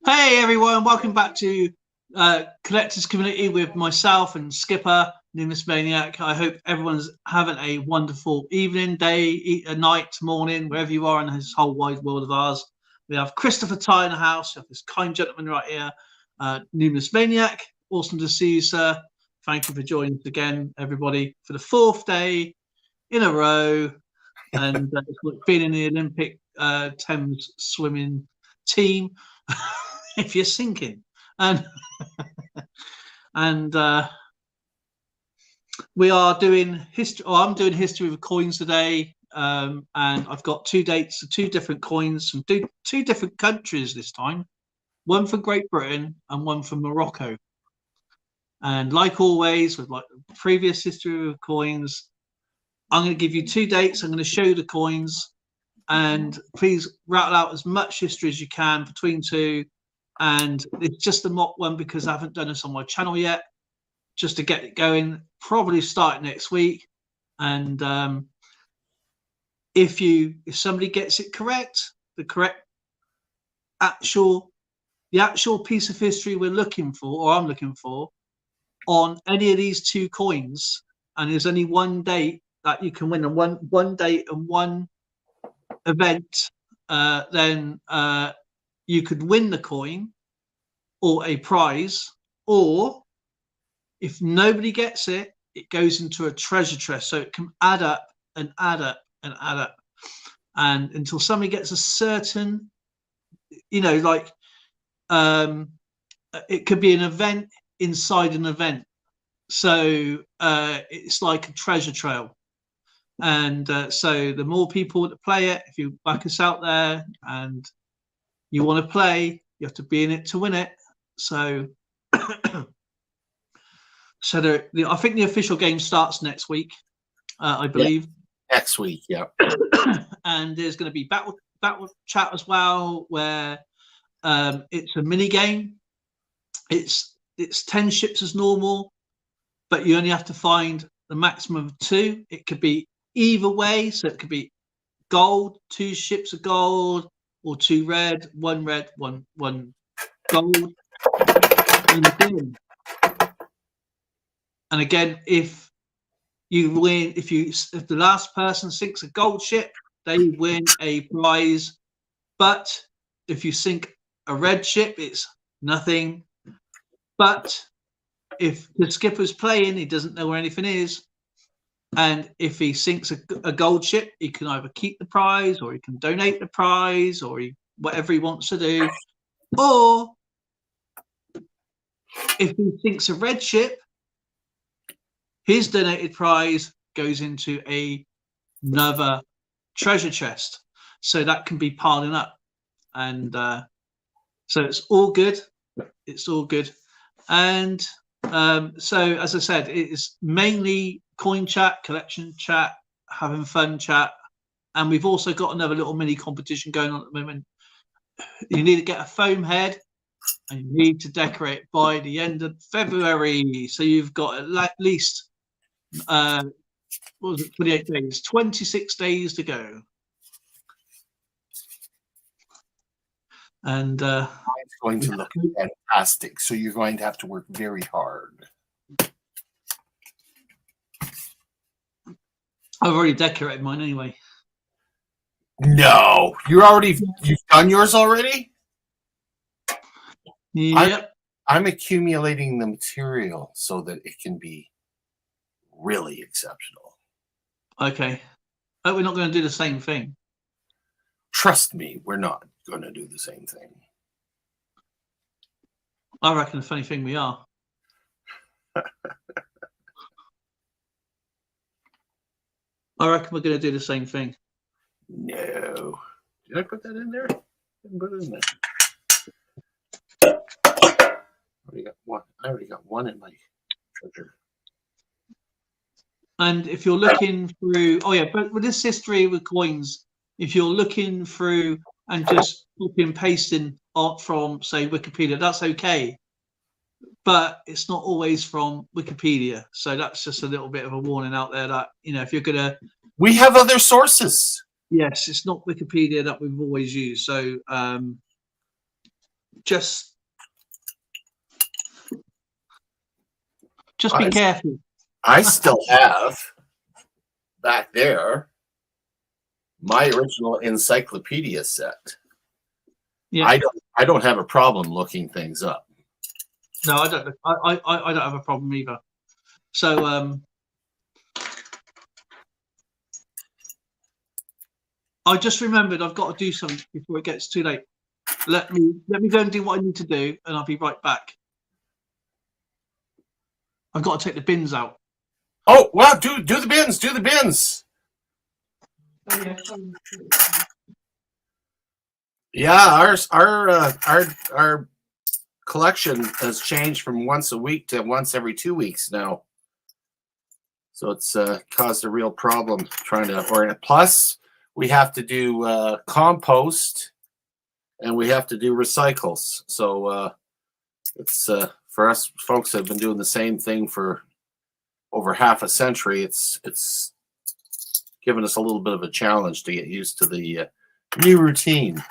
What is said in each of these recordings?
Hey everyone, welcome back to Collectors Community with myself and Skipper, Numinous Maniac. I hope everyone's having a wonderful evening, day, night, morning, wherever you are in this whole wide world of ours. We have Christopher Ty in the house. We have this kind gentleman right here, Numinous Maniac. Awesome to see you, sir. Thank you for joining us again, everybody, for the fourth day in a row. And being in the Olympic Thames swimming team. If you're sinking, and we are doing history. I'm doing history of coins today, and I've got 2 dates of 2 different coins from 2 different countries this time. One from Great Britain and one from Morocco. And like always, with like the previous history of coins, I'm going to give you 2 dates. I'm going to show you the coins, and please rattle out as much history as you can between 2. And it's just a mock one because I haven't done this on my channel yet, just to get it going. Probably start next week. And if somebody gets it correct, the actual piece of history we're looking for, or I'm looking for, on any of these 2 coins, and there's only one date that you can win, and one date and one event, then you could win the coin or a prize, or if nobody gets it, it goes into a treasure chest. So it can add up and add up and add up. And until somebody gets a certain, like it could be an event inside an event. So it's like a treasure trail. And so the more people that play it, if you back us out there and you want to play, you have to be in it to win it. So, I think the official game starts next week, I believe. Yeah. Next week, yeah. And there's going to be battle chat as well, where it's a mini game. It's 10 ships as normal, but you only have to find the maximum of 2. It could be either way, so it could be gold, 2 ships of gold, or 2 red, 1 red, one gold. And again, if you win, if the last person sinks a gold ship, they win a prize. But if you sink a red ship, it's nothing. But if the skipper's playing, he doesn't know where anything is. And if he sinks a gold ship, he can either keep the prize, or he can donate the prize, or whatever he wants to do. Or if he sinks a red ship, his donated prize goes into another treasure chest. So that can be piling up. And so it's all good. It's all good. And so, as I said, it is mainly coin chat, collection chat, having fun chat. And we've also got another little mini competition going on at the moment. You need to get a foam head, and you need to decorate by the end of February. So you've got at least 28 days, 26 days to go. And it's going to look fantastic. So you're going to have to work very hard. I've already decorated mine anyway. No, you've done yours already? Yep. I'm accumulating the material so that it can be really exceptional. Okay. Oh, we're not going to do the same thing. Trust me, we're not going to do the same thing. I reckon the funny thing we are. I reckon we're going to do the same thing. No. Did I put that in there? I didn't put it in there. I already got one in my treasure. And if you're looking through, but with this history with coins, if you're looking through and just copy and pasting art from, say, Wikipedia, that's okay. but it's not always from Wikipedia. So that's just a little bit of a warning out there that, you know, if you're gonna, We have other sources. yes, it's not Wikipedia that we've always used. So just be careful. I still have back there my original encyclopedia set. Yeah. I don't have a problem looking things up. No, I don't. I don't have a problem either. So I just remembered I've got to do something before it gets too late. Let me go and do what I need to do, and I'll be right back. I've got to take the bins out. Oh, well, do the bins. Do the bins. Yeah, our collection has changed from once a week to once every 2 weeks now. So it's caused a real problem trying to orient it. Plus, we have to do compost and we have to do recycles. So it's for us folks that have been doing the same thing for over half a century. It's given us a little bit of a challenge to get used to the new routine.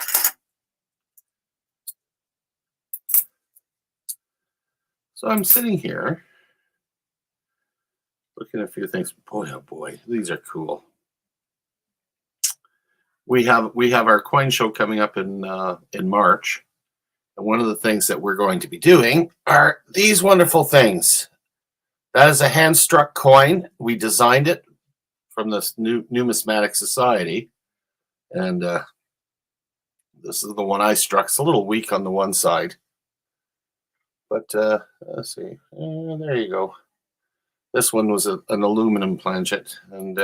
So I'm sitting here looking at a few things. Boy, oh boy, these are cool. We have our coin show coming up in March, and one of the things that we're going to be doing are these wonderful things. That is a hand-struck coin. We designed it from the Numismatic Society, and this is the one I struck. It's a little weak on the one side, but let's see. There you go. This one was an aluminum planchet, and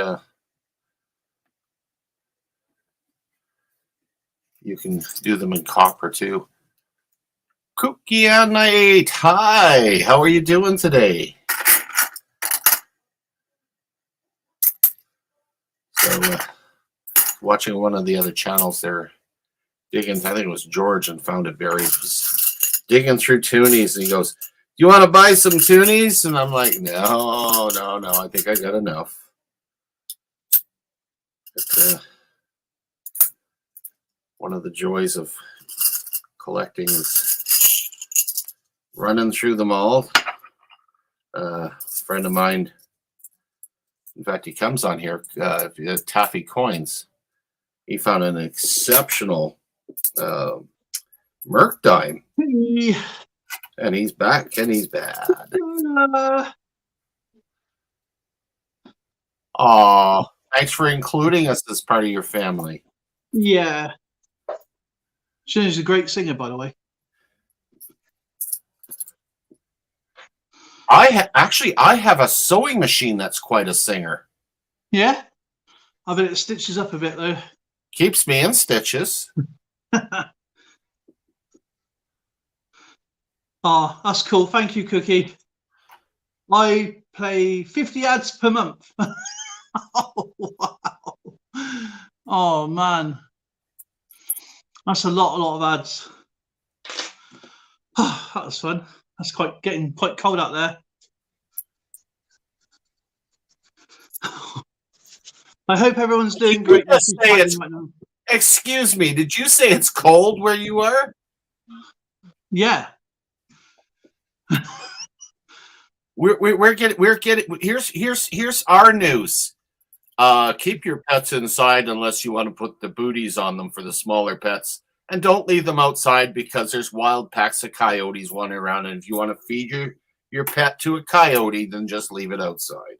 you can do them in copper too. Cookianite, hi, how are you doing today? So, watching one of the other channels there, digging, I think it was George, and found it buried. Was digging through toonies, and he goes, "Do you want to buy some toonies?" And I'm like, no, I think I got enough. But, one of the joys of collecting is running through them all. A friend of mine, in fact, he comes on here, Taffy Coins. He found an exceptional Merc dime. And he's back and he's bad. Aw, thanks for including us as part of your family. Yeah. She's a great singer, by the way. I have a sewing machine that's quite a singer. Yeah? I bet it stitches up a bit, though. Keeps me in stitches. Oh, that's cool. Thank you, Cookie. I play 50 ads per month. Oh, wow. Oh, man. That's a lot of ads. Oh, that was fun. That's getting quite cold out there. I hope everyone's doing great. Excuse me, did you say it's cold where you are? Yeah. We're getting here's our news. Keep your pets inside unless you want to put the booties on them for the smaller pets, and don't leave them outside because there's wild packs of coyotes wandering around, and if you want to feed your pet to a coyote, then just leave it outside.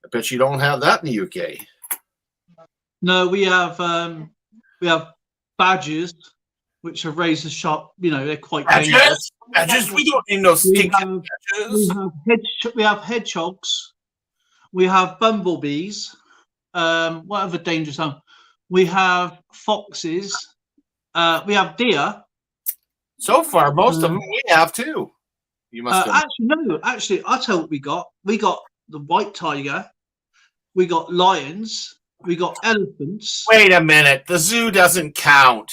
I bet you don't have that in the UK. No, we have badgers, which are razor sharp. You know, they're quite dangerous. Badgers? We don't need no stinking badgers. We have hedgehogs. We have bumblebees. What other dangerous one? We have foxes. We have deer. So far, most of them we have too. You must have. Actually, I'll tell you what we got. We got the white tiger. We got lions. We got elephants. Wait a minute. The zoo doesn't count.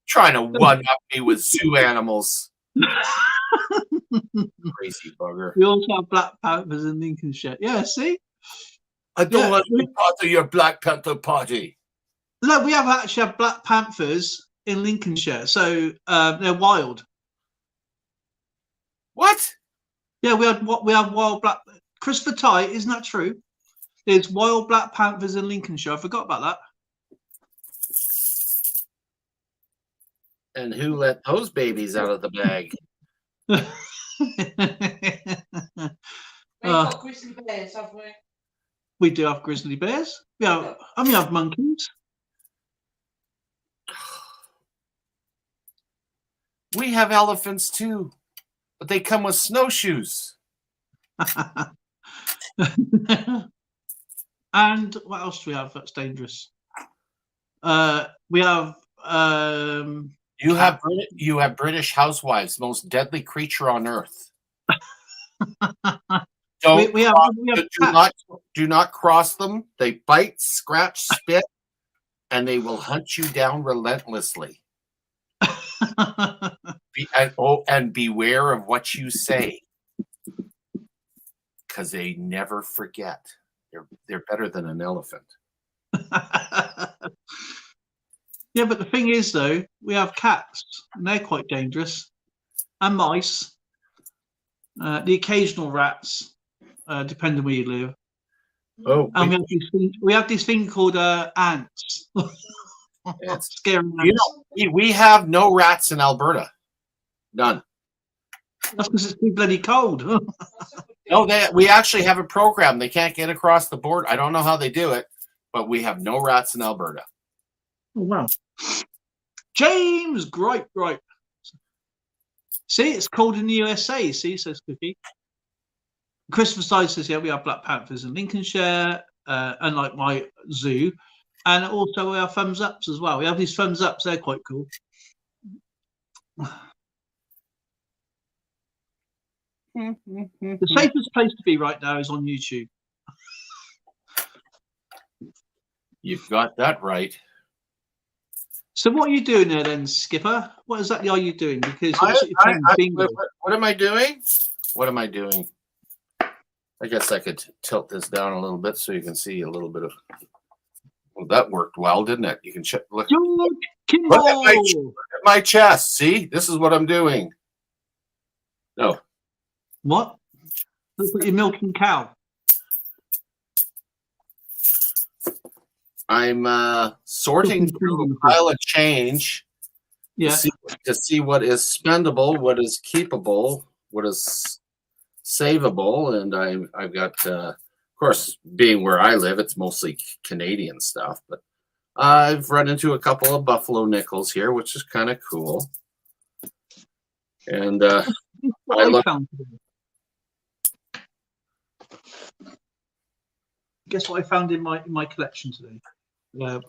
Trying to one up me with zoo animals. Crazy bugger. We also have Black Panthers in Lincolnshire. Yeah, see? I don't Yeah, want to be part of your Black Panther party. No, we have actually have Black Panthers in Lincolnshire. So they're wild. What? Yeah, we have wild black. Christopher Ty, isn't that true? There's wild Black Panthers in Lincolnshire. I forgot about And who let those babies out of the bag? that. We've got grizzly bears, have we? We do have grizzly bears. Yeah, and we have monkeys. We have elephants too, but they come with snowshoes. And what else do we have that's dangerous? We have You have British housewives, most deadly creature on earth. Don't we have do not cross them. They bite, scratch, spit, and they will hunt you down relentlessly. And beware of what you say, because they never forget. They're better than an elephant. Yeah, but the thing is, though, we have cats, and they're quite dangerous, and mice, the occasional rats, depending where you live. Oh, And we have this thing called ants. Scary ants. We have no rats in Alberta. None. That's because it's too bloody cold. No, we actually have a program. They can't get across the border. I don't know how they do it, but we have no rats in Alberta. Oh, wow. James, gripe. See, it's cold in the USA. See, says Cookie. Christopher Side says, yeah, we have Black Panthers in Lincolnshire, unlike my zoo. And also we have thumbs ups as well. We have these thumbs ups. They're quite cool. The safest place to be right now is on YouTube. You've got that right. So what are you doing there then, Skipper? What exactly are you doing? Because what am I doing? What am I doing? I guess I could tilt this down a little bit so you can see a little bit of. Well, that worked well, didn't it? You can look at my chest. See, this is what I'm doing. No. What? Look like you're milking cow. I'm sorting through a pile of change to see what is spendable, what is keepable, what is savable, and I've got, of course, being where I live, it's mostly Canadian stuff, but I've run into a couple of buffalo nickels here, which is kind of cool. And guess what I found in my collection today,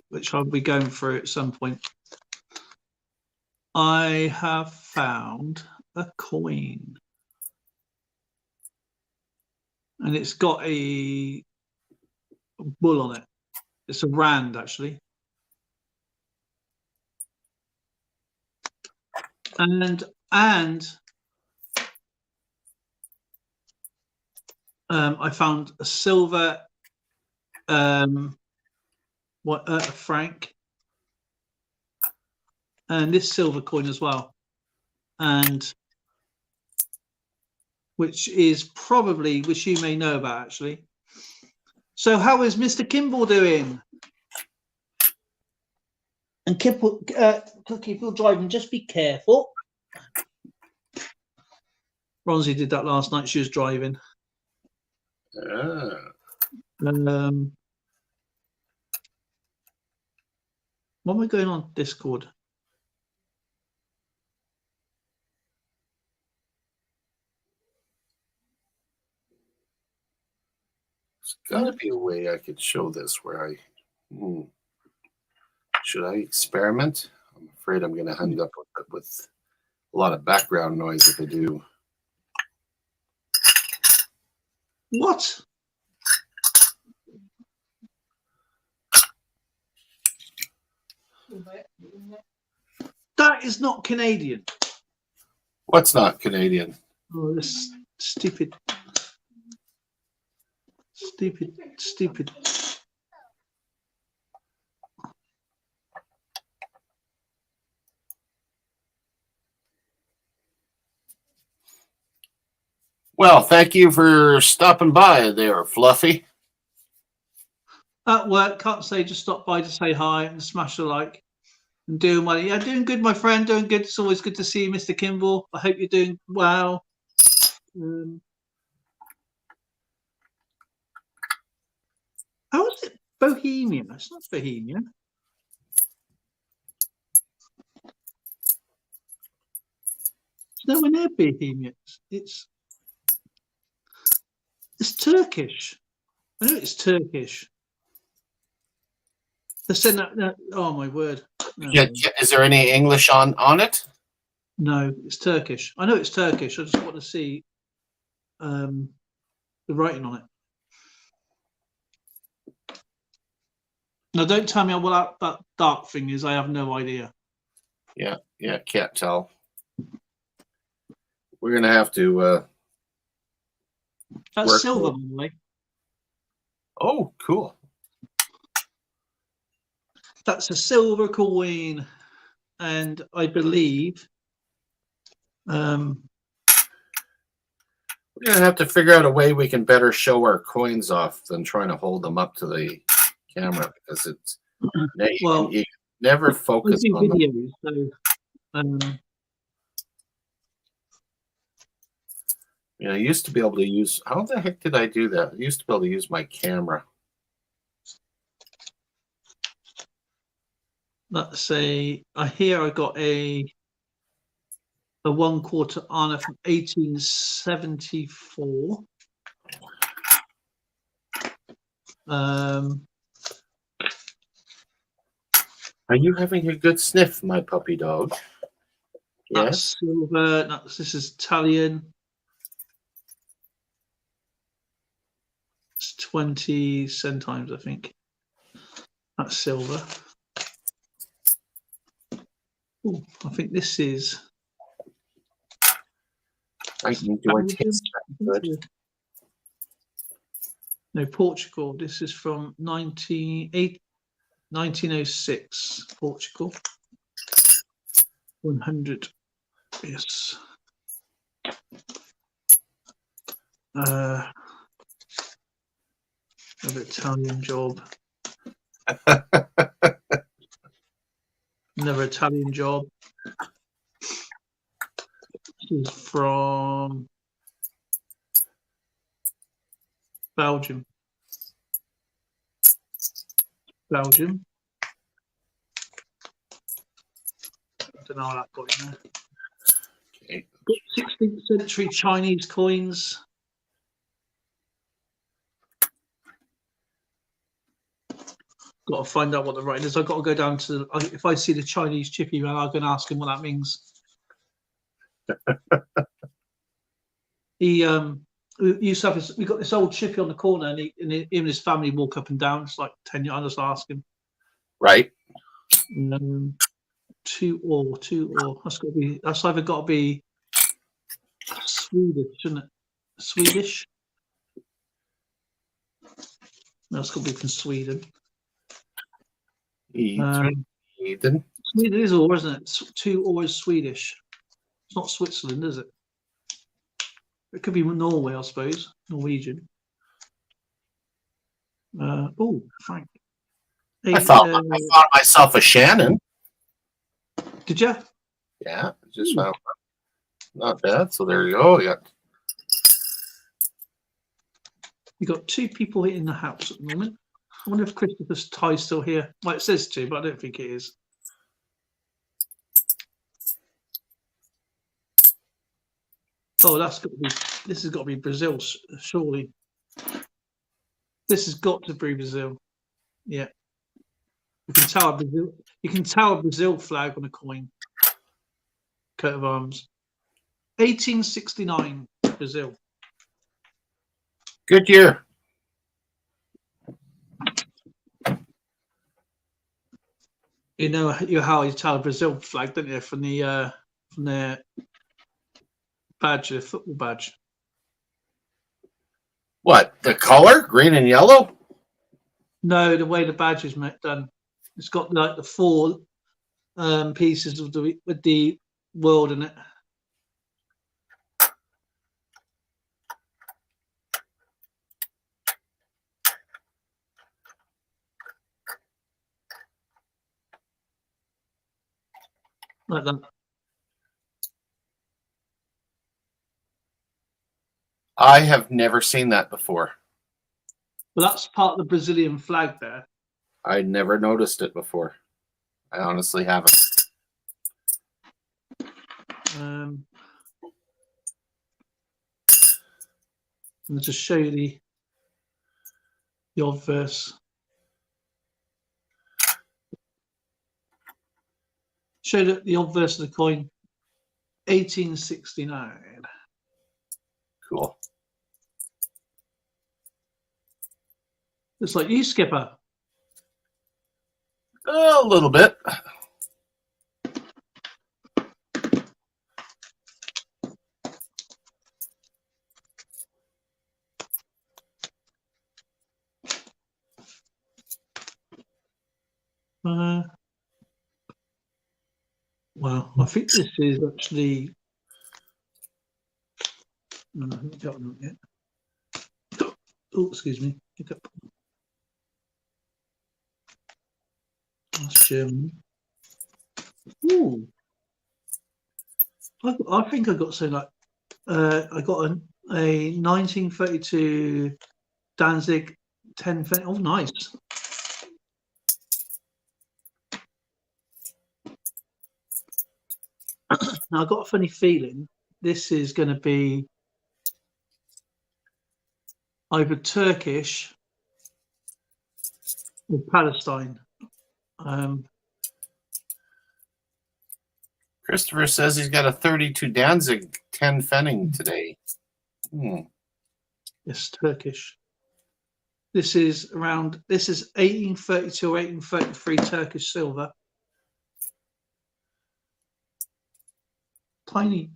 which I'll be going through at some point. I have found a coin, and it's got a bull on it. It's a rand, actually. And I found a silver franc, and this silver coin as well, and which you may know about, actually. So how is Mr. Kimball doing? And Kimball, Cookie, if you're driving, just be careful. Ronzi did that last night. She was driving. What am I going on Discord? There's got to be a way I could show this where should I experiment? I'm afraid I'm going to end up with a lot of background noise if I do. What? That is not Canadian. What's not Canadian? Oh, this stupid. Well, thank you for stopping by there, Fluffy. At work, can't say just stop by to say hi and smash the like. And doing well. Yeah, doing good, my friend. Doing good. It's always good to see you, Mr. Kimball. I hope you're doing well. How is it Bohemia? It's not Bohemia. It's nowhere near Bohemia. It's Turkish. I know it's Turkish. They said that. Oh my word! No. Yeah, is there any English on it? No, it's Turkish. I know it's Turkish. I just want to see the writing on it. Now, don't tell me what that dark thing is. I have no idea. Yeah, can't tell. We're gonna have to. That's silver, Molly. Oh, cool. That's a silver coin, and I believe we're gonna have to figure out a way we can better show our coins off than trying to hold them up to the camera, because it's you never focus on videos, them. So, I used to be able to use. How the heck did I do that? I used to be able to use my camera. let's say here I got a 1/4 honor from 1874. Are you having a good sniff, my puppy dog? That's silver. This is Italian. It's 20 centimes, I think. That's silver. Ooh, I think this is. No, Portugal. This is from 1906. Portugal. 100. Yes. Another Italian job. Another Italian job. This is from Belgium. I don't know how that got in there. Okay. 16th century Chinese coins. Got to find out what the writing is. I've got to go down to. If I see the Chinese chippy man, I'm going to ask him what that means. He used to have we got this old chippy on the corner, and him and his family walk up and down. It's like 10 years. I just ask him. Right. 2 or. That's either got to be Swedish, shouldn't it? Swedish. No, it's got to be from Sweden. Sweden. Sweden is or, isn't it? 2 or is Swedish. It's not Switzerland, is it? It could be Norway, I suppose. Norwegian. Oh, Frank. I thought myself a Shannon. Did you? Yeah, just found not bad. So there you go. Yeah. You got 2 people in the house at the moment. I wonder if Christopher's tie's still here. Well, it says 2, but I don't think it is. Oh, this has got to be Brazil, surely. This has got to be Brazil. Yeah. You can tell Brazil. You can tell a Brazil flag on a coin. Coat of arms. 1869, Brazil. Good year. You know how you tell a Brazil flag, don't you, from their badge, their football badge. What, the color? Green and yellow? No, the way the badge is done. It's got like the four pieces of with the world in it. Like that. I have never seen that before. Well, that's part of the Brazilian flag there. I never noticed it before. I honestly haven't. I'll just show you the obverse. Show the obverse of the coin. 1869. Cool. It's like you, Skipper. A little bit. Well, I think this is actually. No, I haven't got them yet. Oh, excuse me. Hiccup. That's German. Ooh. I think I got something like. I got a 1932 Danzig 10. Oh, nice. Now, I've got a funny feeling this is going to be either Turkish or Palestine. Christopher says he's got a 32 Danzig 10 Pfennig today. It's Turkish. This is 1832 or 1833 Turkish silver. Tiny.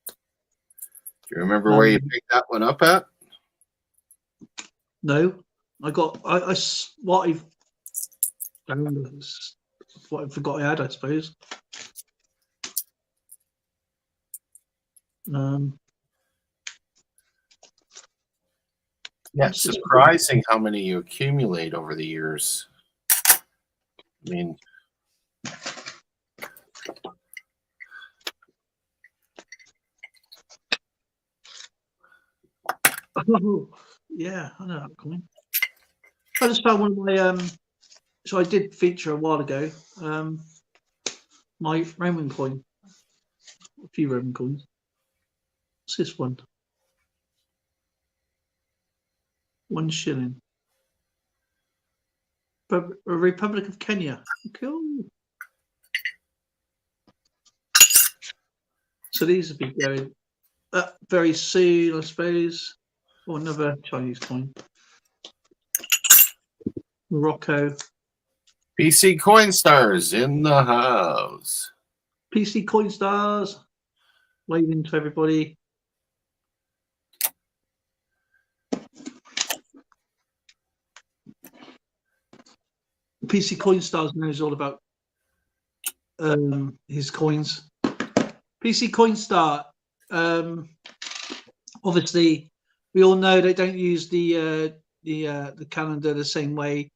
Do you remember where you picked that one up at? No, I got what I forgot I had, I suppose. Yeah, it's surprising how many you accumulate over the years. I mean, oh, yeah, I know that coin. I just found one of my so I did feature a while ago. My Roman coin, a few Roman coins. What's this one? 1 shilling. But Republic of Kenya. Cool. So these will be going up very soon, I suppose. Or another Chinese coin. Morocco. PC Coinstars in the house. PC Coinstars. Waving to everybody. PC Coinstars knows all about his coins. PC Coinstar, obviously, we all know they don't use the calendar the same way.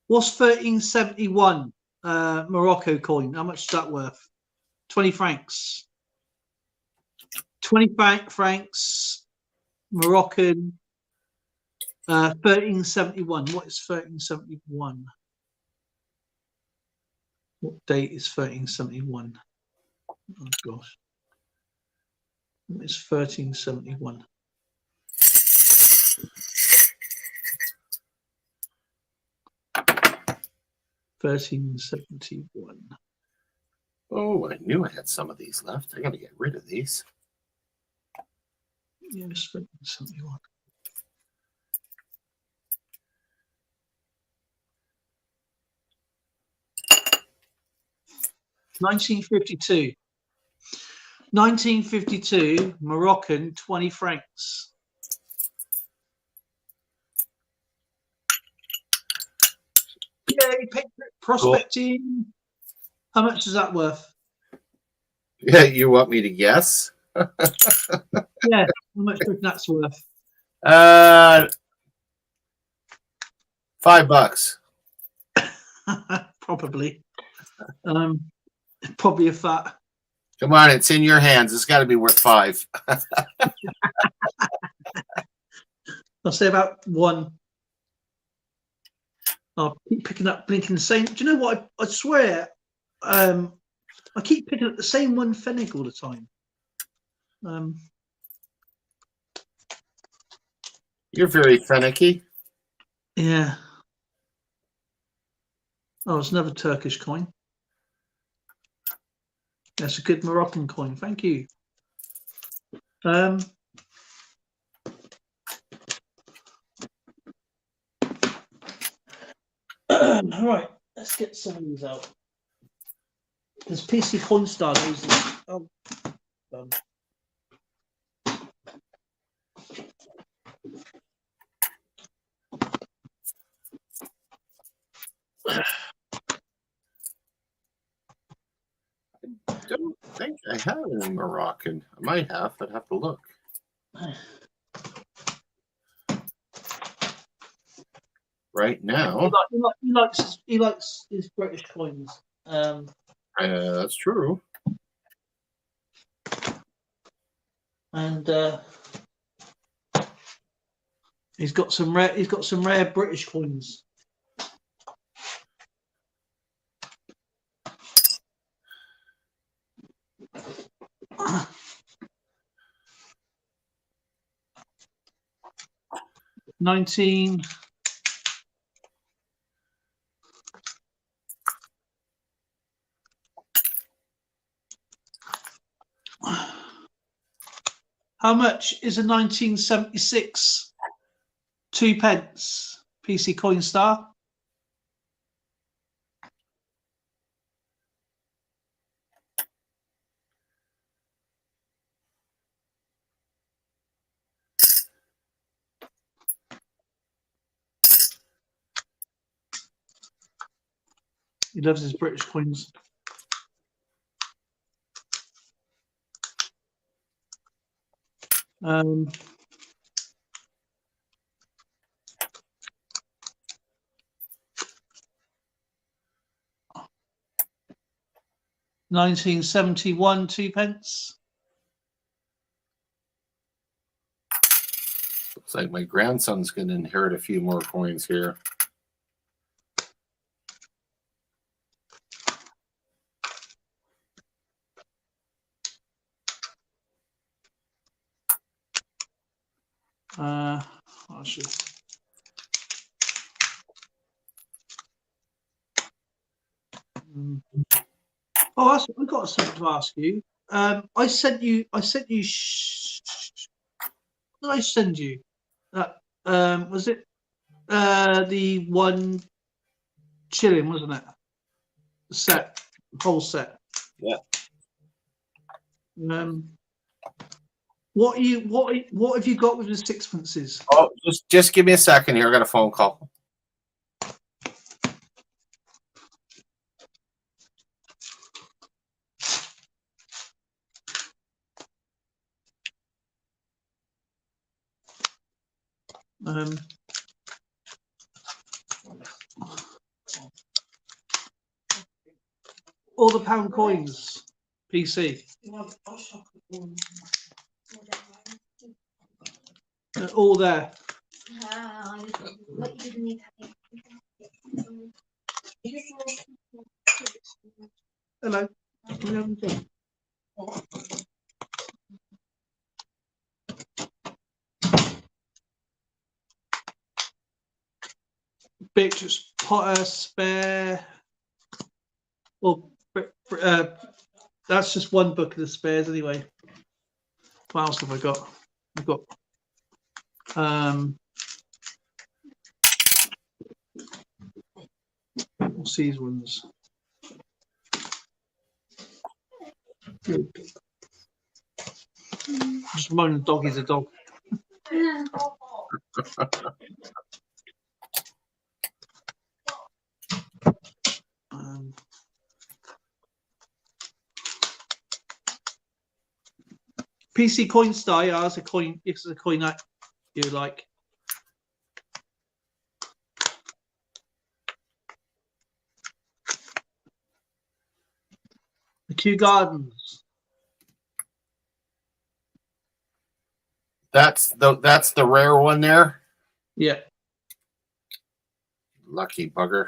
What's 1371 Morocco coin? How much is that worth? 20 francs. 20 francs Moroccan. 1371. What is 1371? What date is 1371? Oh gosh. What is 1371? Oh, I knew I had some of these left. I got to get rid of these. Yes, 1371. 1952. 1952, Moroccan, 20 francs. Yay, prospecting. How much is that worth? Yeah, you want me to guess? Yeah, how much do you think that's worth? $5. Probably. Probably a fat. Come on, it's in your hands. It's got to be worth $5. I'll say about 1. I'll keep picking up, blinking the same. Do you know what? I swear, I keep picking up the same one Fennec all the time. You're very finicky. Yeah. Oh, it's another Turkish coin. That's a good Moroccan coin. Thank you. All right, let's get some of these out. Because PC Coinstar knows this. Oh, I don't think I have it in Moroccan. I might have. I'd have to look. Right now. He likes his British coins. That's true. And he's got some rare British coins. How much is a 1976 2p PC Coinstar? He loves his British coins. Um, $1971 2p. Looks like my grandson's going to inherit a few more coins here. I should. Oh, I've got something to ask you. I sent you. What did I send you? Was it the one shilling, wasn't it? The set, whole set. Yeah. What have you got with the sixpences? Oh, just give me a second here. I got a phone call. All the pound coins, PC. They're all there. Hello. Beatrice Potter spare. Well, that's just one book of the spares anyway. What else have I got? I've got what's these ones? Just reminding the dog he's a dog. PC Coinstar, yeah, that's a coin. It's a coin that you like. The Kew Gardens. That's the rare one there. Yeah. Lucky bugger.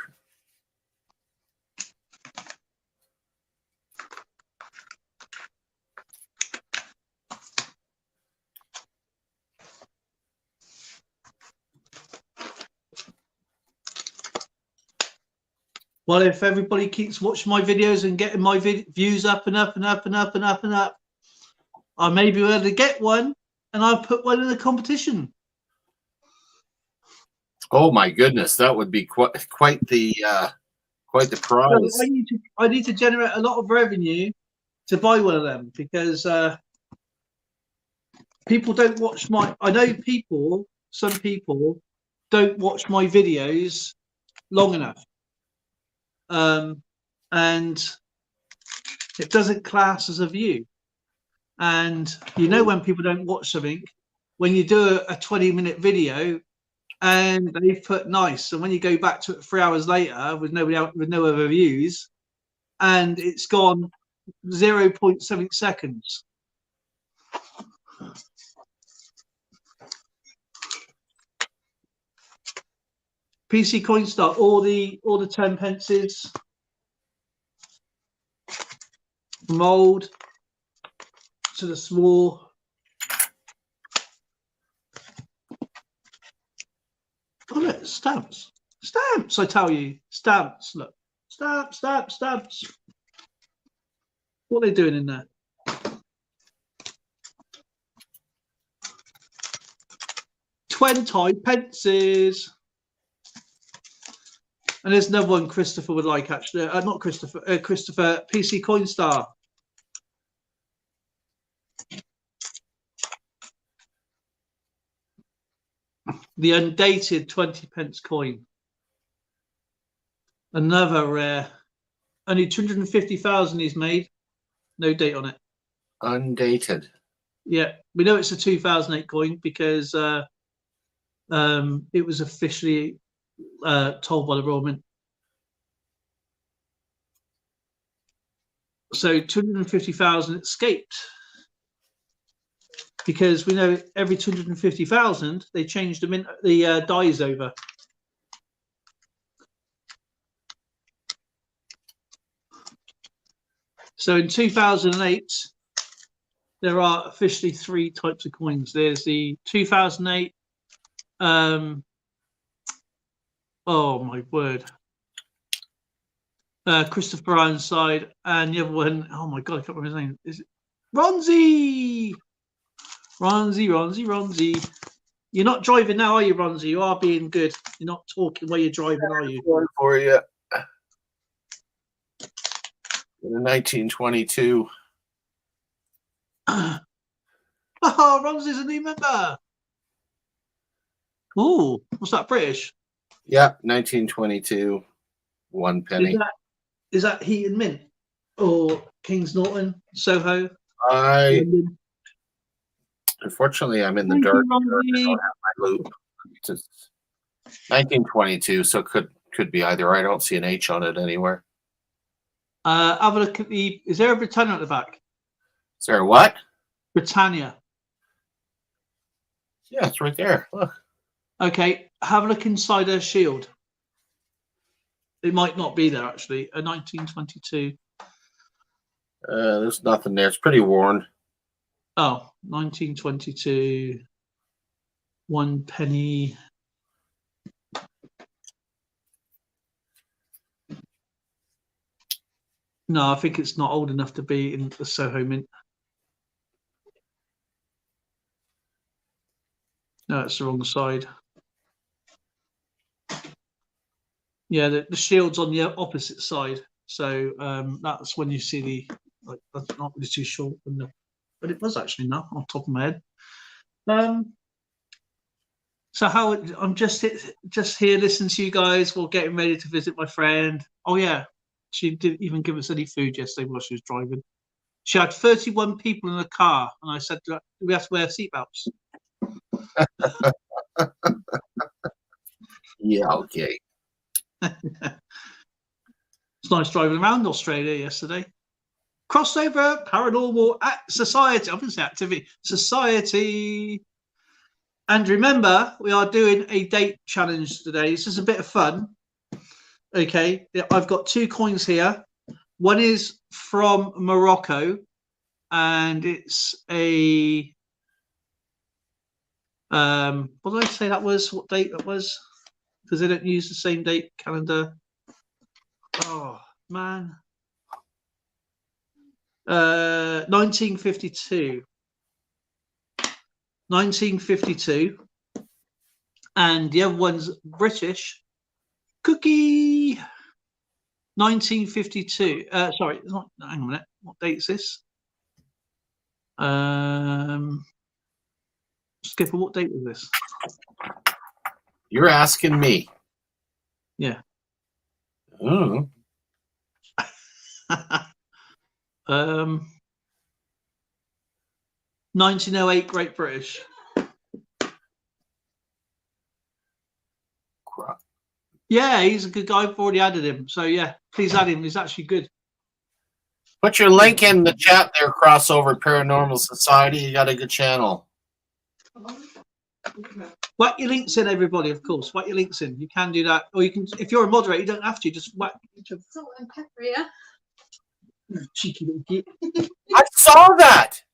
Well, if everybody keeps watching my videos and getting my views up and up and up and up and up and up, I may be able to get one, and I'll put one in the competition. Oh my goodness, that would be quite the prize. So I need to generate a lot of revenue to buy one of them, because people don't watch my. I know some people don't watch my videos long enough, and it doesn't class as a view. And you know, when people don't watch something, when you do a 20-minute video and they've put nice, and when you go back to it 3 hours later with nobody else, with no other views, and it's gone 0.7 seconds. PC Coinstar, all the 10 pences from old to the small. Oh look, stamps. Stamps, I tell you. Stamps, look. Stamps, stamps, stamps. What are they doing in there? £20 pences. And there's another one Christopher would like, actually. Not Christopher, Christopher, PC Coinstar. The undated 20p coin. Another rare. Only 250,000 he's made. No date on it. Undated. Yeah, we know it's a 2008 coin because it was officially told by the Royal Mint. So 250,000 escaped, because we know every 250,000 they changed the dies over. So in 2008, there are officially 3 types of coins. There's the 2008. Oh my word. Christopher Ironside, and the other one, oh my god, I can't remember his name. Is it Ronzi? Ronzi. You're not driving now, are you, Ronzi? You are being good. You're not talking while you're driving, are you? One for you. In 1922. Oh, Ronzi's a new member. Oh, what's that, British? Yeah, 1922. 1 penny. Is that Heat and Mint or Kings Norton, Soho? Unfortunately, I'm in the dark. I You, don't have my loop. It's 1922, so it could be either. I don't see an H on it anywhere. have a look at the. Is there a Britannia at the back? Is there a what? Britannia. Yeah, it's right there. Look. Okay, have a look inside her shield. It might not be there, actually. A 1922. There's nothing there. It's pretty worn. Oh, 1922. 1 penny. No, I think it's not old enough to be in the Soho Mint. No, it's the wrong side. Yeah, the shield's on the opposite side. So that's when you see the Like, that's not really too short, but it was actually not off the top of my head. So how I'm just here listening to you guys while getting ready to visit my friend. Oh yeah, she didn't even give us any food yesterday while she was driving. She had 31 people in the car, and I said, "Do we have to wear seatbelts?" Yeah, okay. It's nice driving around Australia yesterday. Crossover Paranormal Society. I didn't say activity. Society. And remember, we are doing a date challenge today. This is a bit of fun. Okay, I've got 2 coins here. One is from Morocco, and it's a what did I say that was? What date that was? Because they don't use the same date calendar. Oh man, 1952. 1952, and the other one's British. Cookie. 1952. Sorry, hang on a minute. What date is this? Skipper, what date was this? You're asking me. Yeah. Oh. 1908, Great British. Crap. Yeah, he's a good guy. I've already added him. So yeah, please add him. He's actually good. Put your link in the chat there, Crossover Paranormal Society. You got a good channel. Whack your links in, everybody, of course. Whack your links in. You can do that. Or you can, if you're a moderator, you don't have to. Just whack. Salt and pepper, yeah. Cheeky little git. I saw that.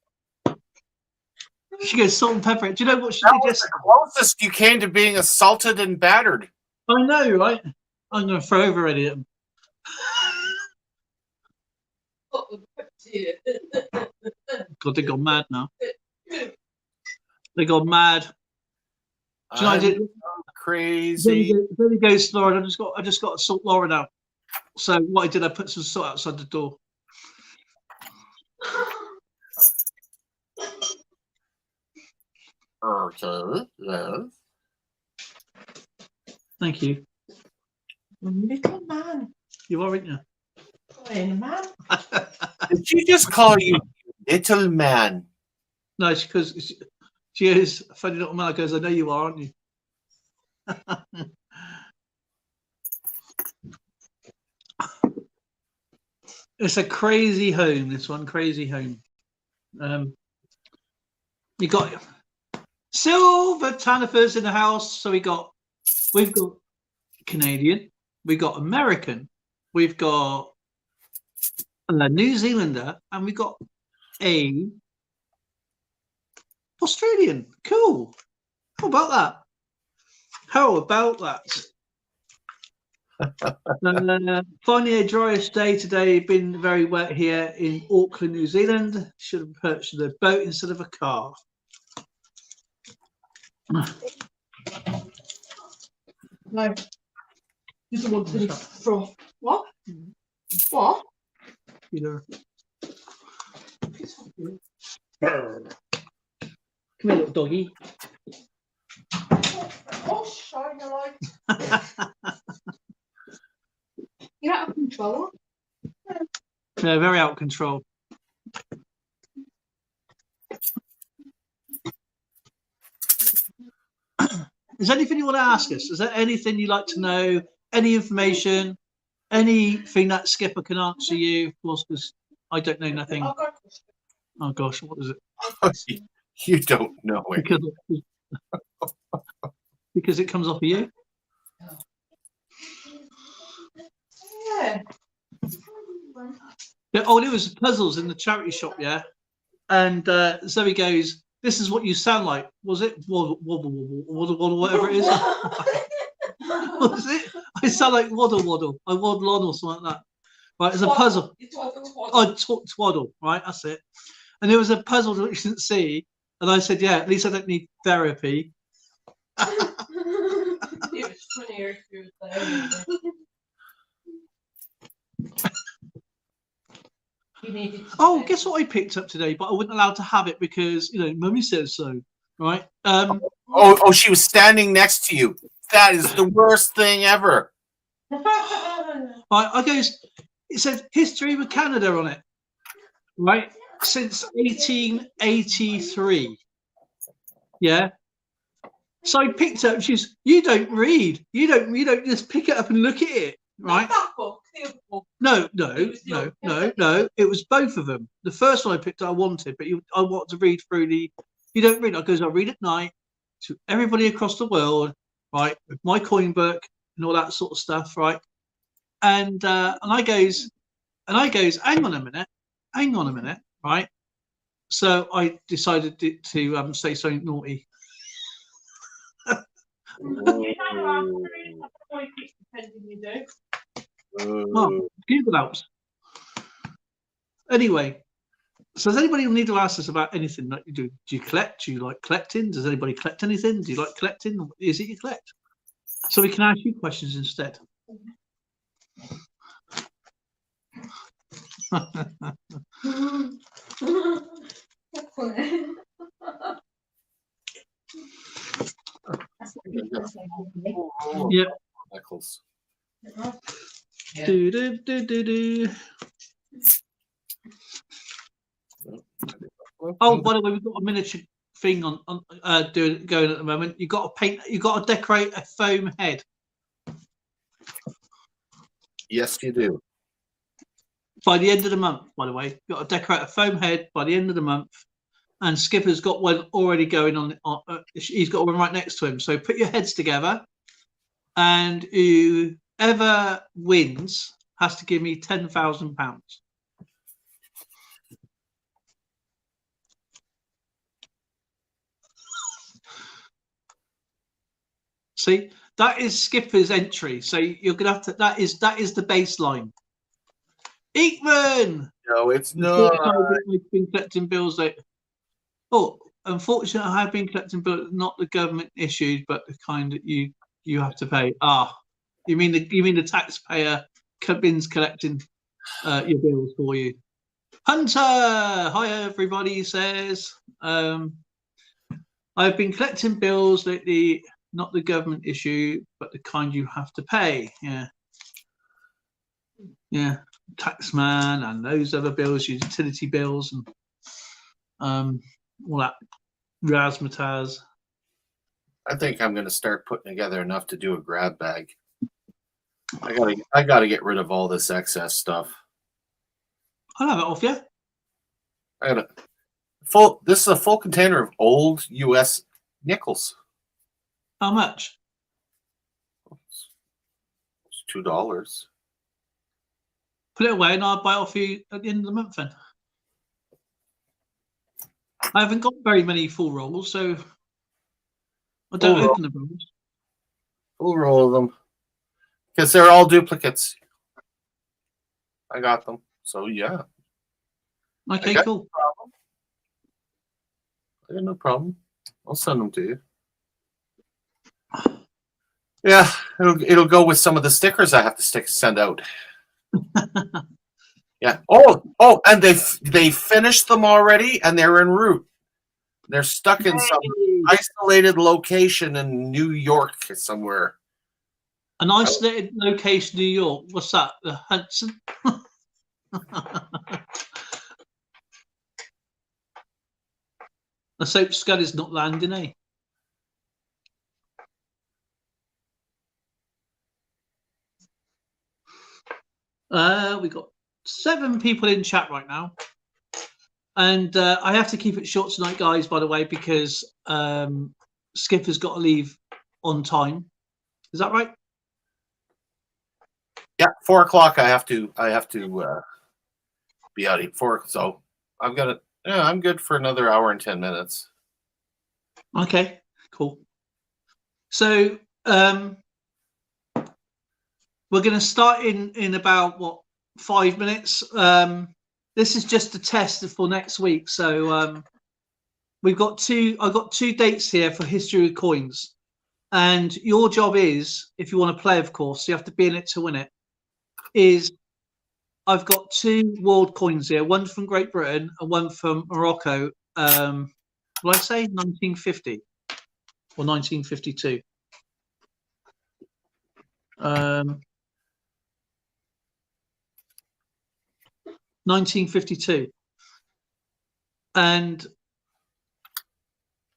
She goes salt and pepper. Do you know what she That did was yesterday? the closest you came to being assaulted and battered. I know, right? I'm going to throw over any of them. God, they got mad now. They got mad. Do you know what I did? Crazy. There he goes, Lauren. I just got to sort Lauren out. So what I did, I put some salt outside the door. Okay. Yes. Thank you. Little man. You are, aren't you? Playing man. Did she just call you little man? No, it's because she is a funny little man. Goes, I know you are, aren't you? It's a crazy home. This one, crazy home. You got Silver Tanifers in the house. So we've got Canadian, we've got American, we've got a New Zealander, and we've got a Australian. Cool. How about that? How about that? Finally, a dryish day today. Been very wet here in Auckland, New Zealand. Should have purchased a boat instead of a car. No. You don't want to from what? What? Come here, little doggy. Oh, shine your light. You're out of control. They're very out of control. Is there anything you want to ask us? Is there anything you'd like to know? Any information? Anything that Skipper can answer you? Of course, because I don't know nothing. I've got Oh gosh, what is it? You don't know it. Because it comes off of you. yeah. Yeah, oh, there was puzzles in the charity shop, yeah. And Zoe goes, "This is what you sound like." Was it waddle, wobble, wobble, waddle, whatever it is? Was it? I sound like waddle, waddle. I waddle on or something like that. Right, it's a puzzle. I talk twaddle. Right, that's it. And there was a puzzle that we didn't see, and I said, "Yeah, at least I don't need therapy." It was funnier if you were there. You needed to Oh, say. guess what I picked up today, but I wasn't allowed to have it because Mummy says so. Right? Oh, she was standing next to you. That is the worst thing ever. I goes. It said history with Canada on it. Right? Since 1883. Yeah. So I picked up. She's. You don't read. You don't just pick it up and look at it. Right? Not that book, the other book. No. It was both of them. The first one I picked up, I wanted, but I wanted to read through the. You don't read. I goes. I read at night to everybody across the world, right? With my coin book and all that sort of stuff, right? And I goes, hang on a minute, right? So I decided to say something naughty. Well, Google helps. Anyway, so does anybody need to ask us about anything that you do? Do you collect? Do you like collecting? Does anybody collect anything? Do you like collecting? What is it you collect? So we can ask you questions instead. Yep. Nichols. Do, do, do, do, do. Oh, by the way, we've got a miniature thing on going at the moment. You got to paint. You got to decorate a foam head. Yes, you do. By the end of the month, by the way, you've got to decorate a foam head by the end of the month. And Skipper's got one already going on. He's got one right next to him. So put your heads together, and whoever wins has to give me £10,000. See, that is Skipper's entry. So you're gonna have to. That is the baseline. Eekman. No, it's not. I've been collecting bills that. Oh, unfortunately, I have been collecting bills, not the government issued, but the kind that you have to pay. Ah, you mean the taxpayer bins collecting your bills for you. Hunter, hi everybody. He says, I've been collecting bills lately, not the government issue, but the kind you have to pay. Yeah, Taxman and those other bills, utility bills and all that razzmatazz. I think I'm going to start putting together enough to do a grab bag. I gotta get rid of all this excess stuff. I'll have it off you. This is a full container of old U.S. nickels. How much? It's $2. Put it away and I'll buy it off you at the end of the month then. I haven't got very many full rolls, so I don't open the rolls. Full roll of them. Because they're all duplicates. I got them. So, yeah. Okay, cool. I got no problem. I'll send them to you. Yeah, it'll go with some of the stickers I have to send out. Yeah. Oh, and they finished them already, and they're en route. They're stuck in some isolated location in New York somewhere. An isolated location, New York. What's that? The Hudson? Let's hope Scud is not landing, eh? We got 7 people in chat right now, and I have to keep it short tonight, guys. By the way, because Skipper's got to leave on time. Is that right? Yeah, 4 o'clock. I have to be out at 4. So I've got it. Yeah, I'm good for another hour and 10 minutes. Okay, cool. So we're going to start in about 5 minutes. This is just a test for next week. So I've got 2 dates here for History with Coins, and your job is, if you want to play, of course, you have to be in it to win it. Is I've got got 2 world coins here, one from Great Britain and one from Morocco. Will I say 1950 or 1952? 1952. And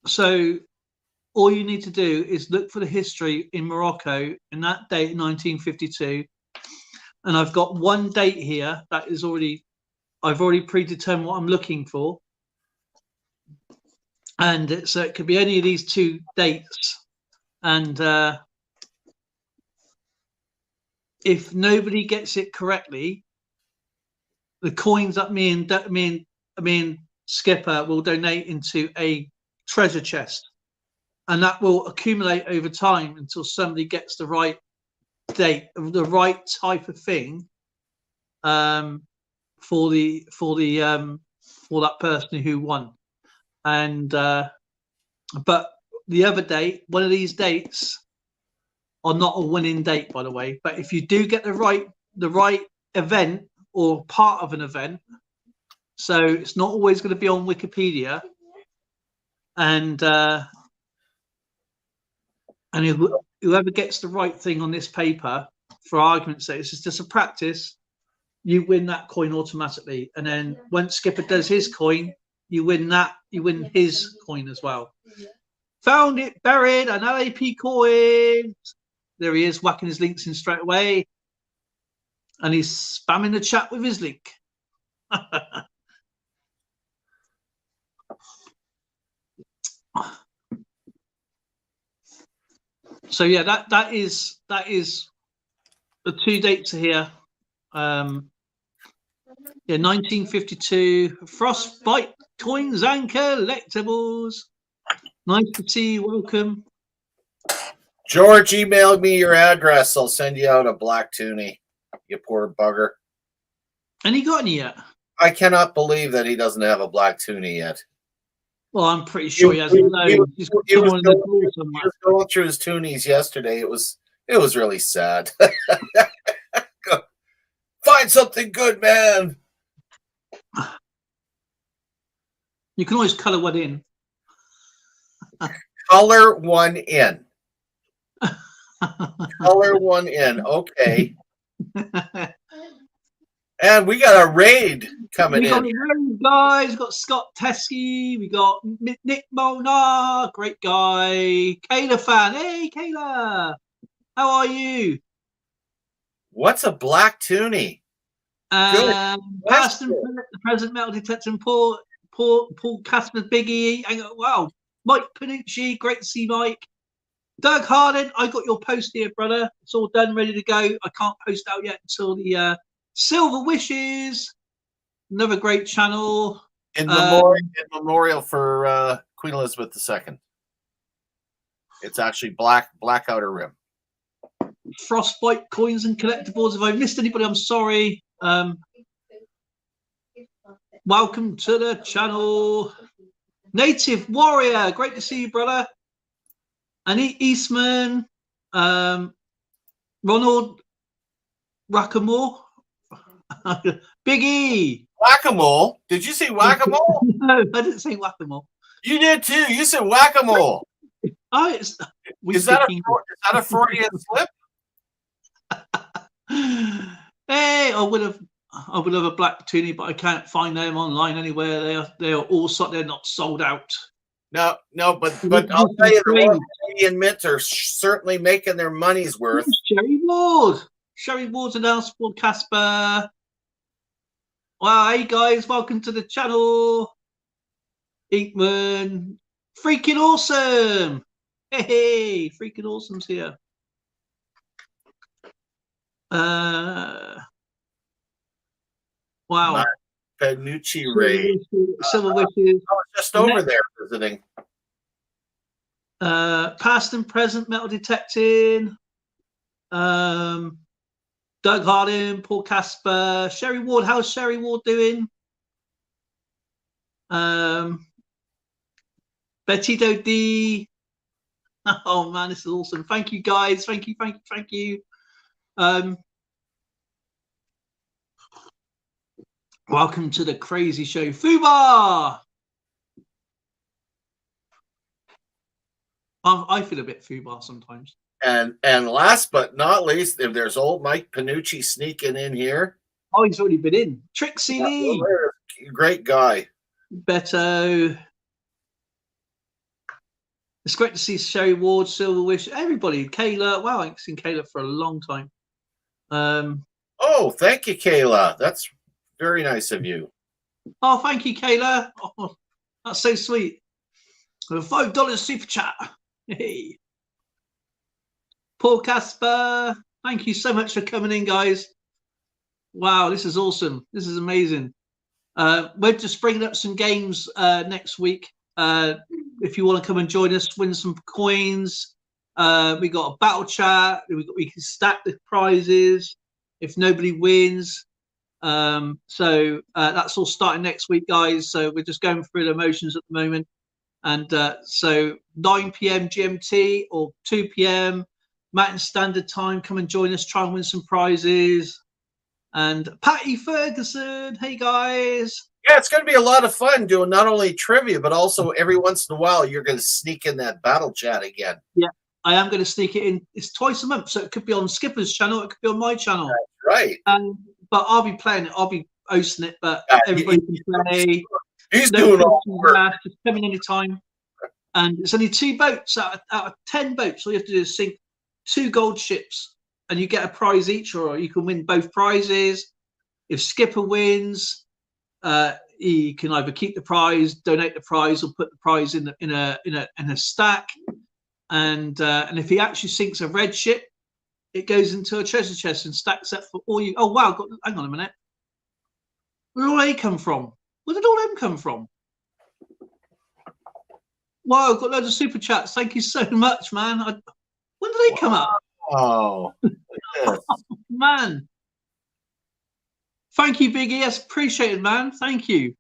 so all you need to do is look for the history in Morocco in that date, 1952. And I've got one date here that is I've already predetermined what I'm looking for. And it could be any of these 2 dates. And if nobody gets it correctly, the coins that me and Skipper will donate into a treasure chest, and that will accumulate over time until somebody gets the right date, the right type of thing, for that person who won. And but the other date, one of these dates, are not a winning date, by the way. But if you do get the right event or part of an event, so it's not always going to be on Wikipedia, and whoever gets the right thing on this paper, for argument's sake, this is just a practice, you win that coin automatically. And then once Skipper does his coin, you win his coin as well. Found it buried, an LAP coin. There he is, whacking his links in straight away. And he's spamming the chat with his link. So yeah, that is the 2 dates are here. Yeah, 1952 Frostbite coins and collectibles. Nice to see you. Welcome. George emailed me your address. I'll send you out a black toonie, you poor bugger. And he got any yet? I cannot believe that he doesn't have a black toonie yet. Well, I'm pretty sure he hasn't. He's got someone in the door somewhere. He was going through his toonies yesterday. It was really sad. Find something good, man. You can always color one in. Color one in. Color one in. Okay. And we got a raid coming in. Guys, we got Scott Teskey, we got Nick Molnar, great guy. Kayla fan. Hey, Kayla. How are you? What's a black toonie? Past and present metal detector, Paul Casper Biggie. Wow. Mike Panucci, great to see Mike. Doug Hardin, I got your post here, brother. It's all done, ready to go. I can't post out yet until the Silver Wishes. Another great channel. In memorial for Queen Elizabeth II. It's actually black outer rim. Frostbite coins and collectibles. If I missed anybody, I'm sorry. Welcome to the channel. Native Warrior, great to see you, brother. And Eastman, Ronald Rackamore, Biggie. Whack-a-mole? Did you say whack-a-mole? No, I didn't say whack-a-mole. You did too. You said whack-a-mole. Oh, Is that a Freudian slip? Hey, I would have a black toonie, but I can't find them online anywhere. They are all they're not sold out. No, but I'll tell you, the Royal Canadian Mint are certainly making their money's worth. Sherry Ward. Sherry Ward's announced for Casper. Wow, hey guys, welcome to the channel. Inkman, freaking awesome. Hey, freaking awesome's here. Wow. Mark Panucci raid. Silver Wishes. I was just over there visiting. Past and present metal detecting. Doug Hardin, Paul Casper, Sherry Ward. How's Sherry Ward doing? Betty Doe D. Oh man, this is awesome. Thank you guys. Thank you. Welcome to the crazy show, Fubar. I feel a bit Fubar sometimes. And last but not least, if there's old Mike Panucci sneaking in here. Oh, he's already been in. Trixie Lee. Great guy. Beto. It's great to see Sherry Ward, Silver Wish, everybody. Kayla. Wow, I haven't seen Kayla for a long time. Oh, thank you, Kayla. That's very nice of you. Oh, thank you, Kayla. Oh, that's so sweet. With a $5 super chat. Hey. Paul Casper. Thank you so much for coming in, guys. Wow, this is awesome. This is amazing. We're just bringing up some games next week. If you want to come and join us, win some coins. We got a battle chat. We can stack the prizes if nobody wins. So that's all starting next week, guys. So we're just going through the motions at the moment. And so 9 p.m. GMT or 2 p.m. Mountain Standard Time. Come and join us. Try and win some prizes. And Patty Ferguson. Hey, guys. Yeah, it's going to be a lot of fun doing not only trivia, but also every once in a while you're going to sneak in that battle chat again. Yeah, I am going to sneak it in. It's twice a month, so it could be on Skipper's channel. It could be on my channel. That's right. But I'll be playing it. I'll be hosting it. But everybody can play. He's doing all the work. Just come in any time. And it's only 2 boats out of 10 boats. All you have to do is sink 2 gold ships, and you get a prize each, or you can win both prizes. If Skipper wins, he can either keep the prize, donate the prize, or put the prize in a stack. And if he actually sinks a red ship, it goes into a treasure chest and stacks up for all you. Oh wow! Hang on a minute. Where did all they come from? Where did all them come from? Wow! I've got loads of super chats. Thank you so much, man. When did they come up? Oh, yes. Man. Thank you, Big ES. Appreciate it, man. Thank you.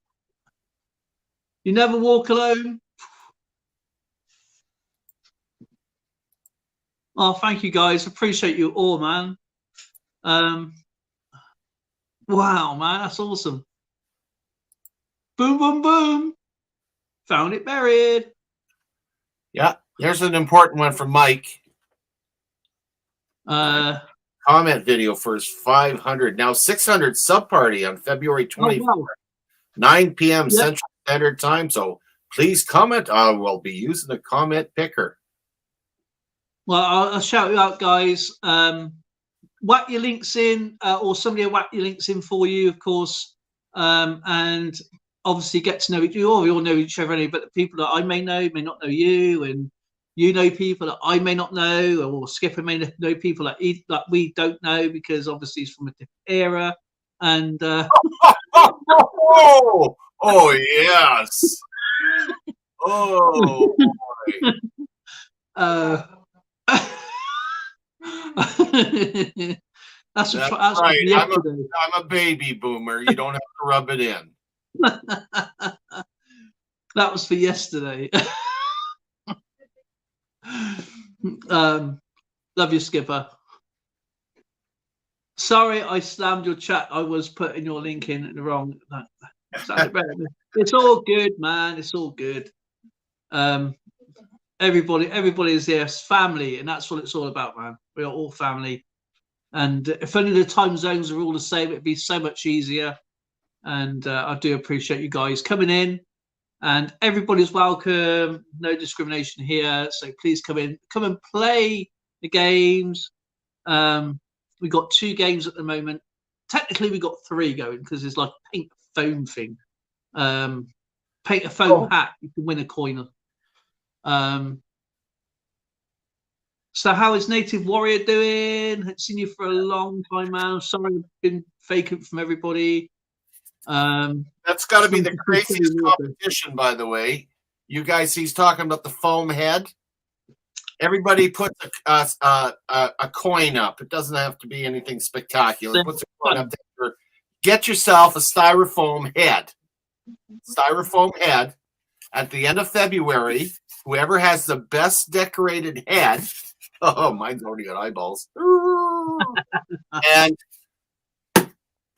You never walk alone. Oh, thank you, guys. Appreciate you all, man. Wow, man. That's awesome. Boom, boom, boom. Found it buried. Yeah, there's an important one from Mike. Comment video for his 500, now 600 sub party on February 24th, wow. 9 p.m. Yep. Central Standard Time. So please comment. I will be using the comment picker. Well, I'll shout you out, guys. Whack your links in, or somebody will whack your links in for you, of course. And obviously get to know each other. We all know each other anyway, but the people that I may know may not know you, and you know people that I may not know, or Skipper may know people that we don't know, because obviously he's from a different era. And oh yes. Oh boy. That's right. yesterday. I'm a baby boomer. You don't have to rub it in. That was for yesterday. Love you, Skipper. Sorry, I slammed your chat. I was putting your link in the wrong. It's all good, man. It's all good. Everybody is here. It's family, and that's what it's all about, man. We are all family. And if only the time zones are all the same, it'd be so much easier. And I do appreciate you guys coming in. And everybody's welcome. No discrimination here. So please come in. Come and play the games. We've got 2 games at the moment. Technically, we've got 3 going, because there's like a paint a foam thing. Paint a foam hat. You can win a coin. So how is Native Warrior doing? Haven't seen you for a long time, man. Sorry, I've been vacant from everybody. That's got to be the craziest competition, by the way. You guys, he's talking about the foam head. Everybody puts a coin up. It doesn't have to be anything spectacular. Puts a coin up there. Get yourself a styrofoam head. Styrofoam head. At the end of February, whoever has the best decorated head. Oh, mine's already got eyeballs. And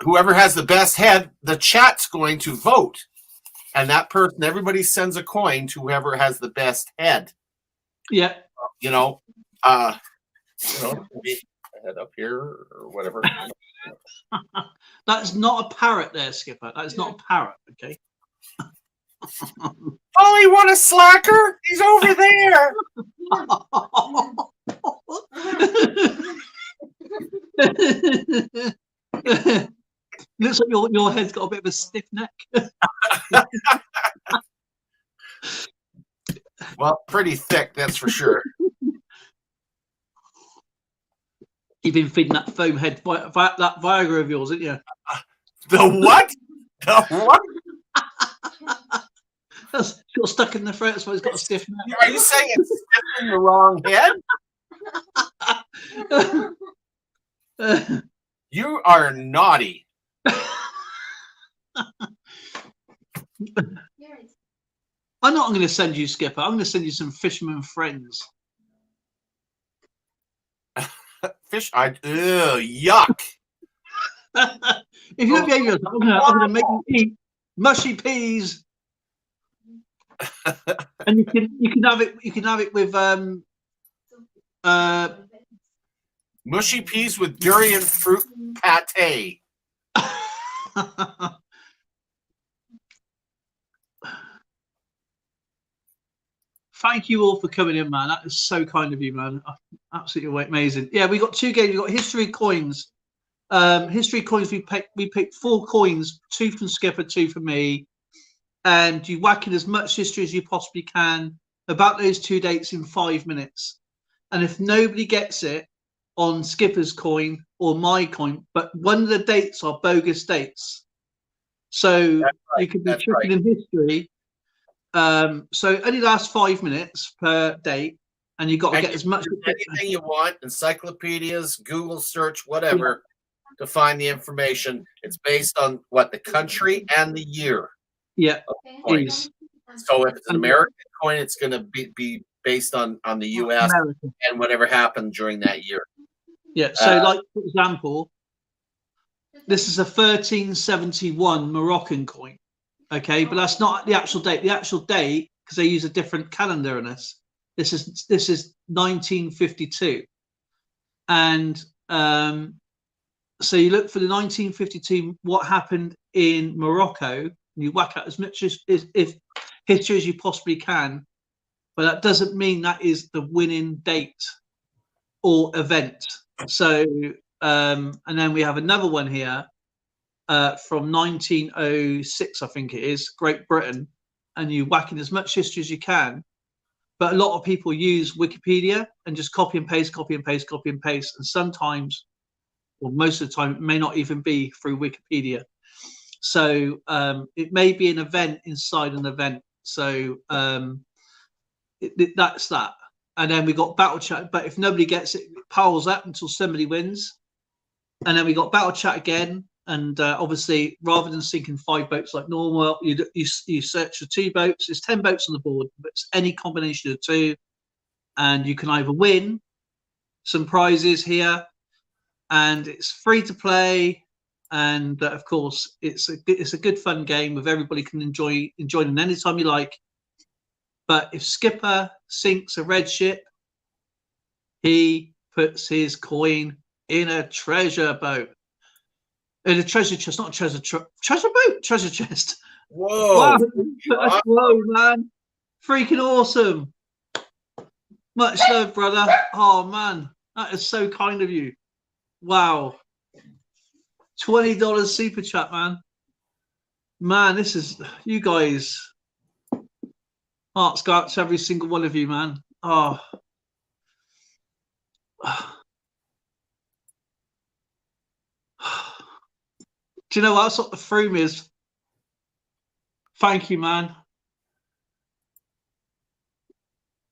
whoever has the best head, the chat's going to vote. And that person, everybody sends a coin to whoever has the best head. Yeah. You know, maybe a head up here or whatever. That's not a parrot there, Skipper. That is not a parrot, okay? Oh, he won a slacker? He's over there. Looks like your head's got a bit of a stiff neck. Well, pretty thick, that's for sure. You've been feeding that foam head, that Viagra of yours, haven't you? The what? The what? That's got stuck in the throat. That's why it's got a stiff neck. Are you saying it's stiff in the wrong head? You are naughty. I'm not going to send you, Skipper. I'm going to send you some fisherman friends. Fish, yuck. If you don't behave yourself, I'm going to make you eat mushy peas. And you can have it. You can have it with Mushy peas with durian fruit pate. Thank you all for coming in, man. That is so kind of you, man. Absolutely amazing. Yeah, we got two games. We got history coins. History coins. We picked 4 coins, 2 from Skipper, 2 for me, and you whack in as much history as you possibly can about those 2 dates in 5 minutes. And if nobody gets it on Skipper's coin or my coin, but one of the dates are bogus dates, so you could be tripping in history. So only lasts 5 minutes per date, and you've got to get as much anything you want, encyclopedias, Google search, whatever, to find the information. It's based on what the country and the year. Yeah, please. So if it's an American coin, it's going to be based on the U.S. America. And whatever happened during that year. Yeah. So, like for example, this is a 1371 Moroccan coin. Okay, but that's not the actual date. The actual date, because they use a different calendar in this. This is 1952, and so you look for the 1952. What happened in Morocco? And you whack out as much as if history as you possibly can, but that doesn't mean that is the winning date or event. So, and then we have another one here. From 1906, I think it is, Great Britain, and you whack in as much history as you can. But a lot of people use Wikipedia and just copy and paste, copy and paste, copy and paste. And sometimes, or most of the time, it may not even be through Wikipedia. So it may be an event inside an event. So that's that. And then we got Battle Chat. But if nobody gets it, it piles up until somebody wins. And then we got Battle Chat again. And obviously, rather than sinking 5 boats like normal, you search for 2 boats. There's 10 boats on the board, but it's any combination of 2, and you can either win some prizes here, and it's free to play, and of course, it's a good fun game with everybody can enjoy it anytime you like. But if Skipper sinks a red ship, he puts his coin in a treasure boat. In a treasure chest, not a treasure boat, treasure chest. Whoa. Wow. Whoa, man. Freaking awesome. Much love, brother. Oh, man. That is so kind of you. Wow. $20 super chat, man. Man, this is, you guys. Hearts go out to every single one of you, man. Oh. Do you know what? That's what the through is. Thank you, man.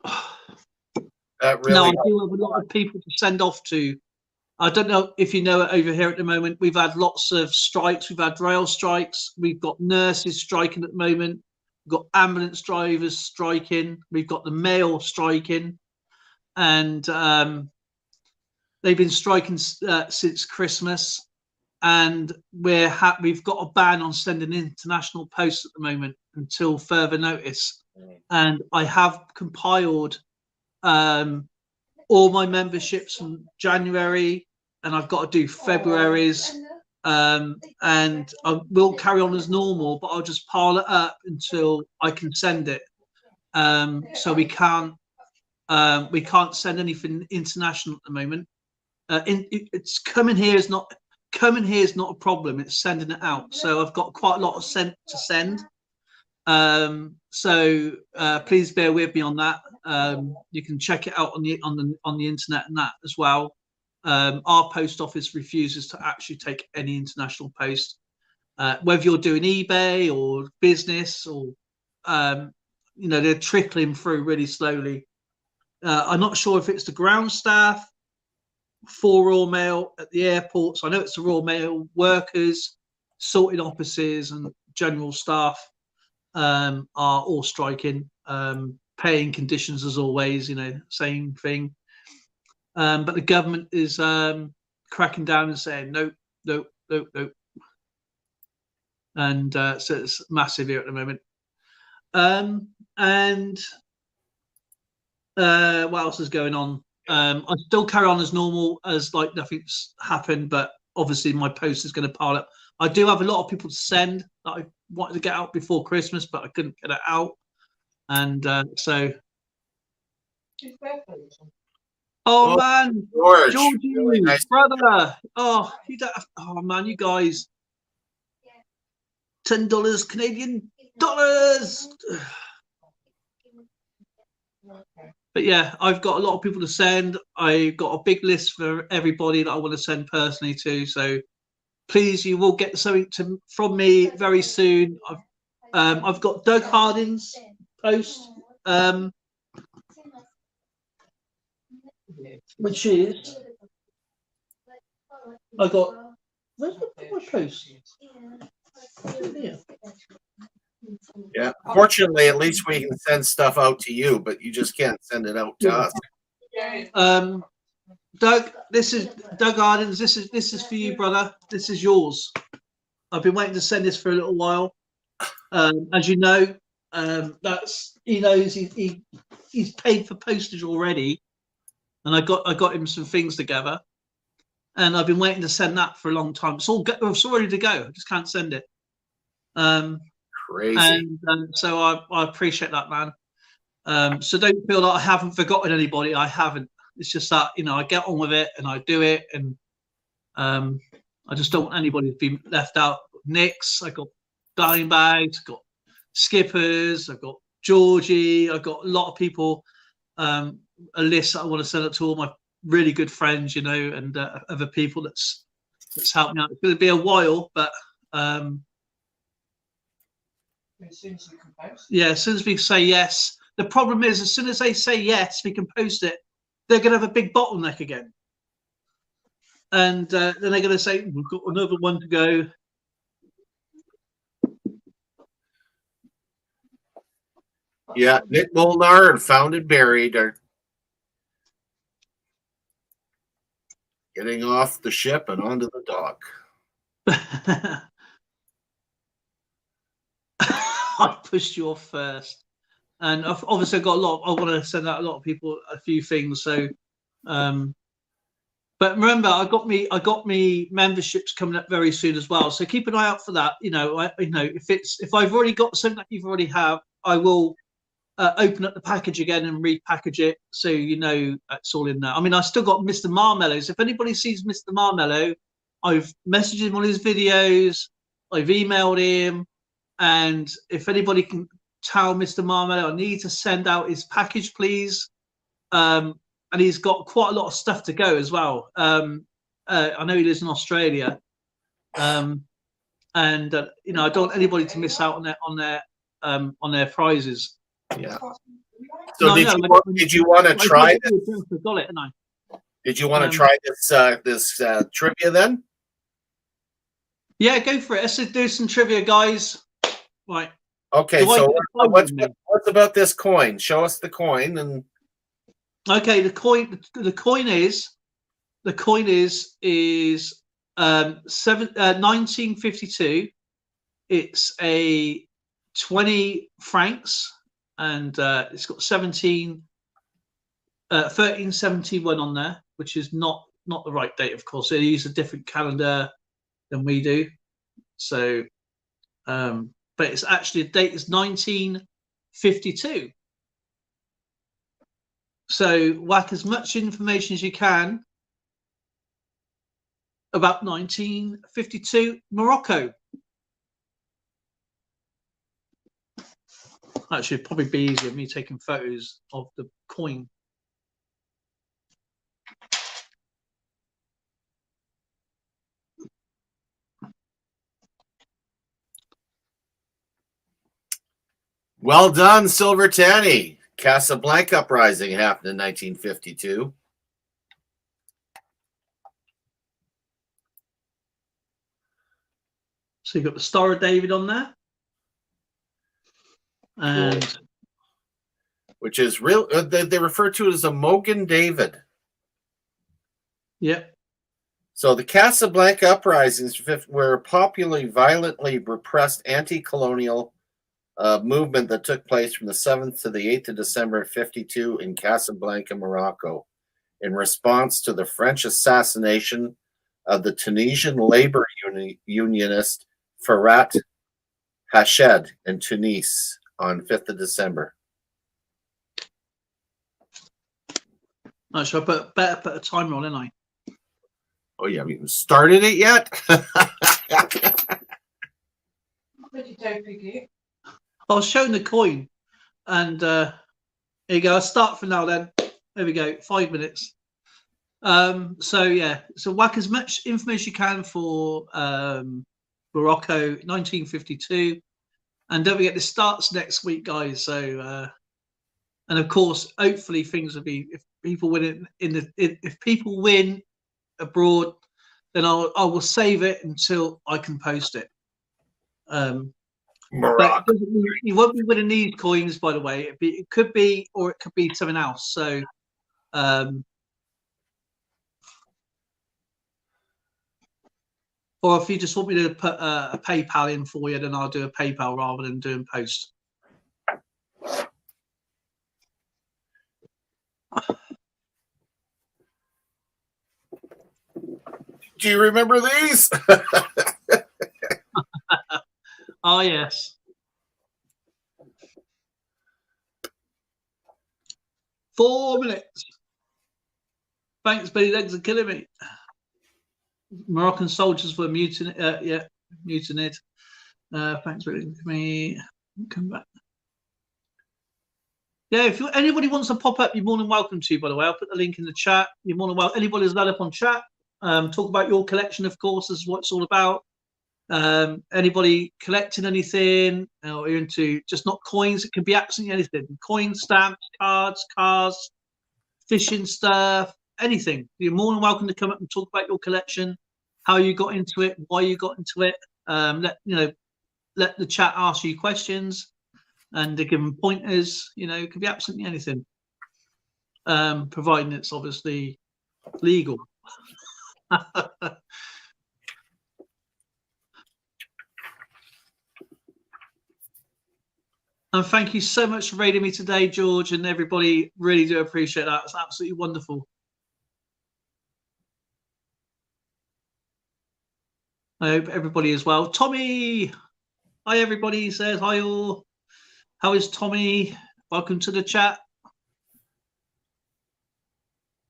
That really no, I do have a lot of people to send off to. I don't know if you know it over here at the moment. We've had lots of strikes. We've had rail strikes. We've got nurses striking at the moment. We've got ambulance drivers striking. We've got the mail striking. And they've been striking since Christmas. and we've got a ban on sending international posts at the moment until further notice. And I have compiled all my memberships from January, and I've got to do February's, and I will carry on as normal, but I'll just pile it up until I can send it. So we can't send anything international at the moment. It's coming here is not a problem. It's sending it out. So I've got quite a lot of to send. So please bear with me on that. You can check it out on the internet and that as well. Our post office refuses to actually take any international post, whether you're doing eBay or business or they're trickling through really slowly. I'm not sure if it's the ground staff for Royal Mail at the airports. I know it's the Royal Mail workers, sorting offices and general staff are all striking. Paying conditions as always, same thing. But the government is cracking down and saying nope. And so it's massive here at the moment. And what else is going on? I still carry on as normal, as like nothing's happened, but obviously my post is going to pile up. I do have a lot of people to send that I wanted to get out before Christmas, but I couldn't get it out. And so. Oh man, Georgie, really nice. Brother. Oh, man, you guys. $10 Canadian dollars. But yeah, I've got a lot of people to send. I've got a big list for everybody that I want to send personally to. So please, you will get something from me very soon. I've got Doug Harding's post, which is where's my post? Here. Yeah. Fortunately, at least we can send stuff out to you, but you just can't send it out to us. Doug, this is Doug Ardens. This is for you, brother. This is yours. I've been waiting to send this for a little while. As you know, he knows he's paid for postage already, and I got him some things together, and I've been waiting to send that for a long time. It's all ready to go. I just can't send it. Crazy. And so I appreciate that, man. So don't feel like I haven't forgotten anybody. I haven't. It's just that I get on with it and I do it, and I just don't want anybody to be left out. Nicks, I got Dime Bags, I've got Skippers, I've got Georgie, I've got a lot of people. A list that I want to send it to all my really good friends, and other people that's helped me out. It's going to be a while, but As soon as you can post. yeah, as soon as we say yes. The problem is, as soon as they say yes, we can post it, they're going to have a big bottleneck again. And then they're going to say, we've got another one to go. Yeah, Nick Molnar and Found and Buried are getting off the ship and onto the dock. I pushed you off first, and I've obviously got a lot. I want to send out a lot of people a few things. So, but remember, I got me memberships coming up very soon as well. So keep an eye out for that. If I've already got something that you've already have, I will open up the package again and repackage it so it's all in there. I mean, I still got Mr. Marmello's. If anybody sees Mr. Marmello, I've messaged him on his videos. I've emailed him. And if anybody can tell Mr. Marmello, I need to send out his package, please. And he's got quite a lot of stuff to go as well. I know he lives in Australia, and I don't want anybody to miss out on their prizes. Yeah. So did you want to try this? Got it, didn't I? Did you want to try this trivia then? Yeah, go for it. Let's do some trivia, guys. Right. Okay, so what's about this coin? Show us the coin. And okay, the coin is 1952. It's a 20 francs, and it's got 1371 on there, which is not the right date, of course. They use a different calendar than we do. So, but it's actually, the date is 1952. So whack as much information as you can about 1952 Morocco. Actually, it'd probably be easier me taking photos of the coin. Well done, Silver Tanny. Casablanca uprising happened in 1952. So you've got the Star of David on there. And which is real. They refer to it as a Mogen David. yeah. So the Casablanca uprisings were a popularly violently repressed anti-colonial movement that took place from the 7th to the 8th of December 52 in Casablanca, Morocco, in response to the French assassination of the Tunisian labor unionist Farhat Hashed in Tunis on 5th of December. Oh, so I better put a timer on, didn't I? Oh, you haven't even started it yet? Pretty dope, Piggy. I was showing the coin, and here you go. I'll start from now then. There we go, 5 minutes. So yeah, so whack as much information you can for Morocco 1952, and don't forget this starts next week, guys. So and of course, hopefully things will be, if people win if people win abroad, then I will save it until I can post it. But you won't be winning these coins, by the way. It could be, or it could be something else. So, or if you just want me to put a PayPal in for you, then I'll do a PayPal rather than doing post. Do you remember these? Oh, yes. Four minutes. Thanks, Billy. Legs are killing me. Moroccan soldiers were mutinied. Thanks, Billy. Me come back. Yeah, if anybody wants to pop up, you're more than welcome to. By the way, I'll put the link in the chat. You're more than welcome. Anybody who's up on chat, talk about your collection. Of course, this is what it's all about. Anybody collecting anything, or you're into just not coins, it can be absolutely anything: coins, stamps, cards, cars, fishing stuff, anything. You're more than welcome to come up and talk about your collection, how you got into it, why you got into it. Let the chat ask you questions, and they give them pointers. It can be absolutely anything, providing it's obviously legal. And thank you so much for raiding me today, George, and everybody. Really do appreciate that. It's absolutely wonderful. I hope everybody is well. Tommy, hi everybody. He says hi all. How is Tommy? Welcome to the chat.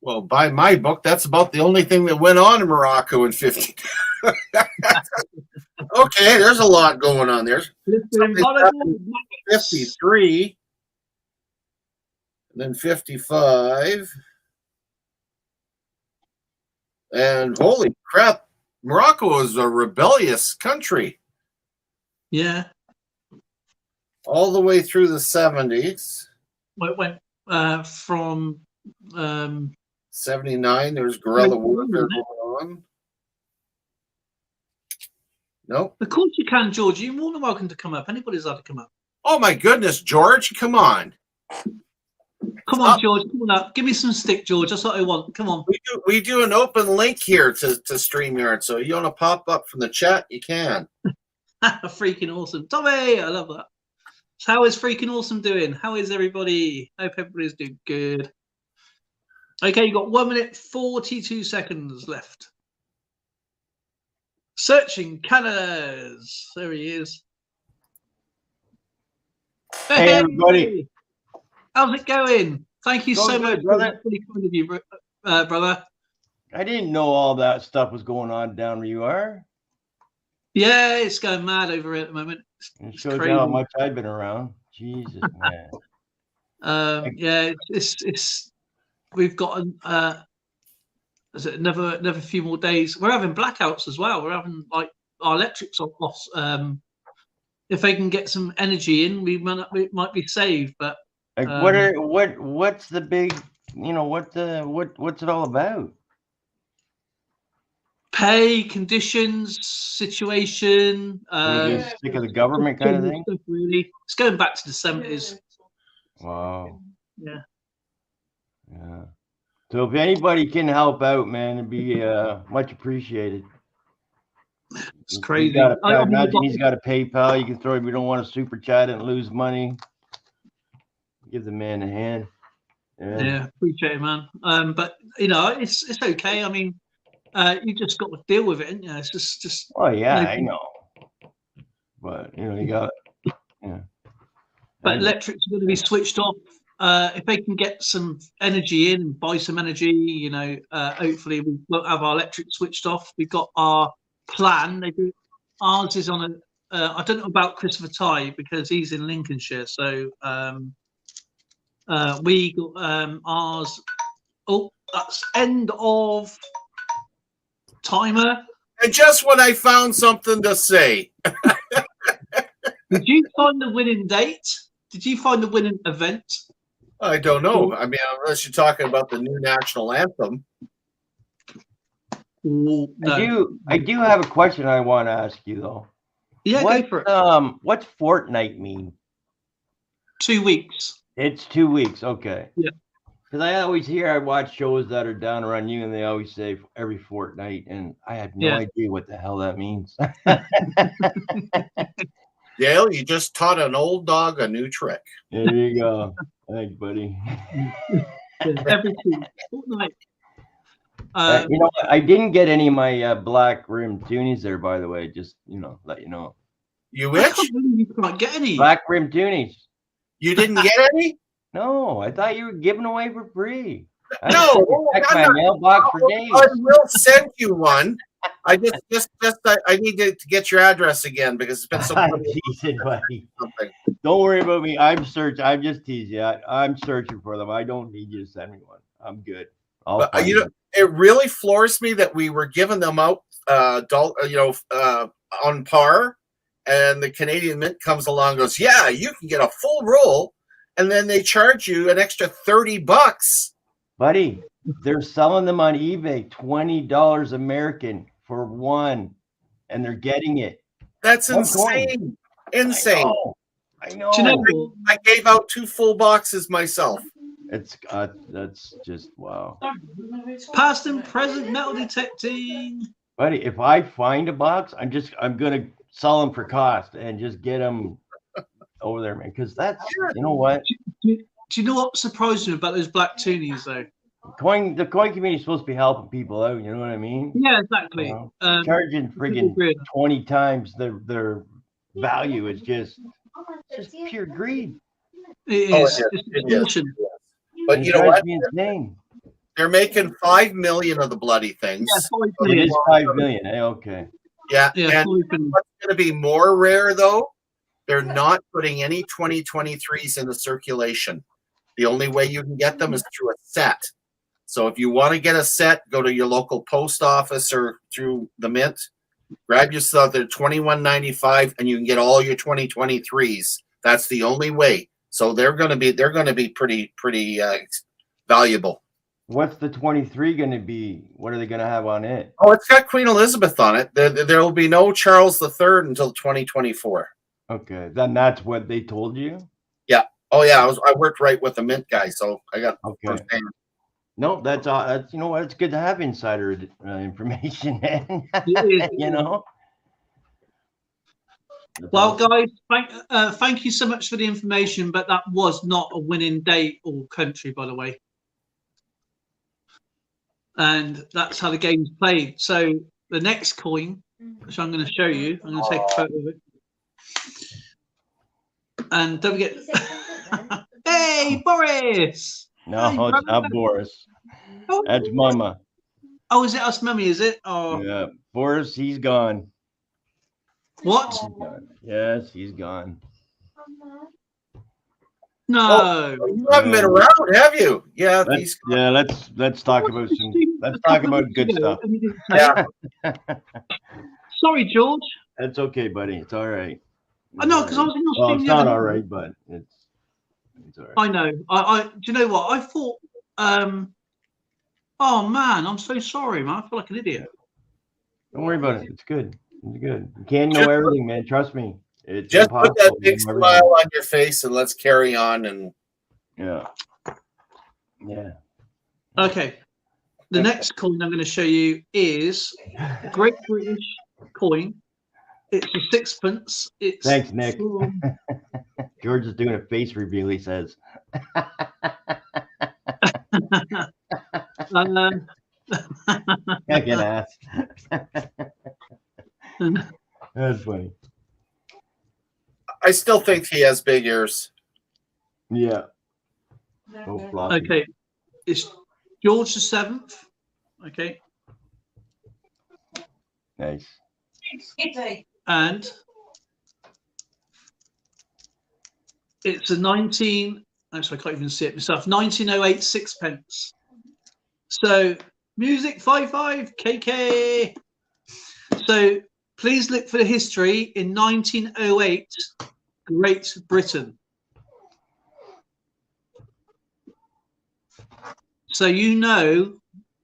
Well, by my book, that's about the only thing that went on in Morocco in 50. Okay, there's a lot going on there. 53, and then 55, and holy crap, Morocco is a rebellious country. Yeah. All the way through the 70s. Well, it went from 79, there's guerrilla warfare going on. Nope. Of course you can, George. You're more than welcome to come up. Anybody's allowed to come up. Oh my goodness, George, come on. Come Come on, George. Come on up. Give me some stick, George. That's what I want. Come on. We do an open link here to StreamYard. So you want to pop up from the chat, you can. Freaking awesome. Tommy, I love that. So how is Freaking Awesome doing? How is everybody? Hope everybody's doing good. Okay, you got 1 minute 42 seconds left. Searching Canada's. There he is. Hey, everybody. How's it going? Thank you so Going much, good, brother. That's really kind of you, brother. I didn't know all that stuff was going on down where you are. Yeah, it's going mad over here at the moment. It It's shows you crazy. how much I've been around. Jesus, man. Yeah, it's we've got is it another few more days. We're having blackouts as well. We're having like our electrics off. If they can get some energy in, we might be saved. But Like, what's the big, what's it all about? pay, conditions, situation. Are you just sick of the government kind of thing? Stuff, really, it's going back to the 70s. Wow. Yeah. Yeah. So if anybody can help out, man, it'd be much appreciated. It's crazy. I imagine he's got a PayPal. You can throw. We don't want to super chat and lose money. Give the man a hand. Yeah, appreciate it, man. But it's okay. I mean, you just got to deal with it, ain't you? It's just. Oh yeah, no- I know. But you got. Yeah. But electric's going to be switched off. If they can get some energy in and buy some energy, hopefully we won't have our electric switched off. We've got our plan. Ours is on I don't know about Christopher Ty because he's in Lincolnshire. So we got ours. Oh, that's end of timer. And just when I found something to say. Did you find the winning date? Did you find the winning event? I don't know. I mean, unless you're talking about the new national anthem. No. I do have a question I want to ask you though. Yeah, What, go for it. What's fortnight mean? 2 weeks. It's 2 weeks. Okay. Yeah. Because I always hear, I watch shows that are down around you, and they always say every fortnight, and I have no Yeah. idea what the hell that means. Dale, you just taught an old dog a new trick. There you go. Thanks, buddy. Every 2 weeks. Fortnight. You know what? I didn't get any of my black rim toonies there, by the way. Just let you know. You I which? can't believe you can't get any. Black rim toonies. You didn't get any? No, I thought you were giving away for free. No, Check I'm my not- mailbox for days. I will send you one. I I need to get your address again because it's been so I'm long. teasing, buddy. Something. Don't worry about me. I'm just teasing you. I'm searching for them. I don't need you to send me one. I'm good. I'll But, find you know, them. it really floors me that we were giving them out, on par, and the Canadian Mint comes along and goes, "Yeah, you can get a full roll," and then they charge you an extra $30. Buddy, they're selling them on eBay, $20 American for one, and they're getting it. That's One coin. insane. Insane. I know. Do you know, I gave out 2 full boxes myself. It's that's just wow. past and present metal detecting. Buddy, if I find a box, I'm gonna sell them for cost and just get them over there, man. Because that's you know what, Do you know what surprised me about those black toonies though? the coin community is supposed to be helping people out. You know what I mean? Yeah, exactly. You know, charging friggin' 20 times their value is just pure greed. It Oh, is. it It's is. It is. extortion. But It you know drives what? me insane. They're making 5 million of the bloody things. Yeah, 5 It million. is 5 million. Okay. Yeah. Yeah, And 5 million. what's going to be more rare though? They're not putting any 2023s into circulation. The only way you can get them is through a set. So if you want to get a set, go to your local post office or through the Mint. Grab yourself the $21.95, and you can get all your 2023s. That's the only way. So they're going to be pretty valuable. What's the 23 going to be? What are they going to have on it? Oh, it's got Queen Elizabeth on it. There will be no Charles III until 2024. Okay, then that's what they told you. Yeah. Oh yeah, I worked right with the mint guy, so I got Okay. firsthand. No, that's you know what? It's good to have insider information, man. It is. You know. That's Well, awesome. guys, thank you so much for the information, but that was not a winning date or country, by the way. And that's how the game's played. So the next coin, which I'm going to show you, I'm going to take a photo of it. And don't forget, hey, Boris! No, Hey, it's brother. not Boris. Oh, That's Mama. oh, is it us, mummy? Is it? Oh, Yeah, Boris, he's gone. what? He's gone. Yes, he's gone. No. You haven't been around, have you? Yeah, these. Let's talk about some. Let's talk about good stuff. Yeah. Sorry, George. That's okay, buddy. It's all right. I know, because I was in your Well, stream it's the other not day. all right, but it's all right. I know. Do you know what? I thought, oh man, I'm so sorry, man. I feel like an idiot. Don't worry about it. It's good. It's good. You can't know everything, man. Trust me. It's Just put that impossible to big know everything. smile on your face and let's carry on. And Yeah. Yeah. Okay. The next coin I'm going to show you is Great British coin. It's a sixpence. It's Thanks, Nick. from- George is doing a face reveal, he says. I can ask. That's funny. I still think he has big ears. Yeah. Oh, floppy. okay. It's George the Seventh. Okay. Nice. Skitty. And it's a 19. Actually, I can't even see it myself. 1908 sixpence. So music 55 KK. So please look for the history in 1908, Great Britain. So you know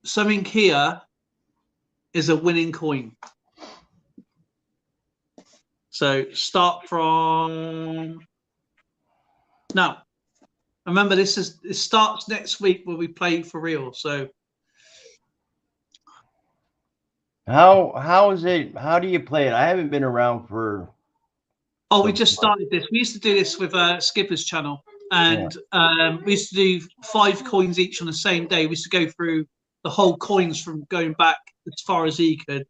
something here is a winning coin. So start from now. Remember, it starts next week where we play for real. So How is it? How do you play it? I haven't been around for. we just started this. We used to do this with Skipper's channel, and we used to do 5 coins each on the same day. We used to go through the whole coins from going back as far as he could.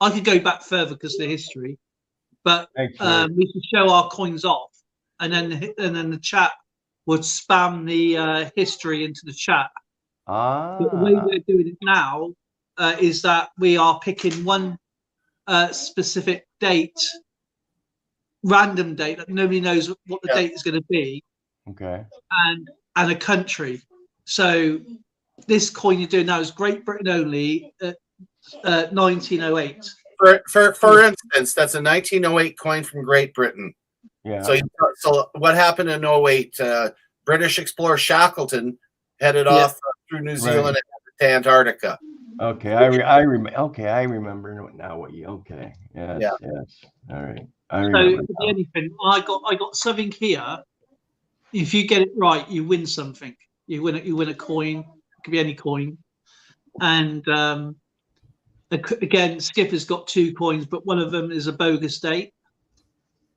I could go back further because of the history, but Thanks, George. we could show our coins off, and then the chat would spam the history into the chat. But the way we're doing it now is that we are picking one specific date, random date that nobody knows what the date is going to be, Okay. and a country. So this coin you're doing now is Great Britain only, 1908. For instance, that's a 1908 coin from Great Britain. Yeah. So what happened in 08? British explorer Shackleton headed off through New Zealand and to Antarctica. Okay. I remember. Okay. I remember now what you. Okay. Yes. Yeah. Yes. All right. I So remember. it could be anything. I got something here. If you get it right, you win something. You win a coin. It could be any coin. And again, Skipper's got 2 coins, but one of them is a bogus date.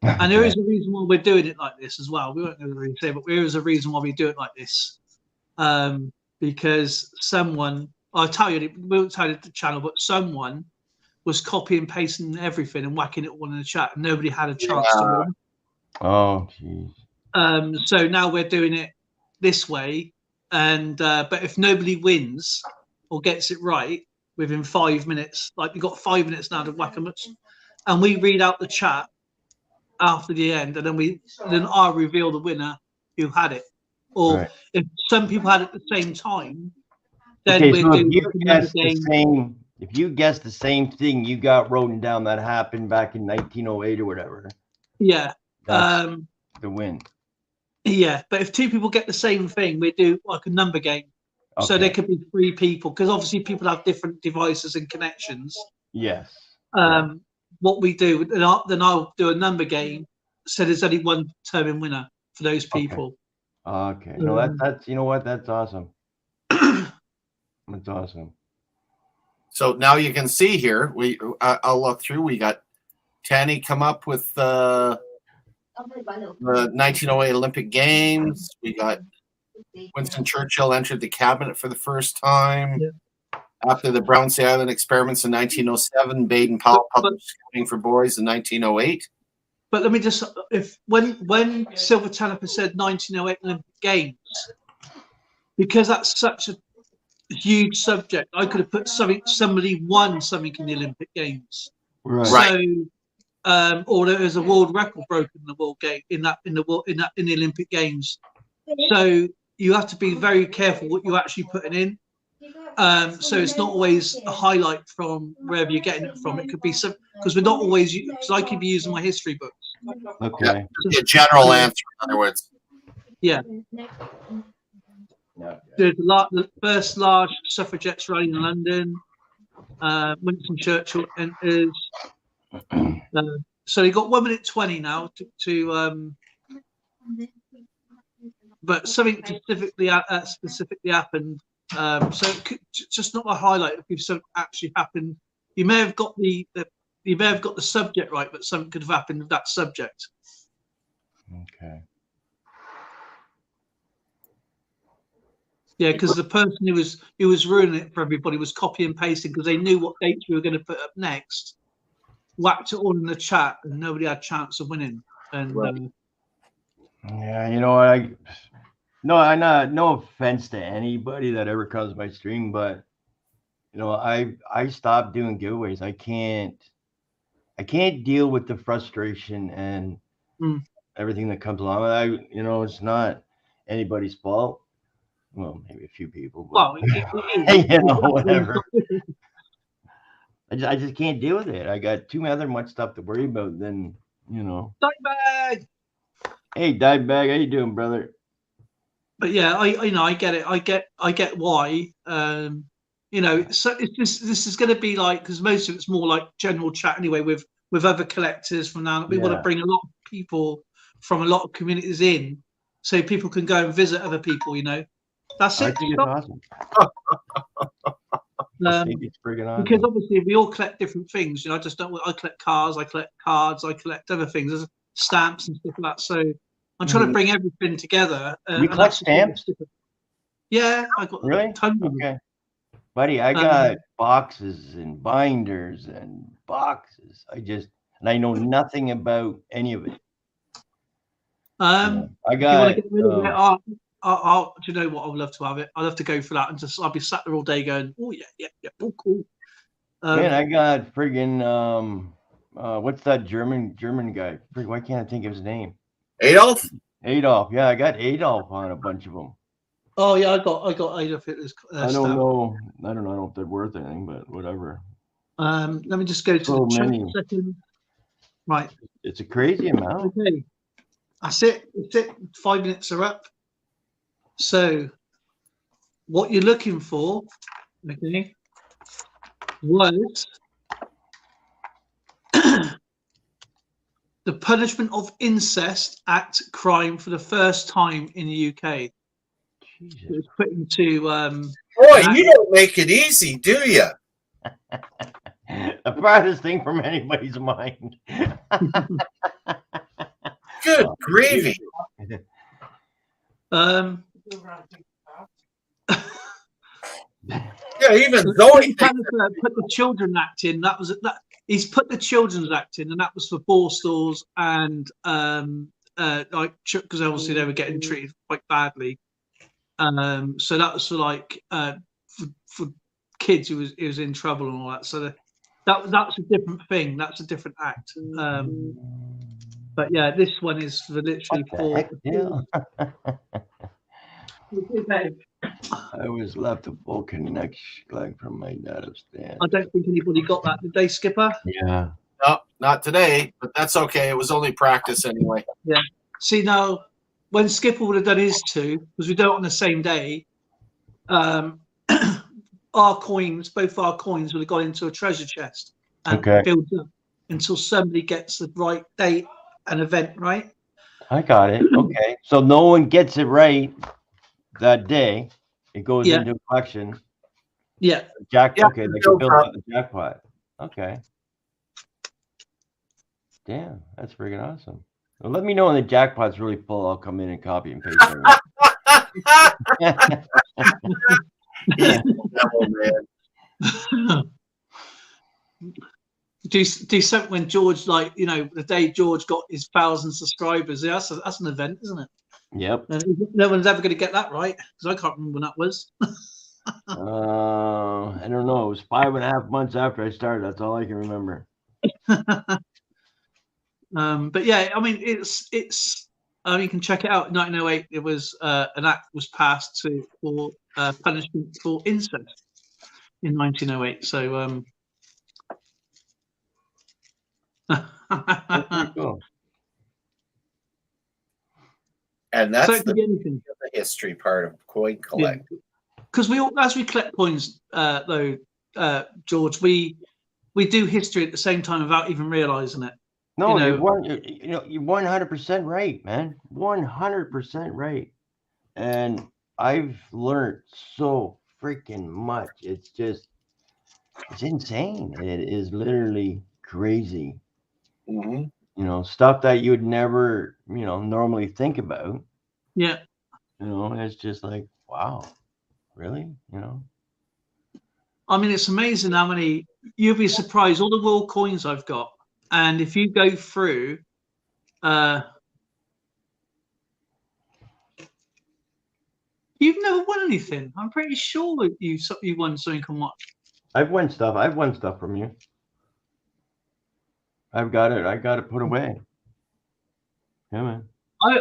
And there is a reason why we're doing it like this as well. We won't really say, but there is a reason why we do it like this. Because someone, we won't tell you the channel, but someone was copy and pasting everything and whacking it all in the chat, and nobody had a chance to win. Oh, jeez. So now we're doing it this way, and but if nobody wins or gets it right within 5 minutes, like you've got 5 minutes now to whack them, and we read out the chat after the end, and then I'll reveal the winner who had it. Or Right. if some people had it at the same time, then Okay, we're so doing if you another guess the game. same, if you guess the same thing you got written down that happened back in 1908 or whatever, Yeah. that's the win. Yeah, but if 2 people get the same thing, we do like a number game. So Okay. there could be 3 people, because obviously people have different devices and connections. Yes. What we do, then I'll do a number game, so there's only one determined winner for those people. Okay. No, that's you know what? That's awesome. That's awesome. So now you can see here. I'll look through. We got Tanny come up with the 1908 Olympic Games. We got Winston Churchill entered the cabinet for the first time. Yeah. After the Brownsea Island experiments in 1907, Baden Powell published Scouting for Boys in 1908. But let me just, when Silver Tanaper said 1908 Olympic Games, because that's such a huge subject, I could have put somebody won something in the Olympic Games. Right. So, or there was a world record broken in the world game in the Olympic Games. So you have to be very careful what you're actually putting in. So it's not always a highlight from wherever you're getting it from. It could be some, because we're not always, because I could be using my history books. Okay. The general answer, in other words. Yeah. There's the first large suffragettes rally in London. Winston Churchill enters. So you got 1 minute 20 now to but something specifically happened. So it could, just not a highlight if something actually happened. You may have got the subject right, but something could have happened with that subject. Okay. Yeah, because the person who was ruining it for everybody was copy and pasting because they knew what dates we were going to put up next. Whacked it all in the chat, and nobody had a chance of winning. And yeah, you know what? No offense to anybody that ever comes my stream, but you know, I stopped doing giveaways. I can't deal with the frustration and everything that comes along with it. You know, it's not anybody's fault. Well, maybe a few people, but you know, whatever. I just can't deal with it. I got too much stuff to worry about than, you know. Dimebag! Hey, Dimebag, how you doing, brother? But yeah, I get it. I get why. You know, so this is going to be like, because most of it's more like general chat anyway with other collectors from now. We want to bring a lot of people from a lot of communities in, so people can go and visit other people. You know, that's it. I think it's awesome. I think it's friggin' awesome. Because obviously we all collect different things. You know, I collect cars, I collect cards, I collect other things, there's stamps and stuff like that. So I'm trying to bring everything together. You collect stamps? Yeah, I got really tons of them. Okay, buddy. I got boxes and binders and boxes. I know nothing about any of it. I got. Do you know what? I would love to have it. I'd love to go for that, and I'll be sat there all day going, "Oh yeah, oh cool." Man, I got friggin' what's that German guy? Why can't I think of his name? Adolf. Yeah, I got Adolf on a bunch of them. Oh yeah, I got Adolf Hitler's. I don't know. I don't know if they're worth anything, but whatever. Let me just go to the chat a second. Right. It's a crazy amount. Okay. That's it. 5 minutes are up. So, what you're looking for, okay, was the Punishment of Incest Act crime for the first time in the UK. Jesus. It was put into. Boy, you don't make it easy, do you? The farthest thing from anybody's mind. Good gravy. Yeah, even though he put the Children Act in, he's put the Children's Act in, and that was for Borstalls and like, because obviously they were getting treated quite badly. So that was for like for kids who was in trouble and all that. So that's a different thing. That's a different act. But yeah, this one is for literally for. I was left a full connection from my data stand. I don't think anybody got that, did they, Skipper? Yeah. No, not today, but that's okay. It was only practice anyway. Yeah. See, now, when Skipper would have done his two, because we do it on the same day, both our coins would have gone into a treasure chest and built up until somebody gets the right date and event right. I got it. Okay. So no one gets it right that day. It goes Yeah. into collection. Yeah. Yeah, Okay, they can build build up. up the jackpot. Okay. Damn, that's freaking awesome. Well, let me know when the jackpot's really full. I'll come in and copy and paste it. He's the devil, man. do something when George, like, you know, the day George got his 1,000 subscribers. Yeah, that's an event, isn't it? Yep. And no one's ever going to get that right because I can't remember when that was. I don't know. It was 5.5 months after I started. That's all I can remember. But yeah, I mean, it's you can check it out. In 1908, it was an act was passed for punishment for incest in 1908. So That's pretty cool. And so that's it could be anything. the history part of coin collect. Because we all, as we collect coins, though, George, we do history at the same time without even realizing it. No, You know- you're 100% right, man. 100% right. And I've learned so freaking much. It's insane. It is literally crazy. Mm-hmm. You know, stuff that you would never, normally think about. Yeah. It's just like, wow, really? I mean, it's amazing how many. You'll be surprised all the world coins I've got, and if you go through, you've never won anything. I'm pretty sure that you won something on what. I've won stuff from you. I've got it. I got it put away. Yeah, man.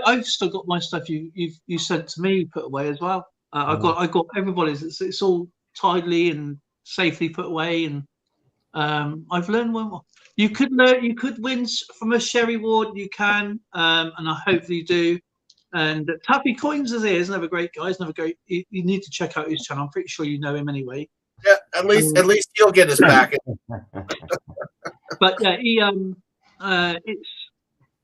I've still got my stuff you sent to me put away as well. I got everybody's. It's all tidily and safely put away, and I've learned one more. You could win from a Sherry Ward. You can, and I hope you do. And Taffy Coins is here. He's another great guy. He's another great. You need to check out his channel. I'm pretty sure you know him anyway. Yeah, at least he'll get his packet. But yeah, he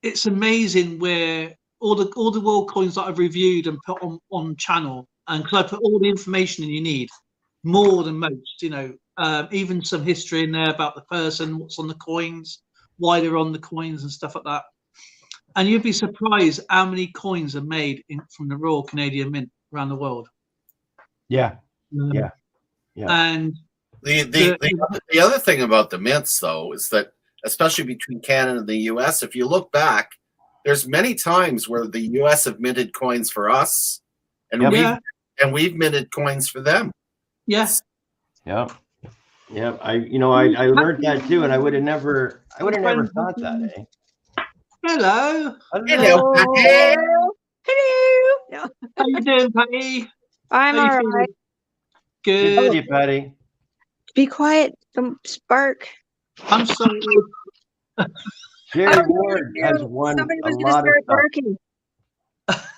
it's amazing where all the world coins that I've reviewed and put on channel, and because I put all the information you need, more than most, even some history in there about the person, what's on the coins, why they're on the coins and stuff like that. And you'd be surprised how many coins are made from the Royal Canadian Mint around the world. Yeah. Yeah. And the other thing about the mints, though, is that especially between Canada and the U.S., if you look back, there's many times where the U.S. have minted coins for us, and we've minted coins for them. Yes. Yeah. Yeah. I learned that too, and I would have never thought that. Hello. Hello. Hello. No. How you doing, Patty? I'm How you all feeling? right. Good. Good, you, Patty. Be quiet. Don't spark. I'm sorry. Sherry Ward has won Somebody a was going to lot of start stuff.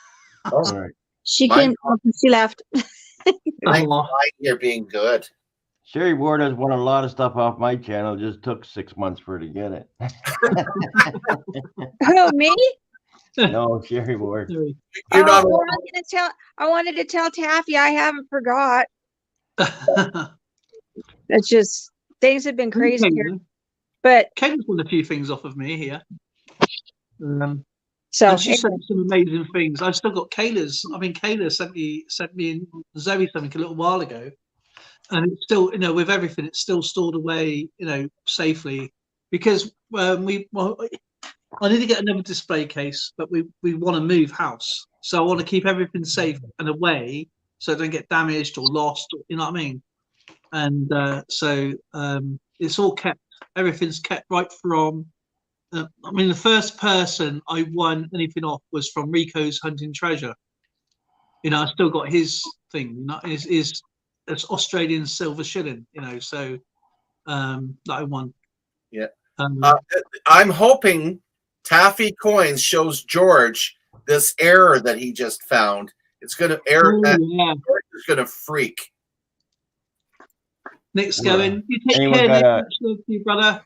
barking. All right. She My came. She left. Oh, You're being good. Sherry Ward has won a lot of stuff off my channel. It just took 6 months for her to get it. Who, me? No, Sherry Ward. sorry. You're not. Well, I wanted to tell Taffy I haven't forgot. It's just things have been crazy here. But Kayla's won a few things off of me here. so And she sent some amazing things. I've still got Kayla's. I mean, Kayla sent me and Zoe something a little while ago, and it's still, with everything, it's still stored away, safely, because I need to get another display case, but we want to move house, so I want to keep everything safe and away, so it don't get damaged or lost. You know what I mean? And so it's all kept. Everything's kept right from. I mean, the first person I won anything off was from Rico's Hunting Treasure. I still got his thing. His Australian silver shilling. So that I won. Yeah. I'm hoping Taffy Coins shows George this error that he just found. It's going to error. Yeah. George is going to freak. Nick's going. You take Anyone care, got Nick. Much love to you, brother.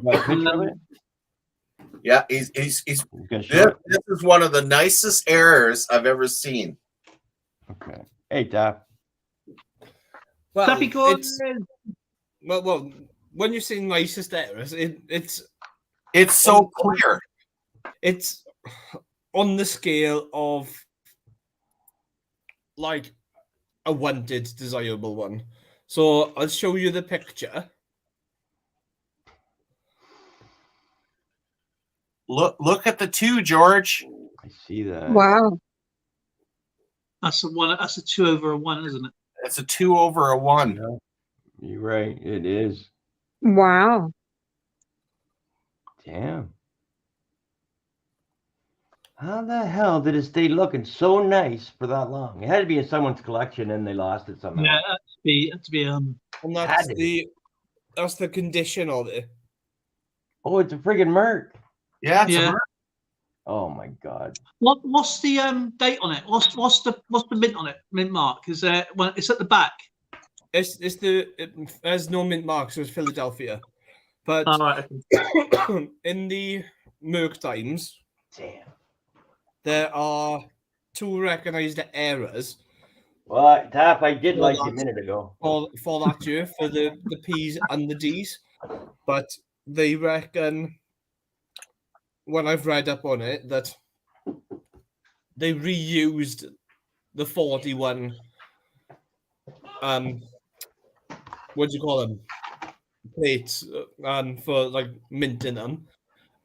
Got a picture of it? Yeah, he's He's gonna show this, it. this is one of the nicest errors I've ever seen. Okay. Hey, Tap. Well, Tappy Gordon. it's well. When you're saying nicest errors, It's so clear. it's on the scale of like a wanted, desirable one. So I'll show you the picture. Look at the two, George. I see that. Wow. That's a one. That's a 2 over a 1, isn't it? It's a 2 over a 1. Yeah, you're right. It is. Wow. Damn. How the hell did it stay looking so nice for that long? It had to be in someone's collection and they lost it somehow. Yeah, had to be And Had to. that's the condition of it. Oh, it's a friggin' Merc. Yeah, it's Yeah. a Merc. Oh my god. What's the date on it? What's the mint on it? Mint mark is there? Well, it's at the back. There's no mint mark, so it's Philadelphia. But All right. in the Merc Times, Damn. there are 2 recognized errors Well, Tap, I did Well, like it a that's- minute ago. for that year for the P's and the D's, but they reckon, when I've read up on it, that they reused the 41 what do you call them, plates for like minting them,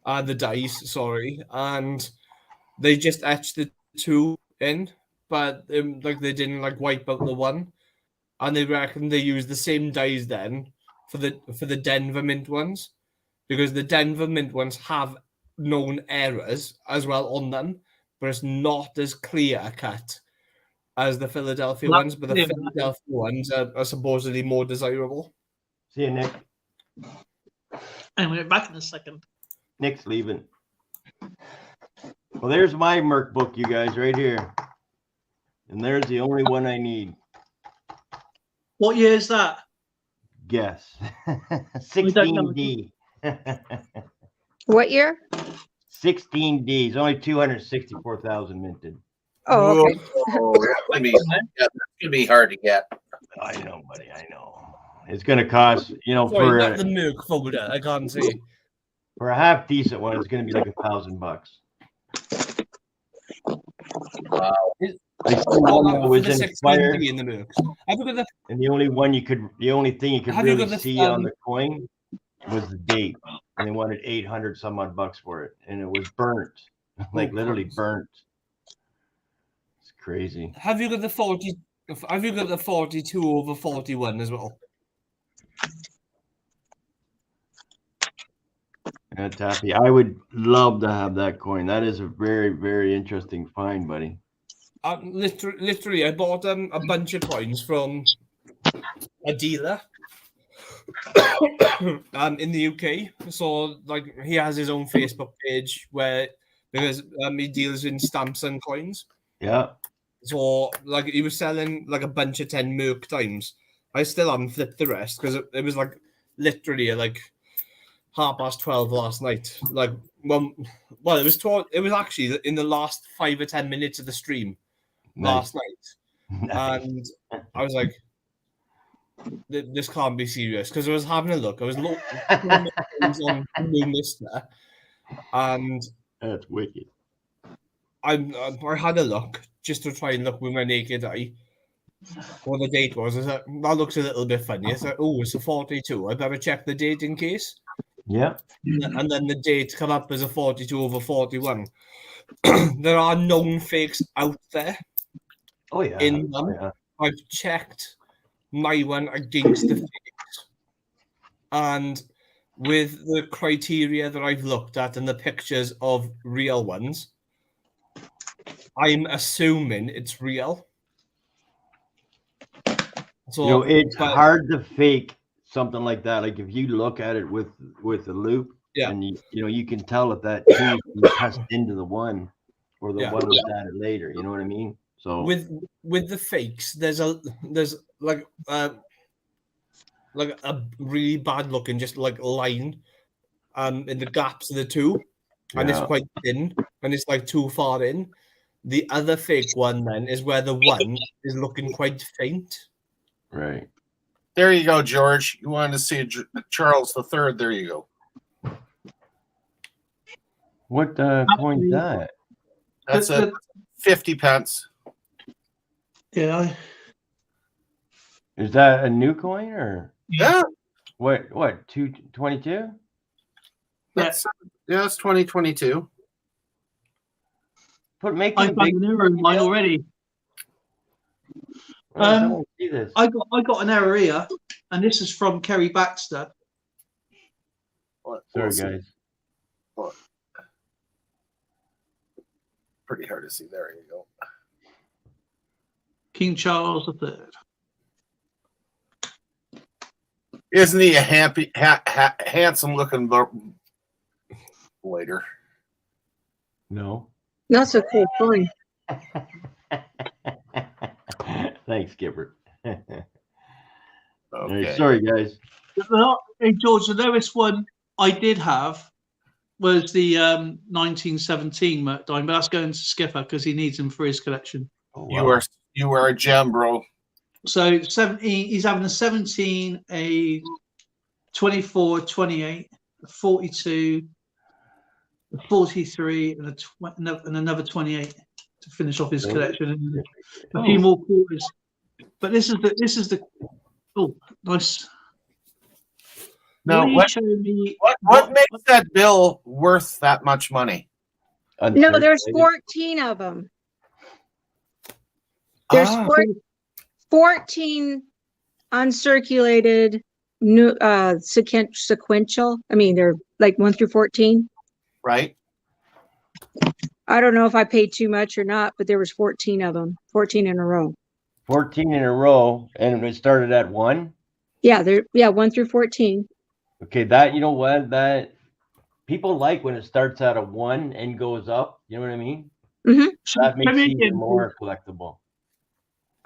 the dice, sorry, and they just etched the 2 in, but like they didn't like wipe out the 1, and they reckon they used the same dies then for the Denver mint ones, because the Denver mint ones have known errors as well on them, but it's not as clear cut as the Philadelphia Not ones. But the clear. Philadelphia ones are supposedly more desirable. See you, Nick. And we're back in a second. Nick's leaving. Well, there's my Merc book, you guys, right here. And there's the only one I need. What year is that? Guess. We don't know. 16D. What year? 16D. It's only 264,000 minted. Oh, okay. Oh, that's gonna be hard to get. I know, buddy. I know. It's going to cost, Sorry, for not the Merc folder. I can't see. for a half decent one, it's going to be like $1,000. Wow. I see one that For was the inspired, 16D in the Mercs. Have you got the and the only thing you could Have you really got the, see on the coin was the date, and they wanted 800 some odd bucks for it, and it was burnt, like literally burnt. It's crazy. Have you got the 40? Have you got the 42 over 41 as well? Tappy, I would love to have that coin. That is a very, very interesting find, buddy. Literally, I bought a bunch of coins from a dealer in the UK. So, like, he has his own Facebook page because he deals in stamps and coins. Yeah. So, like, he was selling like a bunch of 10 Merc Times. I still haven't flipped the rest because it was like literally like 12:30 last night. Like, well, it was 12. It was actually in the last 5 or 10 minutes of the stream last night, Nice. and I was like, "This can't be serious." Because I was having a look. I was looking on Moonlister, and That's wicked. I had a look just to try and look with my naked eye what the date was. I said, that looks a little bit funny. I said, oh, it's a 42. I better check the date in case. Yeah. And then the date come up as a 42 over 41. There are known fakes out there. Oh yeah. In them. Oh, yeah. I've checked my one against the fakes. And with the criteria that I've looked at and the pictures of real ones, I'm assuming it's real. So It's hard to fake something like that. Like if you look at it with the loop, yeah, and you can tell if that two is pressed into the one, or the one was added later. You know what I mean? So with the fakes, there's like a really bad looking just like line in the gaps of the two. and it's Yeah. quite thin, and it's like too far in. The other fake one then is where the one is looking quite faint. Right. There you go, George. You wanted to see Charles III. There you go. What coin's that? That's a 50 pence. Yeah, Is that a new coin or Yeah, what? What 222? that's 2022. Make I it found big. an error in mine already. I don't see this. I got an error here, and this is from Kerry Baxter. Sorry, guys. Pretty hard to see. There you go. King Charles III. Isn't he a handsome looking waiter? No. That's a cool coin. Thanks, Gibbert. Okay. Sorry, guys. Hey, George, the lowest one I did have was the 1917 Merc Dime, but that's going to Skipper because he needs them for his collection. Oh, You are a gem, bro. So 17, he's having a 17, a 24, 28, a 42, a 43, and another 28 to finish off his collection, and a few more quarters. But this is the oh, nice. Now, Will you show me what makes that bill worth that much money? No, there's 14 of them. There's 14 uncirculated new sequential. I mean, they're like 1 through 14. Right? I don't know if I paid too much or not, but there was 14 of them, 14 in a row. 14 in a row, and it started at 1. Yeah, 1 through 14. Okay, that you know what that people like when it starts at a 1 and goes up. You know what I mean? Mm-hmm. That makes it even more collectible.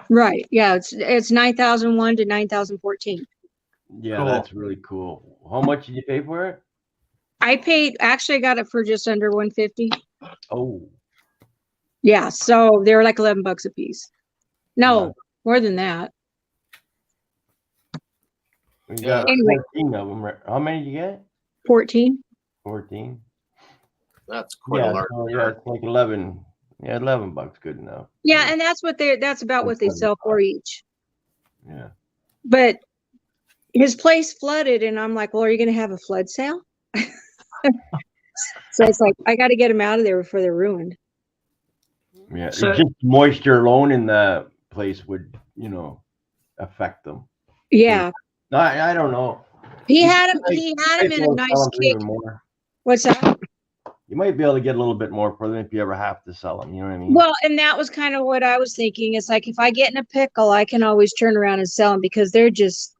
Right. Yeah, it's 9,001 to 9,014. Yeah, Cool. that's really cool. How much did you pay for it? I got it for just under 150. Oh, Yeah, so they were like $11 a piece. No, Yeah. more than that. we got Anyway. 14 of them. Right? How many did you get? 14. 14. That's quite a Yeah, large. so, yeah, it's like 11. Yeah, $11 good enough. Yeah, and that's about what they sell for each. Yeah. But his place flooded, and I'm like, well, are you going to have a flood sale? So it's like, I got to get them out of there before they're ruined. Yeah, So- just moisture alone in the place would, affect them. Yeah, I don't know. he You had him. might- He had him might in be a able to nice sell 'em for cake. even more. What's that? You might be able to get a little bit more for them if you ever have to sell them. You know what I mean? Well, and that was kind of what I was thinking. It's like if I get in a pickle, I can always turn around and sell them because they're just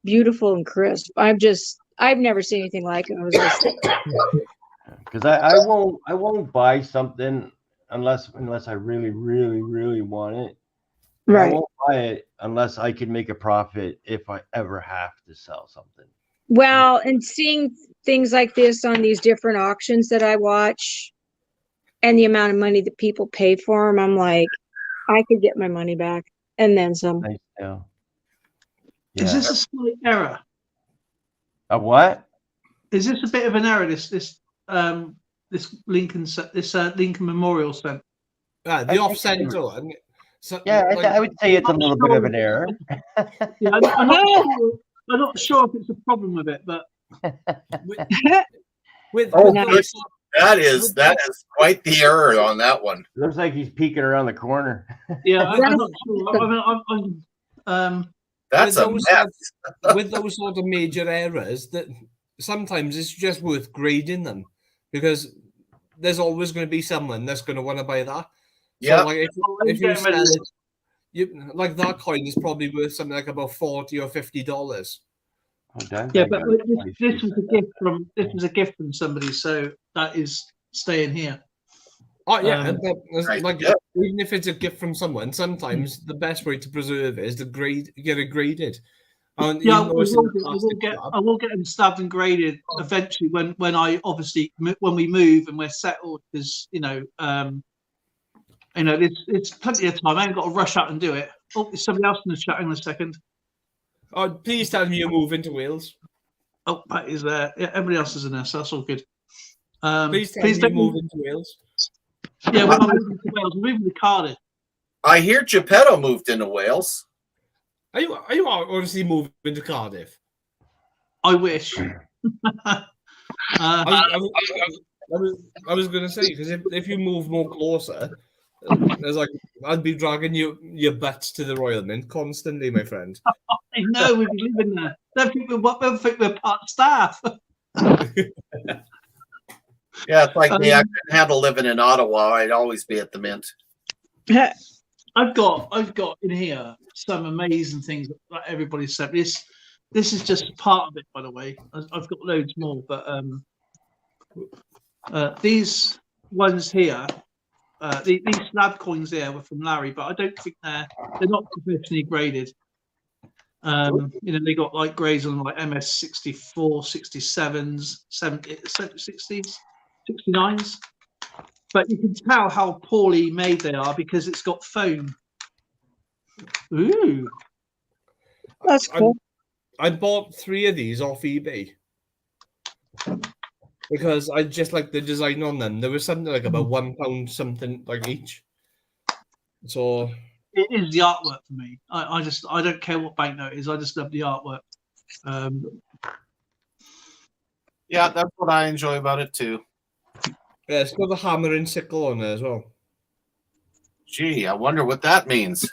beautiful and crisp. I've never seen anything like it. I was just, Because I won't buy something unless I really, really, really want it. And I right. won't buy it unless I can make a profit if I ever have to sell something. Well, and seeing things like this on these different auctions that I watch and the amount of money that people pay for them, I'm like, I could get my money back and then some. Nice deal. Is this a slight error? A what? Is this a bit of an error? This Lincoln Lincoln Memorial sent. The off-center one. So, Yeah, like, I would say it's a little bit of an error. Yeah, I'm not sure if it's a problem with it, but with Oh, those good. sort- That is quite the error on that one. Looks like he's peeking around the corner. yeah, I'm not sure. That's a those mess. with those sort of major errors, that sometimes it's just worth grading them because there's always going to be someone that's going to want to buy that. Yeah. So, like if you sell it, like that coin is probably worth something like about $40 or $50. Yeah, but this was a gift from somebody, so that is staying here. Oh yeah, Um, right, like yeah. even if it's a gift from someone, sometimes the best way to preserve it is to get it graded. And Yeah, even though it's in the I plastic slab, will get them stabbed and graded eventually when I obviously when we move and we're settled, because it's plenty of time. I ain't got to rush out and do it. Oh, there's somebody else in the chat in a second. oh, please tell me you're moving to Wales. Oh, Pat is there. Yeah, everybody else is in there, so that's all good. Please tell me you're don't moving to Wales. Yeah, we're not moving to Wales. We're moving to Cardiff. I hear Geppetto moved into Wales. Are you obviously moving to Cardiff? I wish. I was going to say, because if you move more closer, there's like I'd be dragging your butts to the Royal Mint constantly, my friend. I know we'd be living there. They'll think we're part staff. Yeah, it's like me. I couldn't handle living in Ottawa. I'd always be at the Mint. I've got in here some amazing things that everybody said. This is just part of it, by the way. I've got loads more, but these ones here, these slab coins there were from Larry, but I don't think they're not professionally graded. They got like grades on like MS 64, 67s, 60s, 69s. But you can tell how poorly made they are because it's got foam. Ooh. That's cool. I bought 3 of these off eBay because I just like the design on them. There was something like about £1 something like each. So it is the artwork for me. I don't care what banknote it is. I just love the artwork. Yeah, that's what I enjoy about it too. yeah, it's got the hammer and sickle on there as well. Gee, I wonder what that means.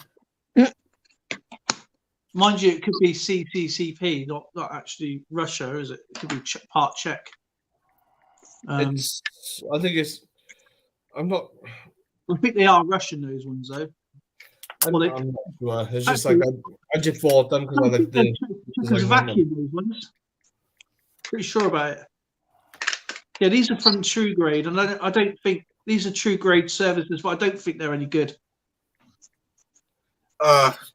Mind you, it could be CCCP, not actually Russia, is it? It could be part Czech. I think it's. I'm not. I think they are Russian, those ones, though. I'm Well, not sure. It's just like I just bought them because I like the. Czechoslovakian, those ones. Pretty sure about it. Yeah, these are from True Grade, and I don't think these are True Grade services, but I don't think they're any good.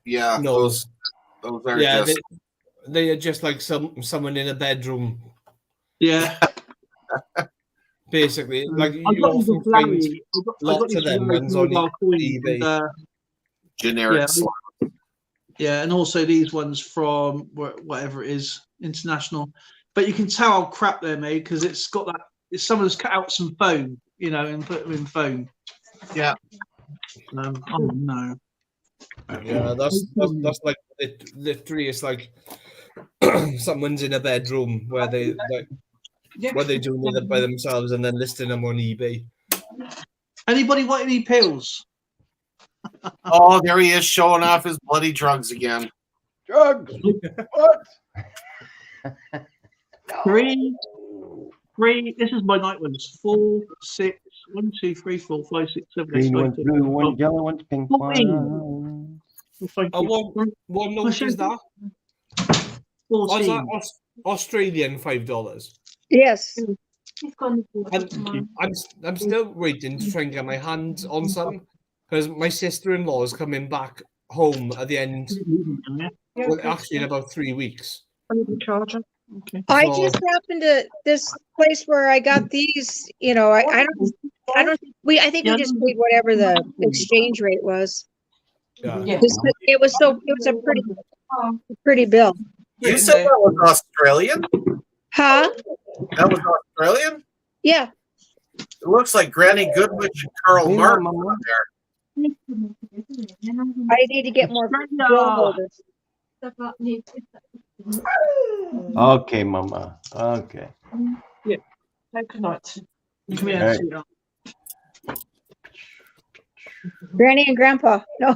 Yeah. No. Those are just. They are just like someone in a bedroom. Yeah. Basically, like you I got often these find Larry. lots of them ones on eBay. Generic. Yeah, and also these ones from whatever it is, international. But you can tell how crap they're made because it's got that. Someone's cut out some foam, and put them in foam. Yeah. Oh no. Yeah, that's like literally it's like someone's in a bedroom where they doing it by themselves and then listing them on eBay. Anybody want any pills? Oh, there he is showing off his bloody drugs again. Drugs. What? Three. This is my night ones. 4, 6, 1, 2, 3, 4, 5, 6, 7, 8, Green 9, one's 10, blue, one's 12. yellow, one's pink. 14. What note is that? 14. Oh, is that Australian $5? Yes. I'm still waiting to try and get my hands on some because my sister-in-law is coming back home at the end. Well, actually, in about 3 weeks. Okay. I So- just happened to this place where I got these, I think we just paid whatever the exchange rate was. Yeah. Yeah. It was a pretty bill. You said that was Australian? Huh? That was Australian? Yeah. It looks like Granny Goodwitch and Carl Hey, Martin Mama. on there. I need to get more bill holders. Okay, Mama. Okay. Coconut. Come here, Alright. sweetheart. Granny and Grandpa. No.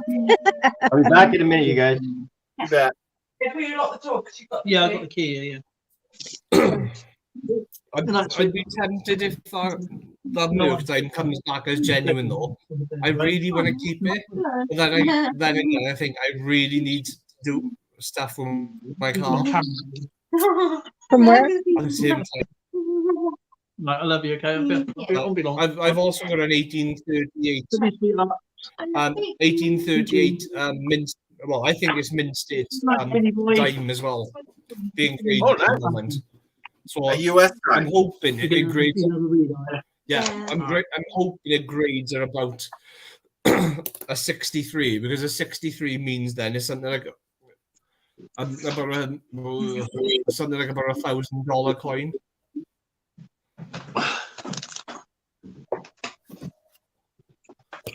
I'll be back in a minute, you guys. You bet. If you lock the door, because you've got Yeah, I got the key. Yeah. I'd be tempted if that milk time comes back as genuine though. I really want to keep it, but then again, I think I really need to do stuff from my car From where? at the same time. Right, I love you. Okay, it won't be long. I've also got an 1838 Come here, sweetheart. 1838 mint well, I think it's mint state Benny boy. dime as well, being graded Oh, at the nice. moment. So A US I'm guy. hoping You're it gonna grades. see another read, are you? Yeah, I'm hoping it grades are about a 63, because a 63 means then it's something like about something like about $1,000 coin.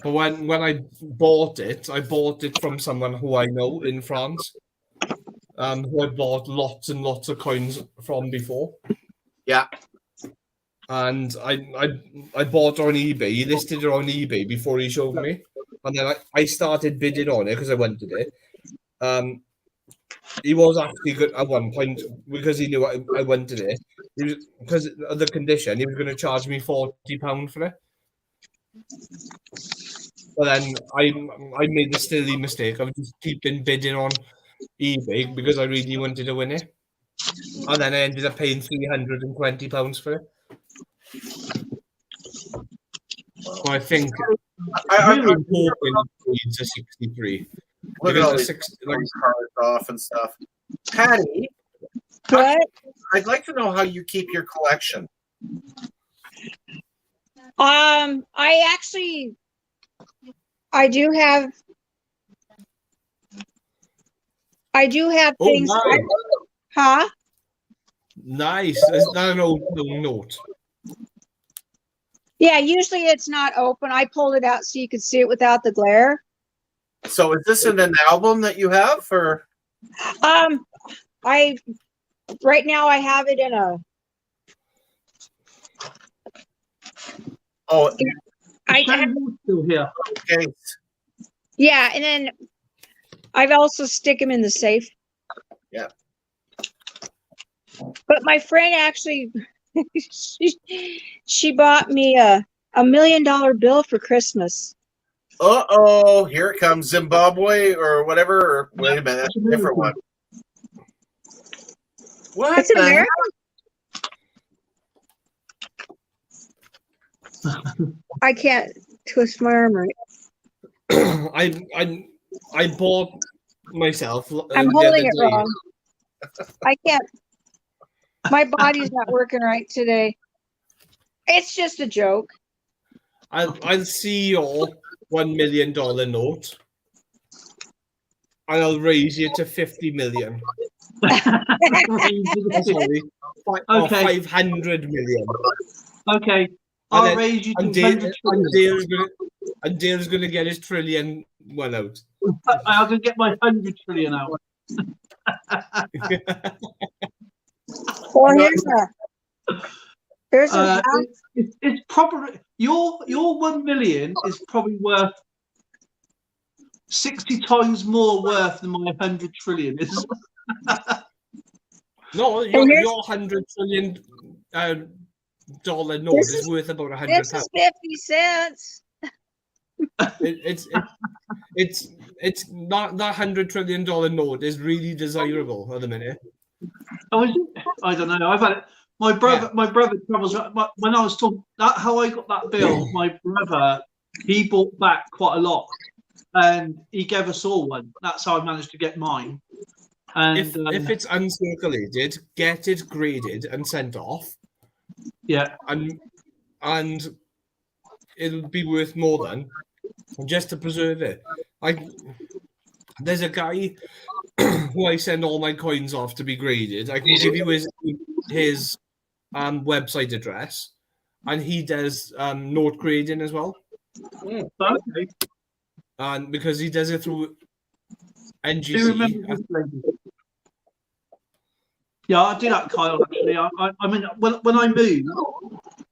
But when I bought it from someone who I know in France, who I bought lots and lots of coins from before. Yeah. And I bought on eBay. He listed it on eBay before he showed me, and then I started bidding on it because I wanted it. He was actually good at one point because he knew I wanted it. Because of the condition, he was going to charge me £40 for it. But then I made the silly mistake of just keeping bidding on eBay because I really wanted to win it, and then I ended up paying £320 for it. So I think I'm hoping it's a 63. Look at all Because these a 60, cards off and stuff. Patty, But I'd like to know how you keep your collection. I do have Oh, things. nice. Huh? Nice. Is that an old note? Yeah, usually it's not open. I pulled it out so you could see it without the glare. So is this in an album that you have, or I right now I have it in a I Sharon's still here. okay? yeah, and then I've also stick them in the safe. Yeah. But my friend actually she bought me a $1 million bill for Christmas. Uh-oh, here it comes, Zimbabwe or whatever. Or, wait a minute, that's a different one. What It's in the America. I can't twist my arm right. I bought myself. I'm the holding it other day. wrong. I can't. My body's not working right today. It's just a joke. I'll see your $1 million note, and I'll raise you to 50 million. Sorry, Okay. 500 million. Okay, I'll then- raise you to And 100 trillion. Dale's gonna get his trillion one out. I'm going to get my 100 trillion out. Well, here's a Uh, house. it's probably your 1 million is probably worth 60 times more worth than my 100 trillion is. No, here's- your $100 trillion dollar note This is worth about £100. This is 50 cents. It's not that $100 trillion note is really desirable at the minute. I don't know. I've had it. My brother travels. When I was talking, how I got that bill, my brother, he bought back quite a lot, and he gave us all one. That's how I managed to get mine. And If it's uncirculated, get it graded and sent off, yeah, and it'll be worth more than just to preserve it. There's a guy who I send all my coins off to be graded. I can give you his website address, and he does note grading as well. okay. And because he does it through Do you remember NGC. this lady? Yeah, I do that, Kyle. Actually, I mean, when I move,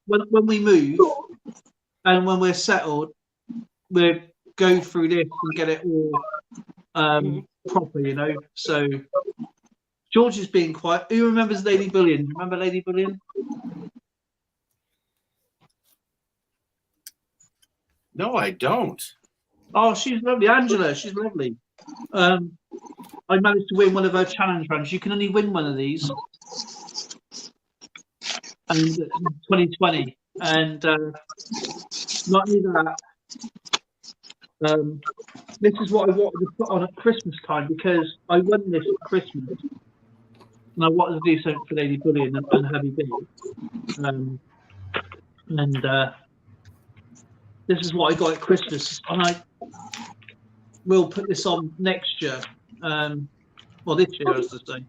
when we move, and when we're settled, we go through this and get it all proper, you know. So George is being quiet. Who remembers Lady Bullion? Do you remember Lady Bullion? No, I don't. Oh, she's lovely, Angela. She's lovely. I managed to win one of her challenge runs. You can only win one of these. And 2020, and not only that, This is what I wanted to put on at Christmas time because I won this at Christmas, and I wanted to do something for Lady Bullion and Heavy B. This is what I got at Christmas, and I will put this on next year. Well, this year, as I say.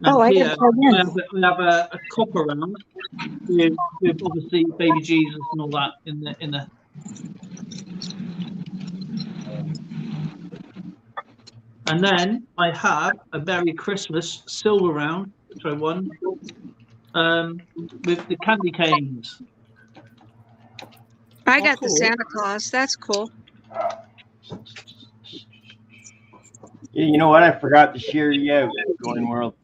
And Oh, I here, didn't plug in. I have a copper round with obviously Baby Jesus and all that in the. And then I have a Merry Christmas silver round, which I won, with the candy canes. I Oh, got the cool. Santa Claus. That's cool. You know what? I forgot to share you out, Going World.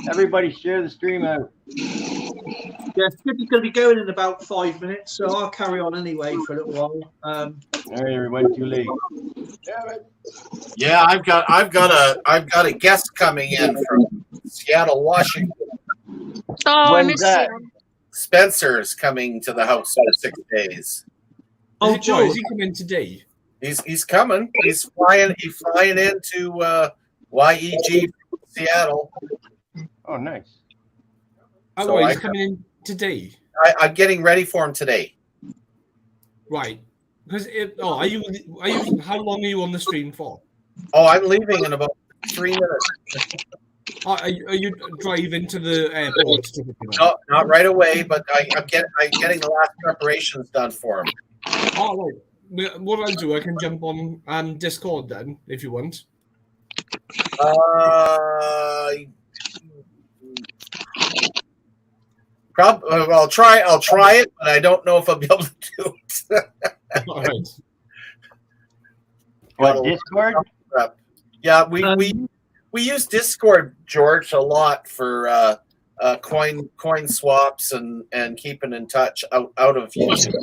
Everybody share the stream out. Yeah, Skipper's going to be going in about 5 minutes, so I'll carry on anyway for a little while. All right, everybody, too late. Yeah, I've got a guest coming in from Seattle, Washington. Oh, I When's missed that? you. Spencer's coming to the house for 6 days. Oh, Is George, he coming today? He's coming. He's flying into YEG from Seattle. Oh, nice. Oh, So right, I- he's coming in today. I'm getting ready for him today. Right. Because are you? How long are you on the stream for? Oh, I'm leaving in about 3 minutes. Are you driving to the airport? typically then? No, not right away, but I'm getting the last preparations done for him. Oh, right. What I'll do, I can jump on Discord then, if you want. I'll try it, but I don't know if I'll be able to do it. All right. What, Discord? Yeah, we use Discord, George, a lot for coin swaps and keeping in touch out of YouTube.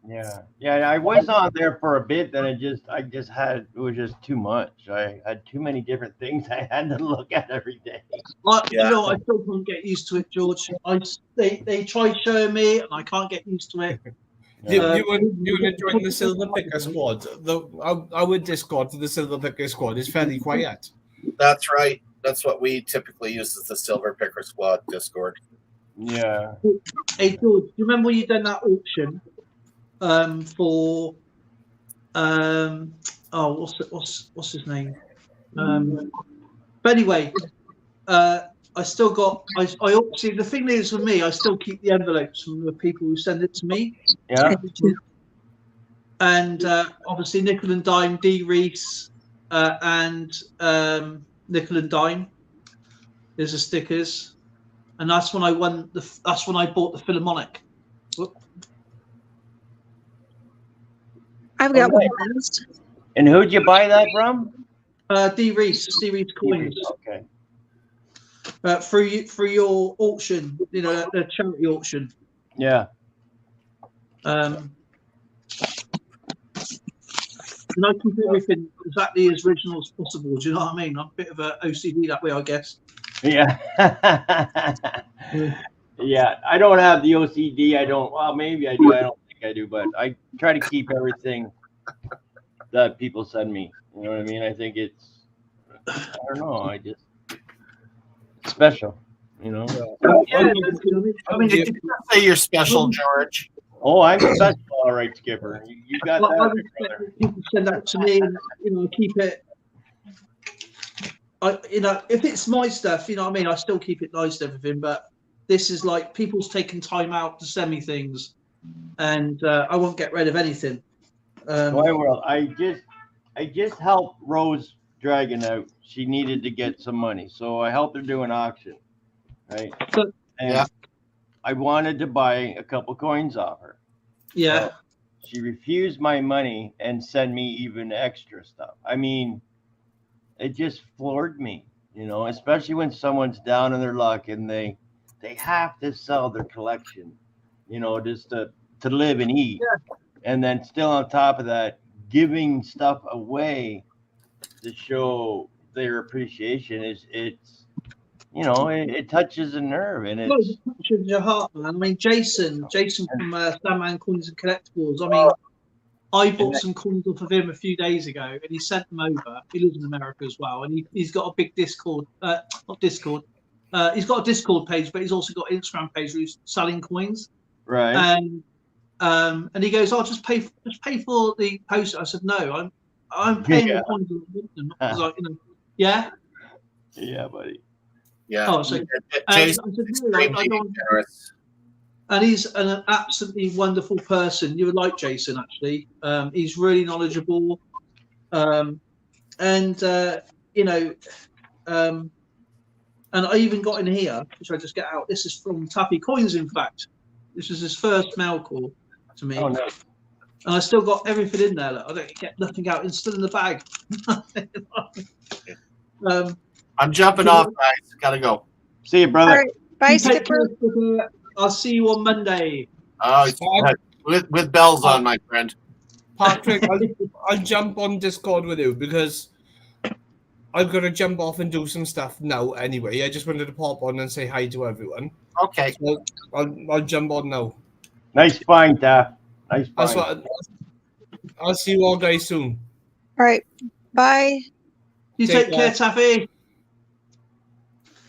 Yeah. I was on there for a bit, then it was just too much. I had too many different things I had to look at every day. You know, I still can't get used to it, George. They tried showing me, and I can't get used to it. You were joining the Silver Picker squad. Our Discord for the Silver Picker squad is fairly quiet. That's right. That's what we typically use as the Silver Picker Squad Discord. Yeah. Hey, George, do you remember when you done that auction for what's his name? But anyway, I still got. I obviously the thing is with me, I still keep the envelopes from the people who send it to me. Yeah. And obviously Nickel and Dime, D Reese, and Nickel and Dime. There's the stickers, and that's when I won. That's when I bought the Philharmonic. Whoop. I've got one. And who'd you buy that from? D Reese coins. Okay. Through your auction, you know, the charity auction. Yeah. And I keep everything exactly as original as possible. Do you know what I mean? I'm a bit of a OCD that way, I guess. Yeah. Yeah. I don't have the OCD. Well, maybe I do. I don't think I do, but I try to keep everything that people send me. You know what I mean? I think I don't know. It's special, you know? Yeah, I mean, You say you're special, George. Oh, I'm special, all right, Skipper. You got I that, respect brother. that people send that to me, and you know, keep it. If it's my stuff, you know what I mean. I still keep it nice and everything, but this is like people's taking time out to send me things, and I won't get rid of anything. Well, I just helped Rose Dragon out. She needed to get some money, so I helped her do an auction, right? So- And Yeah. I wanted to buy a couple coins off her. Yeah, She refused my money and sent me even extra stuff. I mean, it just floored me, you know, especially when someone's down on their luck and they have to sell their collection, you know, just to live and eat. Yeah. And then still on top of that, giving stuff away to show their appreciation it's you know, it touches a nerve, and it it's touches your heart, man. I mean, Jason from Sandman Coins and Collectibles. I mean, I bought some coins off of him a few days ago, and he sent them over. He lives in America as well, and he's got a big Discord, not Discord. He's got a Discord page, but he's also got an Instagram page where he's selling coins. Right. And he goes, "Oh, just pay for the post." I said, "No, I'm paying the coins." Because yeah. Yeah, buddy. Yeah. Oh, so Jason, I said, "No, I extremely don't." generous. And he's an absolutely wonderful person. You would like Jason, actually. He's really knowledgeable. And I even got in here, which I just get out. This is from Tappy Coins, in fact. This is his first mail call to me. Oh, nice. And I still got everything in there. Look, I don't get nothing out. It's still in the bag. I'm jumping off, guys. Gotta go. See you, brother. All right. Bye, You take Skipper. care, Skipper. I'll see you on Monday. Oh, with bells on, my friend. Patrick, I'll jump on Discord with you because I'm gonna jump off and do some stuff now. Anyway, I just wanted to pop on and say hi to everyone. Okay. So I'll jump on now. Nice find, Taff. Nice That's find. what. I'll see you all guys soon. All right. Bye. You Take take care, Taffy.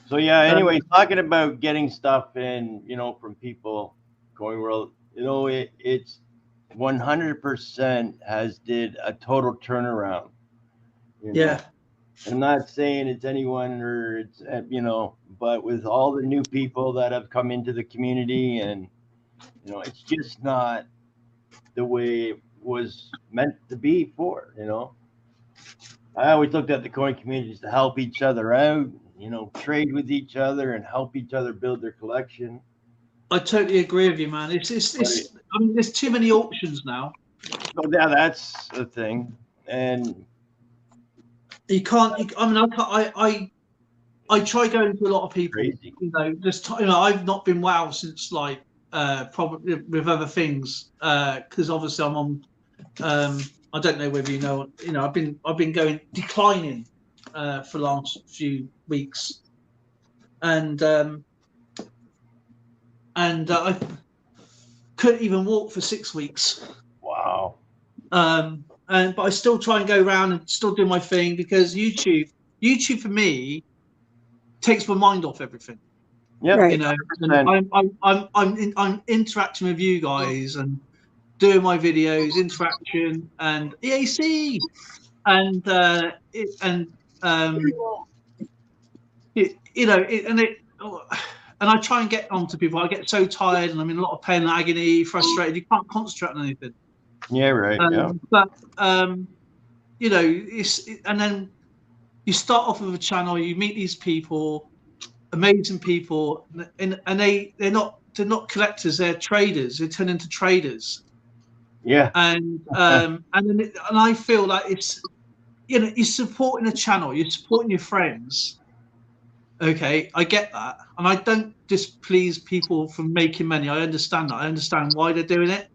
So yeah, anyway, talking about getting stuff in, from people going world, it's 100% has did a total turnaround. Yeah. I'm not saying it's anyone or it's, but with all the new people that have come into the community and, it's just not the way it was meant to be for, I always looked at the coin communities to help each other out, trade with each other and help each other build their collection. I totally agree with you, man. It's I mean, there's too many auctions now. So yeah, that's the thing. And You can't. I try going to a lot of people. crazy. I've not been WoW since probably with other things because obviously I'm on. I don't know whether I've been going declining for the last few weeks, and I couldn't even walk for 6 weeks. Wow. But I still try and go around and still do my thing because YouTube for me takes my mind off everything. Yep. Right. And I'm interacting with you guys and doing my videos, interaction and EAC, and I try and get onto people. I get so tired and I'm in a lot of pain and agony, frustrated. You can't concentrate on anything. Yeah, right. Yeah. But and then you start off with a channel. You meet these people, amazing people, and they're not collectors. They're traders. They turn into traders. Yeah. And I feel like it's you're supporting a channel. You're supporting your friends. Okay, I get that, and I don't displease people from making money. I understand that. I understand why they're doing it.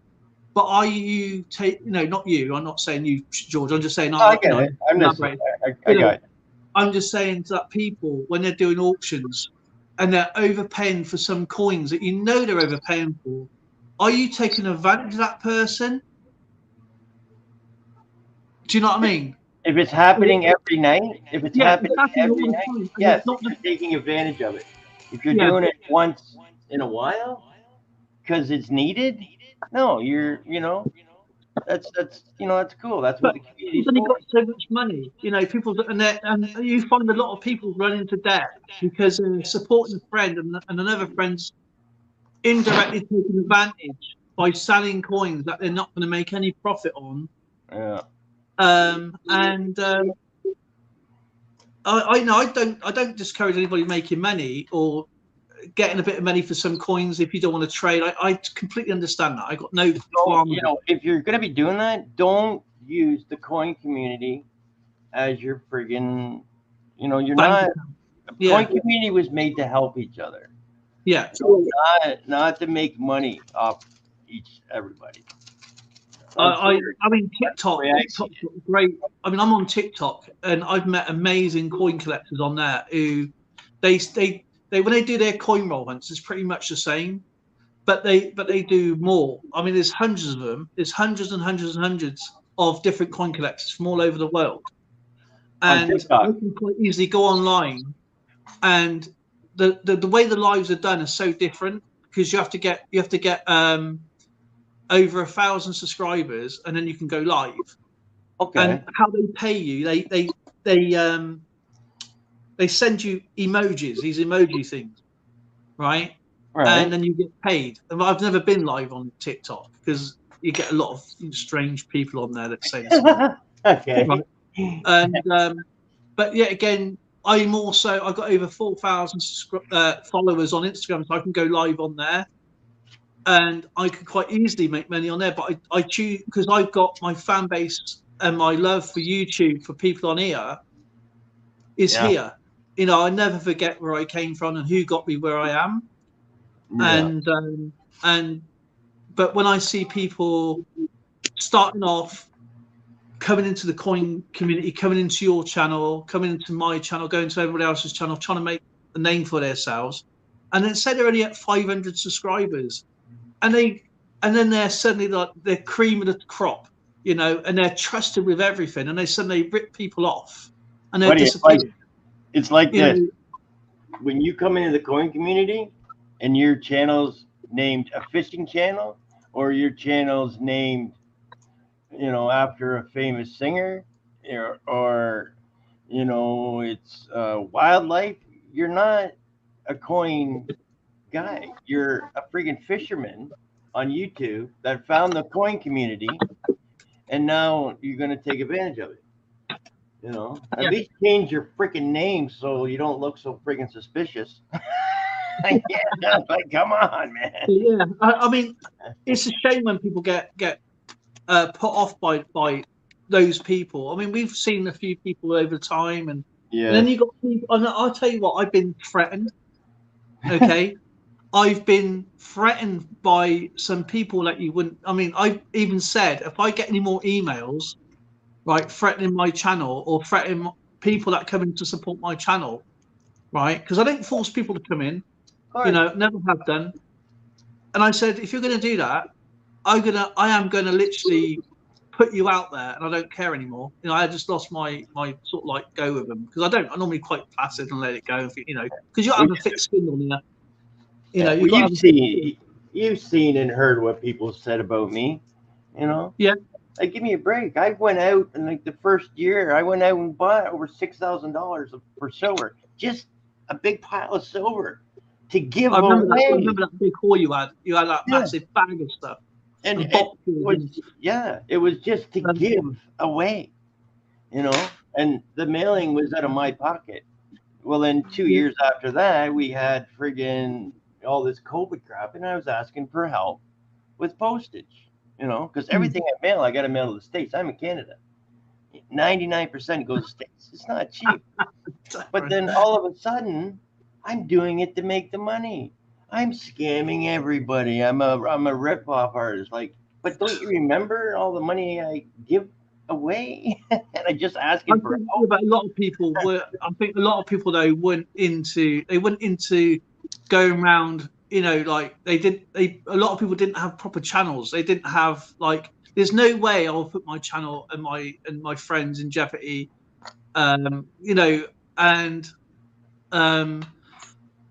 But are you not you? I'm not saying you, George. I'm just saying. I get it. I'm just. I got it. I'm just saying that people, when they're doing auctions, and they're overpaying for some coins that they're overpaying for, are you taking advantage of that person? Do you know what I mean? If it's happening every night, happening every night, time. yes, you're taking advantage of it. If you're doing it once in a while because it's needed, no, that's cool. That's what the community's You've only for. got so much money, people, and you find a lot of people run into debt because they're supporting a friend and another friend's indirectly taking advantage by selling coins that they're not going to make any profit on. Yeah. I don't discourage anybody making money or getting a bit of money for some coins if you don't want to trade. I completely understand that. I got no qualm. If you're gonna be doing that, don't use the coin community as your friggin'. You're not. The coin community was made to help each other. Yeah. Not to make money off everybody. I mean, TikTok's great. I mean, I'm on TikTok and I've met amazing coin collectors on there who they when they do their coin roll hunts, it's pretty much the same. but they do more. I mean, there's hundreds of them. There's hundreds and hundreds and hundreds of different coin collectors from all over the world, and TikTok. you can quite easily go online, and the way the lives are done is so different because you have to get over 1,000 subscribers, and then you can go live. Okay. And how they pay you, they send you emojis, these emoji things, right? Right. And then you get paid. And I've never been live on TikTok because you get a lot of strange people on there that say this. Okay. Right. And but yet again, I've got over 4,000 followers on Instagram, so I can go live on there, and I could quite easily make money on there. But I choose, because I've got my fan base and my love for YouTube for people on here is here. You know, I never forget where I came from and who got me where I am. Yeah. And but when I see people starting off, coming into the coin community, coming into your channel, coming into my channel, going to everybody else's channel, trying to make a name for themselves, and then say they're only at 500 subscribers, and then they're suddenly like they're cream of the crop, you know, and they're trusted with everything, and they suddenly rip people off, and they're Buddy, disappeared. it's like You this. know, When you come into the coin community and your channel's named a fishing channel, or your channel's named, you know, after a famous singer, or you know, it's wildlife, you're not a coin guy. You're a freaking fisherman on YouTube that found the coin community, and now you're going to take advantage of it. You know, at Yeah. least change your freaking name so you don't look so freaking suspicious. Yeah, like, come on, man. yeah, I mean, it's a shame when people get put off by those people. I mean, we've seen a few people over time, and then you got people. And I'll tell you what, I've been threatened. Okay, I've been threatened by some people that you wouldn't. I mean, I've even said if I get any more emails, right, threatening my channel or threatening people that come in to support my channel, right, because I don't force people to come in. You know, never have done. And I said, if you're going to do that, I am going to literally put you out there, and I don't care anymore. You know, I just lost my sort of like go with them, because I'm normally quite placid and let it go. You know, because you have a thick skin on you. You know, well, you've seen and heard what people said about me. You know. Yeah. Like, give me a break. I went out, and like the first year, I went out and bought over $6,000 for silver, just a big pile of silver to give I remember away. that. I remember that big haul you had. You had that massive bag of stuff. And And it boxes was just to give away, you know. And the mailing was out of my pocket. Well, then 2 years after that, we had friggin' all this COVID crap, and I was asking for help with postage, you know, because everything I mail, I got to mail to the States. I'm in Canada. 99% goes to States. It's not cheap. But then all of a sudden, I'm doing it to make the money. I'm scamming everybody. I'm a rip-off artist. Like, but don't you remember all the money I give away? And I just asking for help. But a lot of people were. I think a lot of people though went into going around. You know, like a lot of people didn't have proper channels. They didn't have like. There's no way I'll put my channel and my friends in jeopardy. You know, and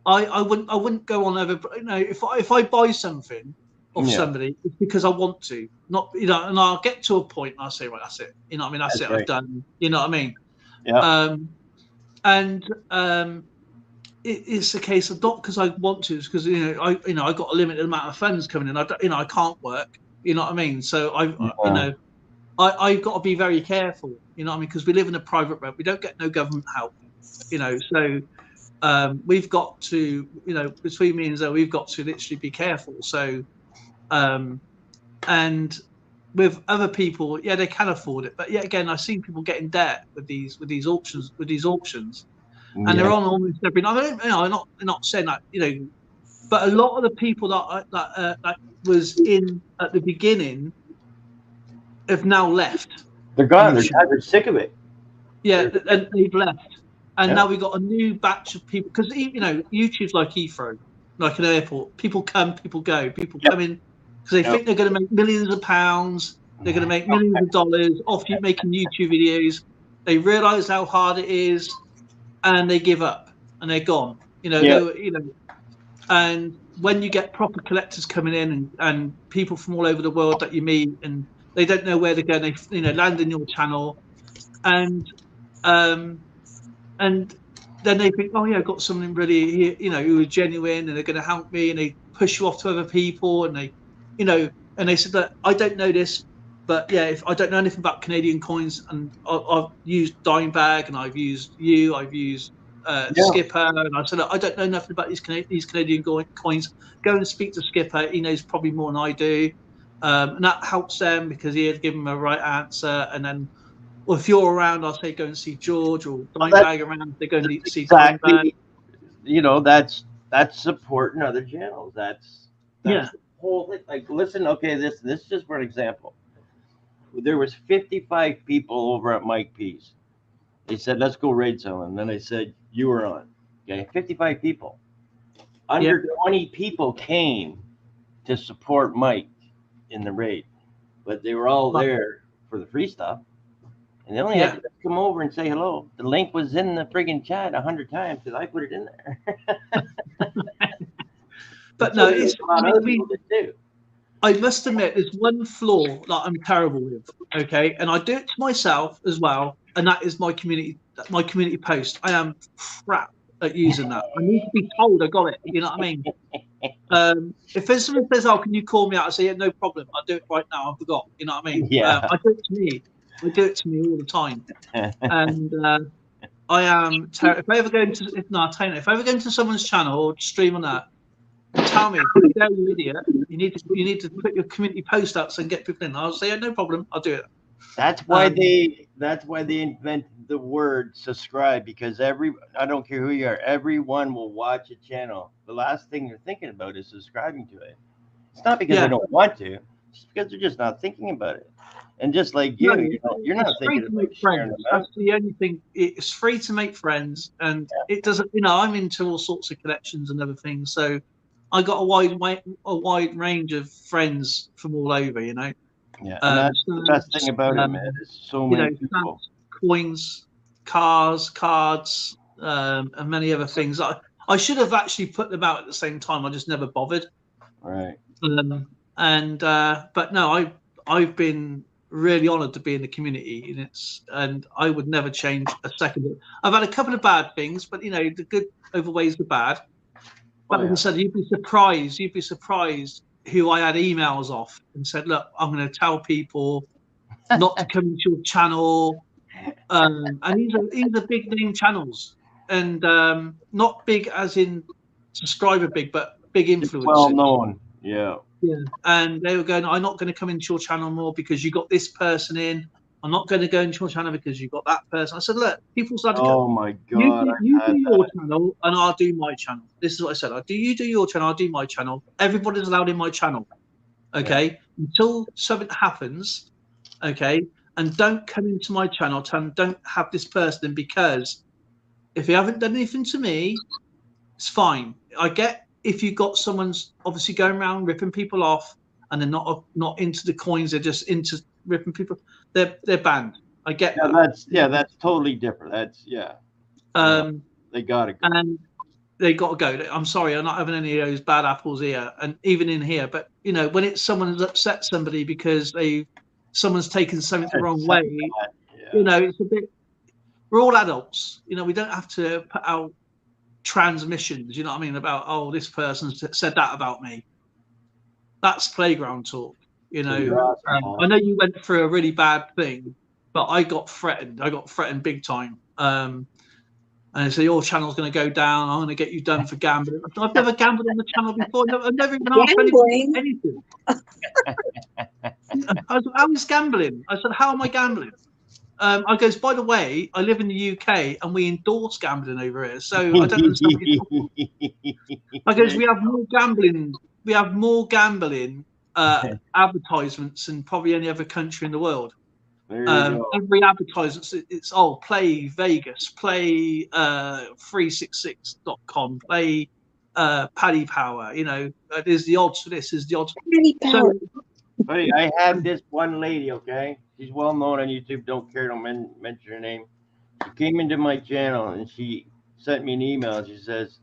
I wouldn't go on over. You know, if I buy something of somebody, it's because I want to. Not, you know, and I'll get to a point and I'll say, right, that's it. You know what I mean? That's it. Right. I've done. You know what I mean? Yeah. It's a case of not because I want to, it's because I got a limited amount of funds coming in. I can't work. You know what I mean? So I've got to be very careful. You know what I mean? Because we live in a private realm. We don't get no government help. You know, so we've got to, you know, between me and Zoe, we've got to literally be careful. So, and with other people, yeah, they can afford it, but yet again, I've seen people get in debt with these auctions, and they're on almost every. I'm not saying that, you know, but a lot of the people that was in at the beginning have now left. They're gone. They're sick of it. Yeah, and they've left, and now we've got a new batch of people, because you know YouTube's like eThrow. like an airport. People come, people go. People Yep. come in because they Yep. think they're going to make millions of pounds. They're going to make millions of dollars off you making YouTube videos. They realize how hard it is, and they give up and they're gone. You know, Yeah. and when you get proper collectors coming in and people from all over the world that you meet, and they don't know where they're going, they land in your channel, and then they think, oh yeah, I've got something really, who are genuine, and they're going to help me, and they push you off to other people, and they, and they said that I don't know this, but yeah, if I don't know anything about Canadian coins, and I've used Dimebag, and I've used Skipper, and I said, look, I don't know nothing about these Canadian coins. Go and speak to Skipper. He knows probably more than I do, and that helps them because he had given them a right answer. And then, well, if you're around, I'll say go and see George, or Dimebag around. They go and see Dimebag. Exactly. That's supporting other channels. That's Yeah. the whole thing. Like, listen, okay, this is just for an example. There was 55 people over at Mike P's. They said, let's go raid someone. Then they said, you were on. Okay, 55 people. Under 20 people came to support Mike in the raid, but they were all there for the free stuff. And they only had to come over and say hello. The link was in the friggin' chat 100 times because I put it in there. But so no, it's a lot of other people did too. I must admit, there's one flaw that I'm terrible with. Okay, and I do it to myself as well, and that is my community post. I am crap at using that. I need to be told I got it. You know what I mean? If there's someone says, "Oh, can you call me out?" I say, "Yeah, no problem. I'll do it right now. I forgot." You know what I mean? Yeah. I do it to me. I do it to me all the time. And I am terrible. If I ever go into someone's channel or stream on that, tell me, you idiot, you need to put your community post up so and get people in. I'll say, yeah, no problem, I'll do it. That's why they invented the word subscribe, because I don't care who you are, everyone will watch a channel. The last thing they're thinking about is subscribing to it. It's not because they don't want to, it's because they're just not thinking about it. And just like you, you're not thinking about sharing them out. That's the only thing. It's free to make friends, and it doesn't. I'm into all sorts of collections and other things, so I got a wide range of friends from all over. Yeah, and that's the best thing about it, man. There's so many people. Coins, cars, cards, and many other things. I should have actually put them out at the same time. I just never bothered. Right. But no, I've been really honoured to be in the community, and I would never change a second. I've had a couple of bad things, but the good outweighs the bad. But like I said, you'd be surprised who I had emails off and said, look, I'm going to tell people not to come into your channel. And these are big name channels, and not big as in subscriber big, but big influencers. Well known. Yeah. And they were going, I'm not going to come into your channel more because you got this person in. I'm not going to go into your channel because you got that person. I said, look, people started to go, my God. You do your channel and I'll do my channel. This is what I said. You do your channel, I'll do my channel. Everybody's allowed in my channel. Okay? Until something happens, okay? And don't come into my channel. Don't have this person, because if you haven't done anything to me, it's fine. I get if you got someone's obviously going around ripping people off and they're not into the coins, they're just into ripping people, they're banned. I get that. That's totally different. They gotta go. And they gotta go. I'm sorry, I'm not having any of those bad apples here, and even in here. But when it's someone who's upset somebody because someone's taken something the wrong way, it's a bit. We're all adults, we don't have to put out transmissions, you know what I mean, about, oh, this person said that about me. That's playground talk, I know you went through a really bad thing, but I got threatened big time, and they say your channel's going to go down, I'm going to get you done for gambling. I've never gambled on the channel before. I've never even asked anything. I said, how is gambling? I said, how am I gambling? I goes, by the way, I live in the UK and we endorse gambling over here, so I don't understand what you're talking about. I goes, we have more gambling advertisements than probably any other country in the world. Every advertisement, it's play Vegas, play 366.com, play Paddy Power. You know, there's the odds for this. There's the odds. Paddy Power. Buddy, I have this one lady, okay? She's well known on YouTube. Don't care, don't mention her name. She came into my channel and she sent me an email. She says,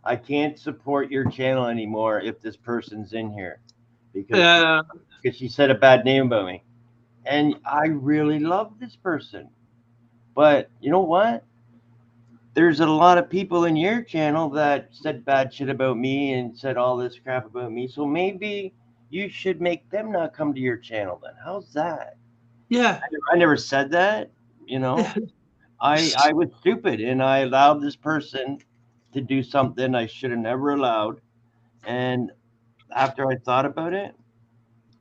I can't support your channel anymore if this person's in here because she said a bad name about me. And I really love this person. But you know what? There's a lot of people in your channel that said bad shit about me and said all this crap about me. So maybe you should make them not come to your channel then. How's that? Yeah. I never said that, you know. I was stupid and I allowed this person to do something I should have never allowed. And after I thought about it,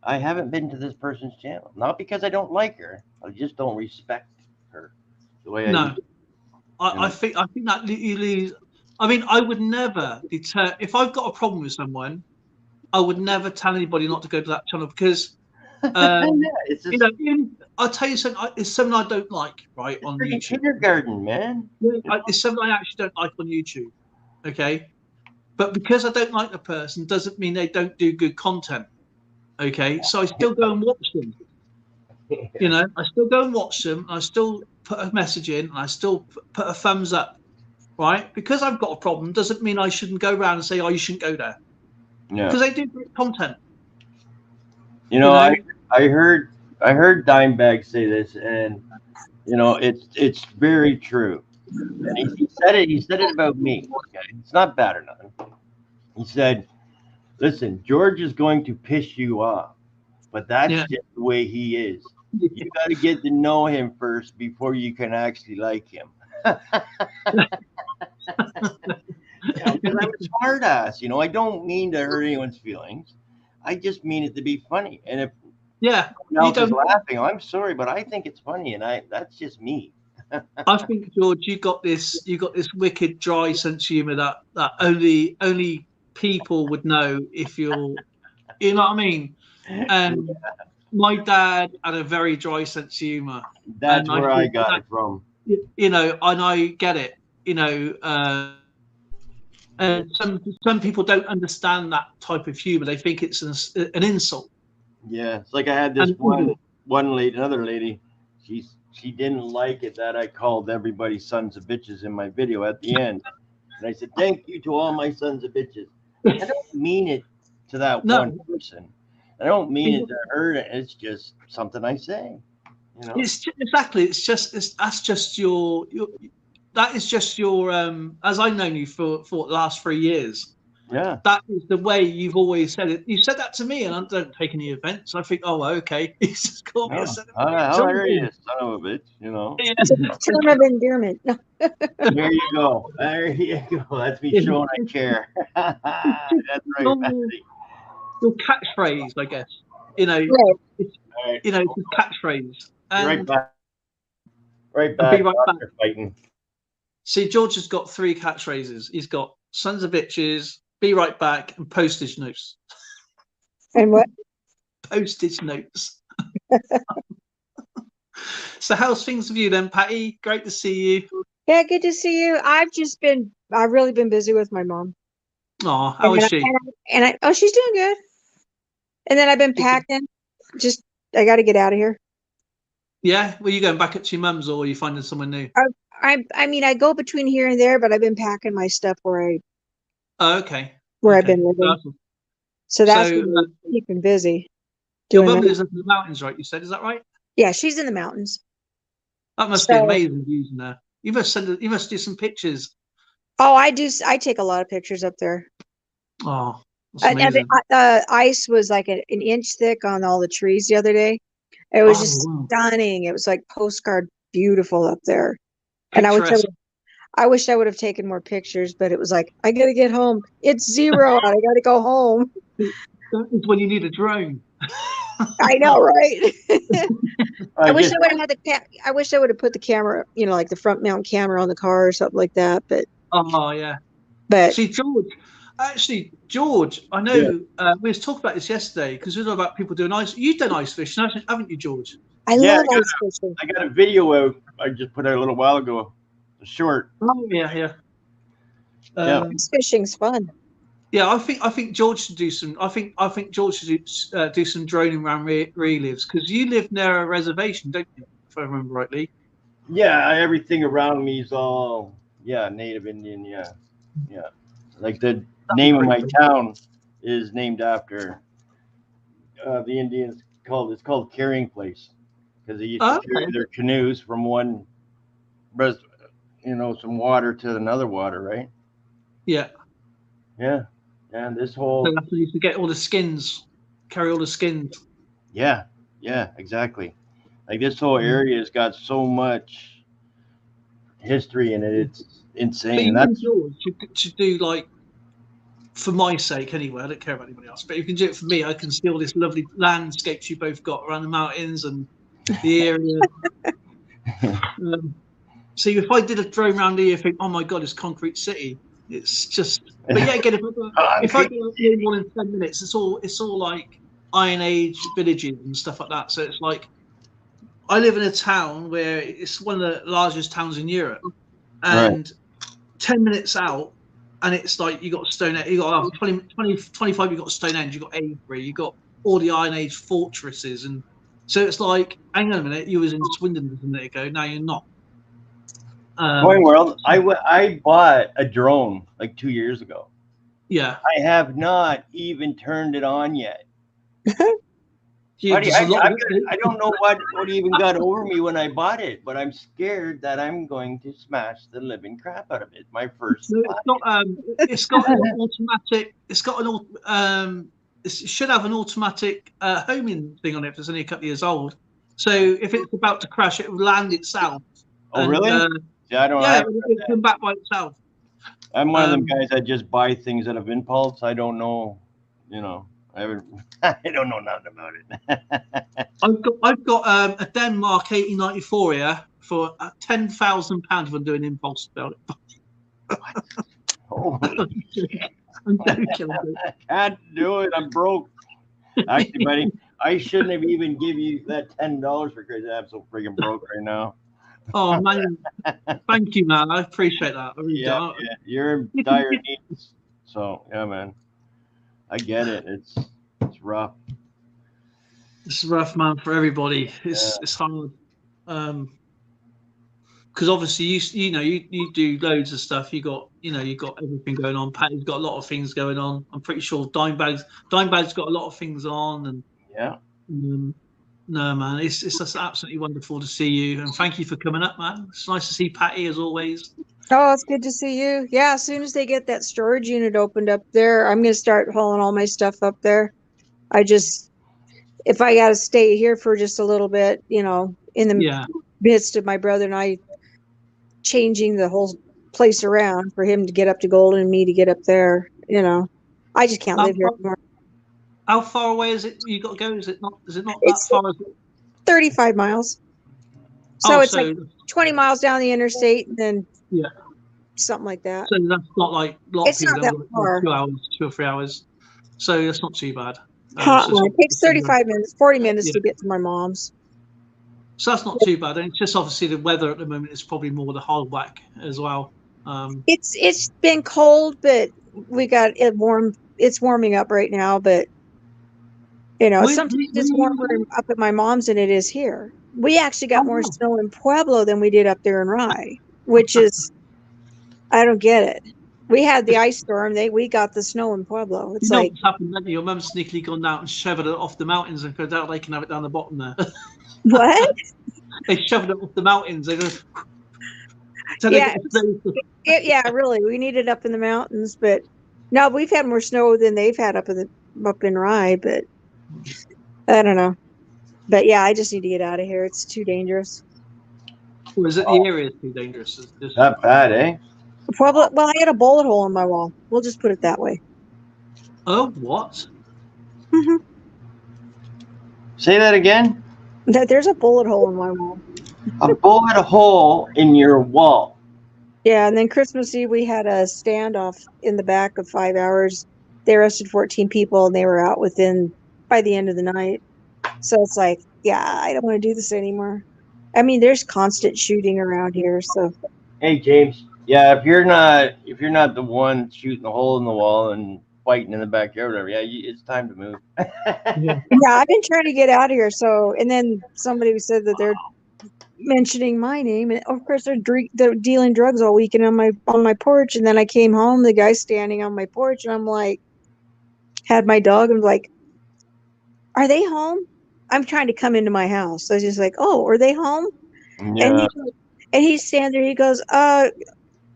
I haven't been to this person's channel. Not because I don't like her. I just don't respect her the way I No. do. I think that you lose. I mean, I would never deter. If I've got a problem with someone, I would never tell anybody not to go to that channel because, It's just, you know, I'll tell you something. It's something I don't like, right, on freaking YouTube. kindergarten, man. It's something I actually don't like on YouTube. Okay, but because I don't like the person doesn't mean they don't do good content. Okay, so I still go and watch them. You know, I still go and watch them. I still put a message in, and I still put a thumbs up. Right, because I've got a problem doesn't mean I shouldn't go around and say, "Oh, you shouldn't go there," Yeah. because they do great content. You know, You I heard Dimebag say this, and you know, it's very true. And he said it. He said it about me. Okay? It's not bad or nothing. He said, "Listen, George is going to piss you off, but that's Yeah. just the way he is. You got to get to know him first before you can actually like him." Because I'm a smart ass, you know. I don't mean to hurt anyone's feelings. I just mean it to be funny. And if Yeah, someone else is don't- laughing, I'm sorry, but I think it's funny, and that's just me. I think George, you got this wicked dry sense of humor that only people would know if you know what I mean. And my dad had a very dry sense of humor. That's and where I think got that- it from. You know, and I get it. You know, and some people don't understand that type of humor. They think it's an insult. Yeah, it's like I had this And- one lady, another lady. She didn't like it that I called everybody sons of bitches in my video at the end, and I said thank you to all my sons of bitches. I don't mean it to that No. one person. I don't mean it to her. It's just something I say. You know. Exactly. That's just your that is just your as I've known you for the last 3 years. Yeah. That is the way you've always said it. You said that to me, and I don't take any offense. I think, oh, okay, he's just called me a son of a bitch. How are you, son of a bitch? You know. Term of endearment. No. There you go. There you go. That's me showing I care. That's right, Patty. Your catchphrase, I guess. You know, Right. All right. you know, it's a catchphrase. Be right And back. Right I'll be back. right back. After fighting. see, George has got 3 catchphrases. He's got "sons of bitches," "be right back," and "postage notes." And what? Postage notes. So, how's things with you then, Patty? Great to see you. Yeah, good to see you. I've really been busy with my mom. Oh, how is she? Oh, she's doing good. And then I've been packing. I got to get out of here. Yeah, well, you going back up to your mum's, or are you finding someone new? I mean, I go between here and there, but I've been packing my stuff Oh, okay. I've Okay. been living. Awesome. So that's So, been keeping busy. Your doing mum that. lives up in the mountains, right? You said, is that right? Yeah, she's in the mountains. That must be So- amazing views in there. You must do some pictures. Oh, I do. I take a lot of pictures up there. Oh, that's And amazing. the ice was like an inch thick on all the trees the other day. It was Oh, just wow. stunning. It was like postcard beautiful up there. And Picturesque. I wish I would have taken more pictures, but it was like, I gotta get home. It's 0 out. I gotta go home. That is when you need a drone. I know, right? I wish just- I would have had I wish I would have put the camera, like the front mount camera on the car or something like that. Oh, yeah. But See, George, I know we was talking about this yesterday because we were talking about people doing ice. You've done ice fishing, haven't you, George? I Yeah, love I ice fishing. I got a video out. I just put out a little while ago. A short. Oh, yeah, yeah. Yeah. Um, Ice fishing's fun. Yeah, I think George should do some. I think George should do some droning around relives, because you live near a reservation, don't you? If I remember rightly. Yeah, everything around me is all Native Indian. Yeah. Like the name of my town is named after the Indians. It's called Carrying Place because they used to carry Okay. their canoes from one, some water to another water, right? Yeah. Yeah. And this So whole that's when you used to get all the skins, carry all the skins. yeah, exactly. Like this whole area has got so much history in it. It's insane. But And you and that's George should do, like, for my sake anyway. I don't care about anybody else, but if you can do it for me, I can see all this lovely landscapes you both got around the mountains and the area. See, if I did a drone around here, you think, oh my god, it's concrete city. It's just, but yeah, again, if I do it more than 10 minutes, it's all like Iron Age villages and stuff like that. So it's like, I live in a town where it's one of the largest towns in Europe, and 10 minutes out, and it's like you got Stonehenge, you got 25, you got Stonehenge, you got Avebury, you got all the Iron Age fortresses, and so it's like, hang on a minute, you was in Swindon a minute ago, now you're not. Going World. I bought a drone like 2 years ago. Yeah. I have not even turned it on yet. Yeah, Buddy, there's a lot of I don't know what even got over me when I bought it, but I'm scared that I'm going to smash the living crap out of it. My first. So it's got an automatic. It's got an it should have an automatic homing thing on it if it's only a couple of years old. So if it's about to crash, it will land itself. Oh, really? Yeah, I don't. Yeah, it'll come back by itself. I'm one of them guys that just buy things out of impulse. I don't know. I don't know nothing about it. I've got a Denmark 1894 here for £10,000 if I'm doing impulse about it. Holy shit. I'm joking. I can't do it. I'm broke. Actually, buddy, I shouldn't have even give you that $10 because I'm so freaking broke right now. Oh man, thank you, man. I appreciate that. I really do. You're in dire needs. So yeah, man, I get it. It's rough. It's rough, man, for everybody. It's hard. Because obviously you do loads of stuff. You got everything going on. Patty's got a lot of things going on. I'm pretty sure Dimebag's got a lot of things on, and yeah. No, man, it's just absolutely wonderful to see you, and thank you for coming up, man. It's nice to see Patty as always. Oh, it's good to see you. Yeah, as soon as they get that storage unit opened up there, I'm gonna start hauling all my stuff up there. If I gotta stay here for just a little bit, in the midst of my brother and I changing the whole place around for him to get up to Golden and me to get up there, I just can't live here anymore. How far away is it you got to go? Is it not that far? 35 miles. So it's like 20 miles down the interstate and then something like that. So that's not like a lot of people not that far. 2 hours, 2 or 3 hours. So that's not too bad. It takes 35 minutes, 40 minutes to get to my mom's. So that's not too bad. And it's just obviously the weather at the moment is probably more the hard whack as well. It's been cold, but we got it warm. It's warming up right now, but sometimes it's warmer up at my mom's than it is here. We actually got more snow in Pueblo than we did up there in Rye, which is, I don't get it. We had the ice storm. We got the snow in Pueblo. It's like, what's happened, then your mum's sneakily gone down and shoved it off the mountains and out they can have it down the bottom there. What? They shoved it off the mountains. They just, really. We need it up in the mountains, but no, we've had more snow than they've had up in Rye, but I don't know. But yeah, I just need to get out of here. It's too dangerous. Or is it the area is too dangerous? Not bad, eh? Well, I had a bullet hole in my wall. We'll just put it that way. Oh, what? Mm-hmm. Say that again? There's a bullet hole in my wall. A bullet hole in your wall? Yeah, and then Christmas Eve, we had a standoff in the back of 5 hours. They arrested 14 people, and they were out by the end of the night. So it's like, I don't want to do this anymore. I mean, there's constant shooting around here. So, hey, James. Yeah, if you're not the one shooting the hole in the wall, and fighting in the backyard. Or whatever. Yeah, it's time to move. Yeah. Yeah, I've been trying to get out of here. So, and then somebody said that they're mentioning my name, and of course they're dealing drugs all weekend on my porch. And then I came home, the guy's standing on my porch, and I'm like, had my dog, and like, are they home? I'm trying to come into my house. So I was just like, oh, are they home? Yeah. And he's standing there. He goes, and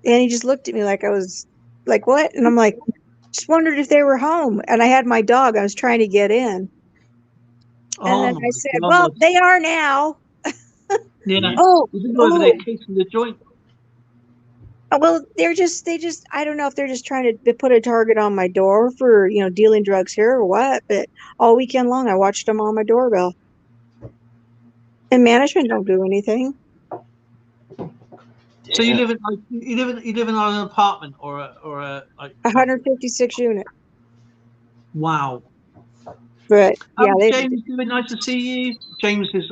he just looked at me like I was like, what? And I'm like, just wondered if they were home. And I had my dog. I was trying to get in. And then Oh I said, my well, God. they are now. Yeah. Oh, You go over there casing the joint. well, they just, I don't know if they're just trying to put a target on my door for, dealing drugs here or what. But all weekend long, I watched them on my doorbell. And management don't do anything. So you live in like you live in an apartment or a like 156 unit. wow. But yeah, James, it's been nice to see you. James is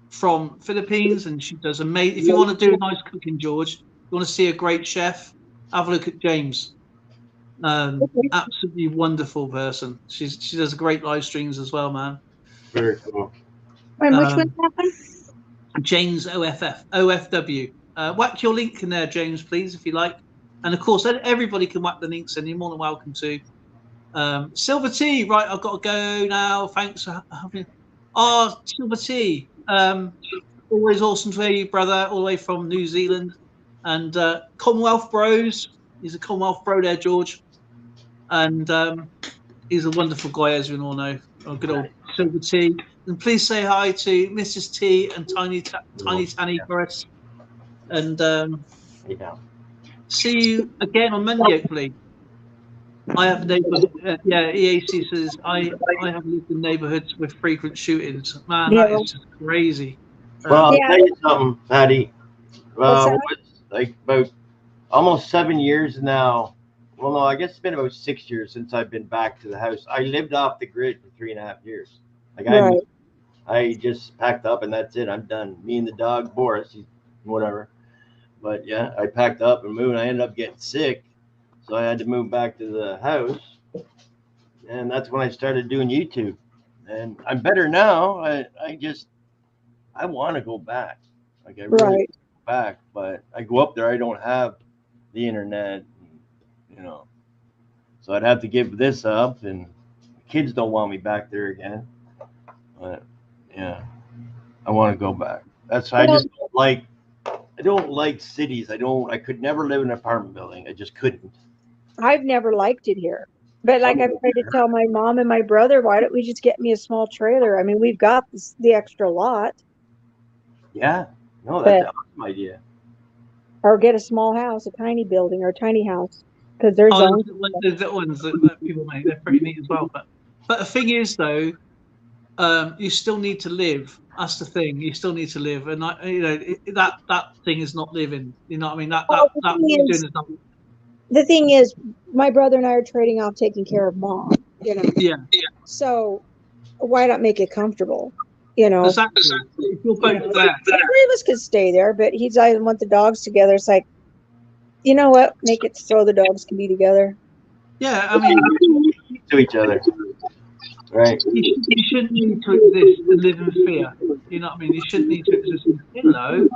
from Philippines, and she does amazing. If you want to do a nice cooking, George, you want to see a great chef, have a look at James. Absolutely wonderful person. She does great live streams as well, man. Very cool. and which one happened? James OFW. Whack your link in there, James, please, if you like. And of course, everybody can whack the links, and you're more than welcome to. Silver T, right? I've got to go now. Thanks for having. Oh, Silver T. Always awesome to hear you, brother, all the way from New Zealand. And Commonwealth Bros. He's a Commonwealth Bro there, George. And he's a wonderful guy, as we all know. Oh, good old Silver T. And please say hi to Mrs. T and Tiny Tanny for us. And see you again on Monday, hopefully. I have neighborhood. EAC says I have lived in neighborhoods with frequent shootings. Man, that is just crazy. Well, I'll tell you something, Patty. What's It's like about almost 7 years now. Well, no, I guess it's been about 6 years since I've been back to the house. I lived off the grid for 3.5 years. Like I just packed up and that's it. I'm done. Me and the dog, Boris, whatever. But yeah, I packed up and moved. I ended up getting sick, so I had to move back to the house. And that's when I started doing YouTube. And I'm better now. I want to go back. Like I really want to go back, but I go up there, I don't have the internet, so I'd have to give this up, and the kids don't want me back there again. But yeah, I want to go back. I don't like cities. I could never live in an apartment building. I just couldn't. I've never liked it here. But like I've tried to tell my mom and my brother, why don't we just get me a small trailer? I mean, we've got the extra lot. Yeah, no, that's an awesome idea. Or get a small house, a tiny building or a tiny house. Because there's the ones that people make, they're pretty neat as well. But the thing is, though, you still need to live. That's the thing. You still need to live, and that thing is not living. You know what I mean? That what you're doing is not. The thing is, my brother and I are trading off taking care of mom. Yeah. So why not make it comfortable? Exactly. If you're both there. The three of us could stay there, but he doesn't want the dogs together. It's like, you know what? Make it so the dogs can be together. Yeah, I mean, to each other. Right. You shouldn't need to exist and live in fear. You know what I mean? You shouldn't need to exist in fear, though.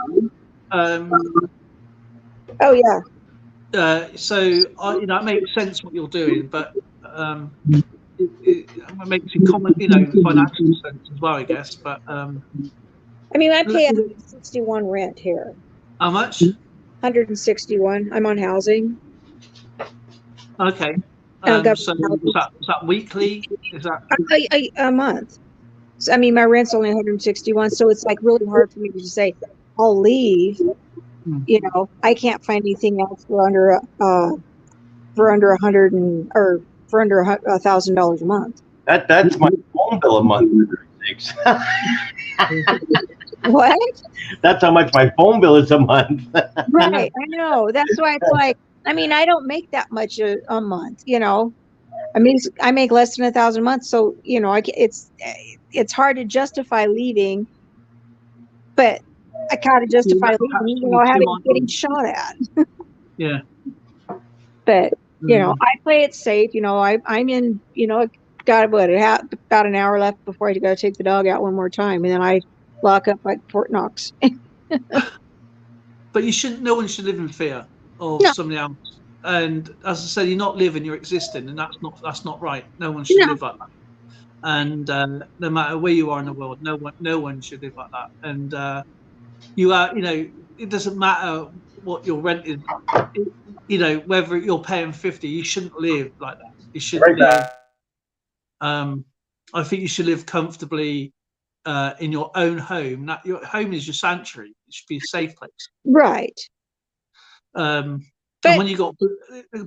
Oh yeah. So it makes sense what you're doing, but it makes it common, financial sense as well, I guess. But I mean, I pay 161 rent here. How much? 161. I'm on housing. Okay. So is that weekly? Is that a month? So, I mean, my rent's only 161, so it's like really hard for me to say I'll leave. I can't find anything else for under $1,000 a month. That's my phone bill a month. What? That's how much my phone bill is a month. Right, I know. That's why it's like, I mean, I don't make that much a month. I mean, I make less than 1,000 a month, so it's hard to justify leaving, but I kind of justify leaving, having getting shot at. Yeah. But You know, I play it safe. You know, I'm in, you know, got about an hour left before I got to take the dog out one more time. And then I lock up like Fort Knox. But you shouldn't. No one should live in fear of No. somebody else. And as I said, you're not living, you're existing, and that's not right. No one should No. live like that. And no matter where you are in the world, no one should live like that. And you are, you know, it doesn't matter what your rent is. You know, whether you're paying 50, you shouldn't live like that. You should live. I think you should live comfortably in your own home. That your home is your sanctuary. It should be a safe place. Right. And when you got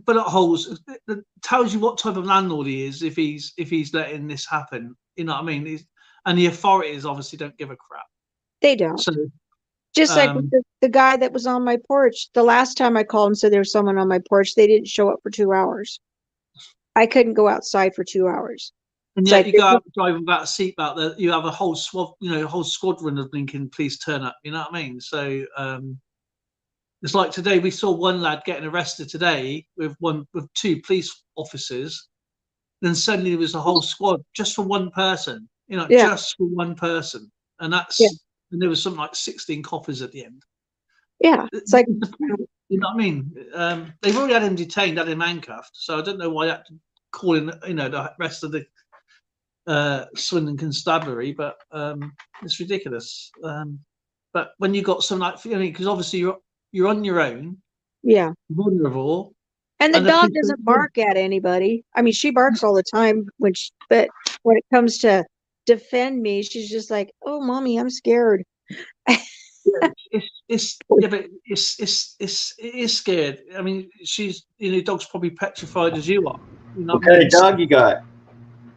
bullet holes, it tells you what type of landlord he is if he's letting this happen. You know what I mean? And the authorities obviously don't give a crap. They don't. So just like with the guy that was on my porch. The last time I called and said there was someone on my porch, they didn't show up for 2 hours. I couldn't go outside for 2 hours. And yet you go out driving without a seatbelt. That you have a whole whole squadron of blinking police turn up. You know what I mean? So it's like today we saw one lad getting arrested today with two police officers. Then suddenly there was a whole squad just for one person. You know, just for one person, and that's and there was something like 16 coppers at the end. Yeah, it's like, you know what I mean. They've already had him detained, had him handcuffed. So I don't know why they had to call in, you know, the rest of the Swindon Constabulary, but it's ridiculous. But when you got some like, because obviously you're on your own, vulnerable, and the dog doesn't bark at anybody. I mean, she barks all the time but when it comes to defend me, she's just like, "Oh, mommy, I'm scared." It is scared. I mean, she's, you know, dog's probably petrified as you are. You know what kind of dog you got?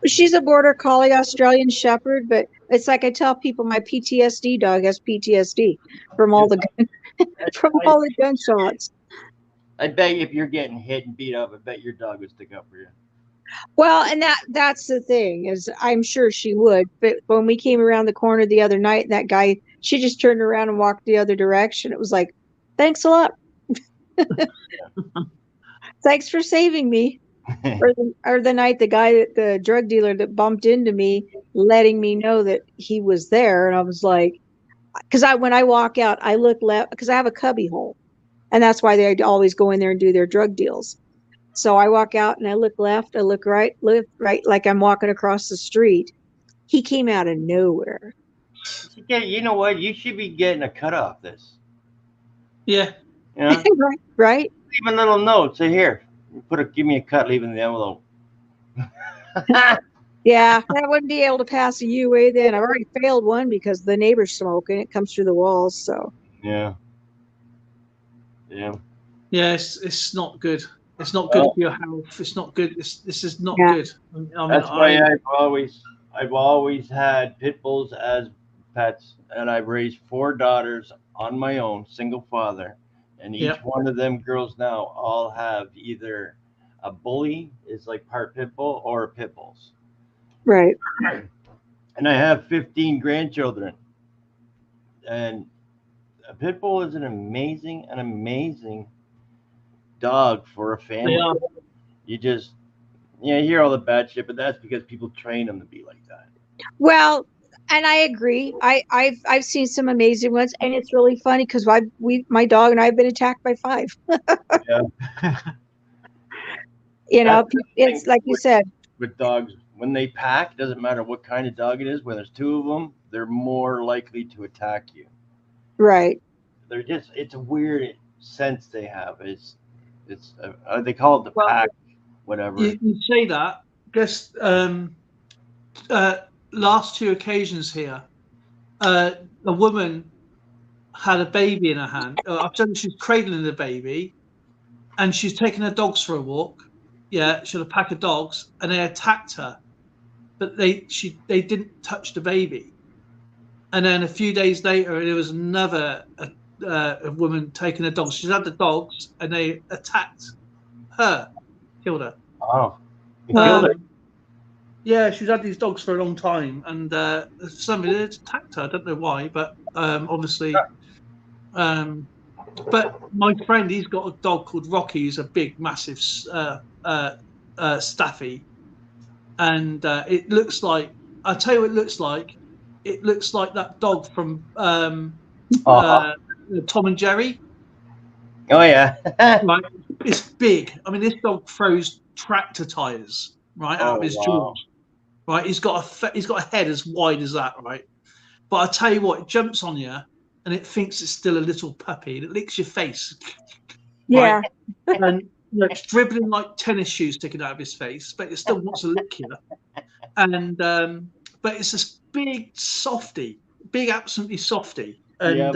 She's a border collie Australian Shepherd, but it's like I tell people, my PTSD dog has PTSD from all the gunshots. I bet if you're getting hit and beat up, I bet your dog would stick up for you. Well, and that's the thing, is I'm sure she would. But when we came around the corner the other night, that guy, she just turned around and walked the other direction. It was like, thanks a lot. Thanks for saving me. or the night, the drug dealer that bumped into me, letting me know that he was there. And I was like, because when I walk out, I look left, because I have a cubby hole. And that's why they always go in there and do their drug deals. So I walk out and I look left, I look right, like I'm walking across the street. He came out of nowhere. Yeah, you know what? You should be getting a cut off this. Yeah. You know? Right. Leave a little note. Say, here, give me a cut, leaving the envelope. Yeah, I wouldn't be able to pass a UA then. I've already failed one because the neighbor's smoking. It comes through the walls. So. Yeah. Yeah, it's not good. It's not good for your health. It's not good. This is not good. I mean, that's why I've always had pit bulls as pets, and I've raised 4 daughters on my own, single father, and each one of them girls now all have either a bully, is like part pit bull, or pit bulls. Right. And I have 15 grandchildren, and a pit bull is an amazing dog for a family. You just hear all the bad shit, but that's because people train them to be like that. Well, and I agree. I've seen some amazing ones, and it's really funny because my dog and I have been attacked by 5. You know, it's like you said. With dogs, when they pack, doesn't matter what kind of dog it is. When there's 2 of them, they're more likely to attack you. Right. They're just, it's a weird sense they have. It's they call it the pack, whatever. You say that. Guess last 2 occasions here, a woman had a baby in her hand. She's cradling the baby, and she's taking her dogs for a walk. Yeah, she had a pack of dogs, and they attacked her, but they didn't touch the baby. And then a few days later, there was another a woman taking her dogs. She's had the dogs, and they attacked her, killed her. Oh, killed her. Yeah, she's had these dogs for a long time, and somebody attacked her. I don't know why, but obviously, But my friend, he's got a dog called Rocky. He's a big, massive staffy, and it looks like, I'll tell you what it looks like. It looks like that dog from Tom and Jerry. Oh yeah. Right, it's big. I mean, this dog throws tractor tires right out of his jaws. Right, he's got a head as wide as that. Right, but I tell you what, it jumps on you, and it thinks it's still a little puppy, and it licks your face. Yeah. Right? And it's dribbling like tennis shoes sticking out of his face, but it still wants to lick you. And but it's this big softy, big absolutely softy, and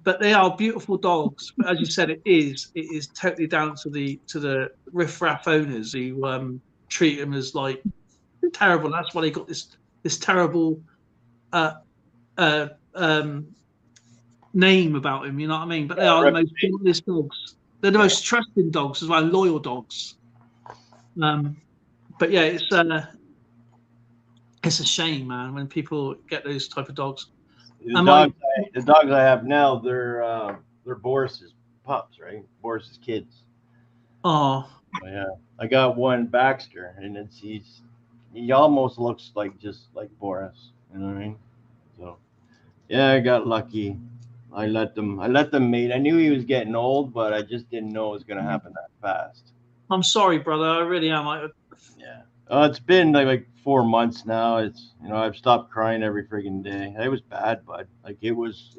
but they are beautiful dogs. But as you said, it is totally down to the riffraff owners who treat them as like terrible. That's why they got this terrible name about him. You know what I mean? But they are the most loyalist dogs. They're the most trusting dogs as well, loyal dogs. But yeah, it's a shame, man, when people get those type of dogs. The dogs I have now, they're Boris's pups, right? Boris's kids. Oh yeah, I got one Baxter, and he almost looks just like Boris. You know what I mean? So yeah, I got lucky. I let them mate. I knew he was getting old, but I just didn't know it was gonna happen that fast. I'm sorry, brother. I really am. Yeah. It's been like 4 months now. It's I've stopped crying every friggin' day. It was bad, bud. Like it was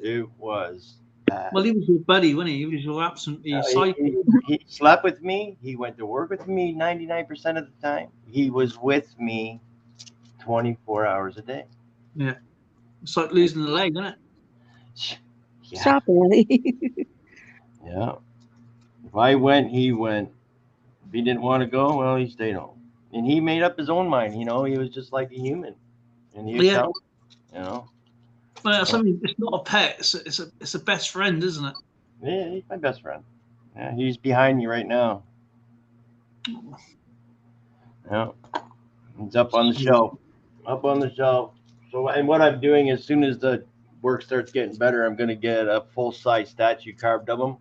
bad. Well, he was your buddy, wasn't he? He was your absolutely he slept with me. He went to work with me 99% of the time. He was with me 24 hours a day. Yeah. It's like losing a leg, isn't it? Yeah. Stop, Andy. Yeah. If I went, he went. If he didn't want to go, well, he stayed home. And he made up his own mind. He was just like a human. And he was Well, it's not a pet. It's a best friend, isn't it? Yeah, he's my best friend. Yeah, he's behind me right now. Yeah. He's up on the shelf. Up on the shelf. So, and what I'm doing, as soon as the work starts getting better, I'm going to get a full-size statue carved of him.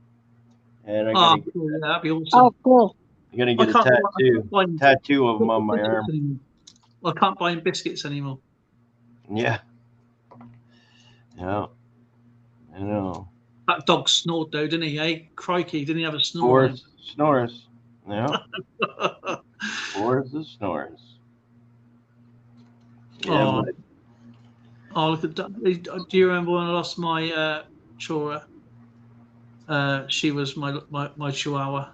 And I'm going to cool. Yeah, that'd be awesome. Oh, cool. I'm going to get a tattoo of him on my arm. I can't buy him biscuits anymore. Yeah. Yeah. I know. That dog snored though, didn't he? Eh? Crikey, didn't he have a snore? Snores. Yeah. Boris snores. Yeah, look at that. Do you remember when I lost my Chora? She was my Chihuahua.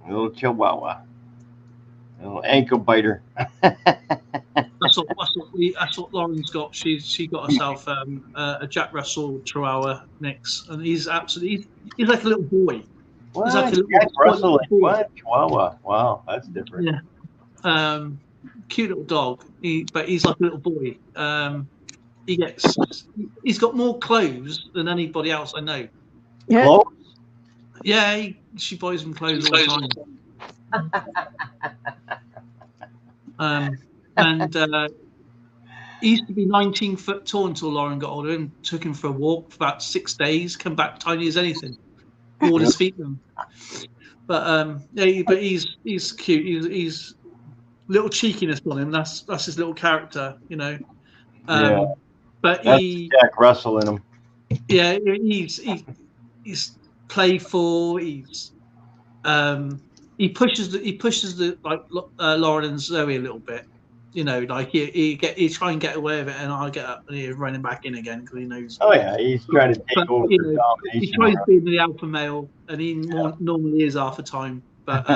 Little Chihuahua. Little ankle biter. That's what Lauren's got. She got herself a Jack Russell Chihuahua mix, and he's like a little boy. What? He's like a little Jack Russell and what? Chihuahua. Wow, that's different. Yeah. Cute little dog. But he's like a little boy. He's got more clothes than anybody else I know. Yeah. Clothes? Yeah, she buys him clothes all the time. He used to be 19 foot tall until Lauren got older and took him for a walk for about 6 days. Come back tiny as anything. All his feet them. But he's cute. He's little cheekiness on him. That's his little character, But that's Jack Russell in him. Yeah, he's playful. He pushes the like Lauren and Zoe a little bit. Like he try and get away with it, and I get up and he's running back in again because he knows. Oh yeah, he's trying to take over the domination. He tries to be the alpha male, and he normally is half the time. But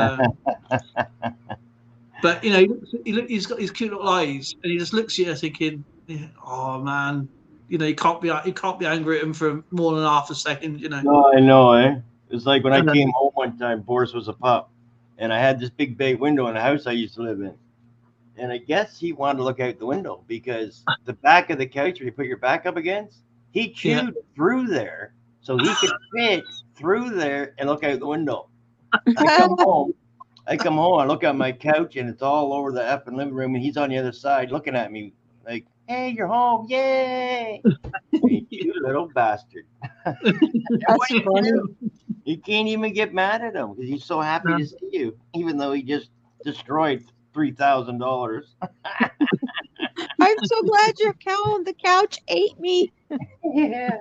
but he's got his cute little eyes, and he just looks at you thinking, "Oh man." You can't be angry at him for more than half a second. No, I know, eh? It's like when I came home one time. Boris was a pup, and I had this big bay window in the house I used to live in. And I guess he wanted to look out the window because the back of the couch where you put your back up against, he chewed through there so he could fit through there and look out the window. I come home, I look at my couch, and it's all over the effing living room, and he's on the other side looking at me like, Hey, you're home! Yay! You little bastard! That's funny. You can't even get mad at him because he's so happy No. to see you, even though he just destroyed $3,000. I'm so glad your cow on the couch ate me. Yeah.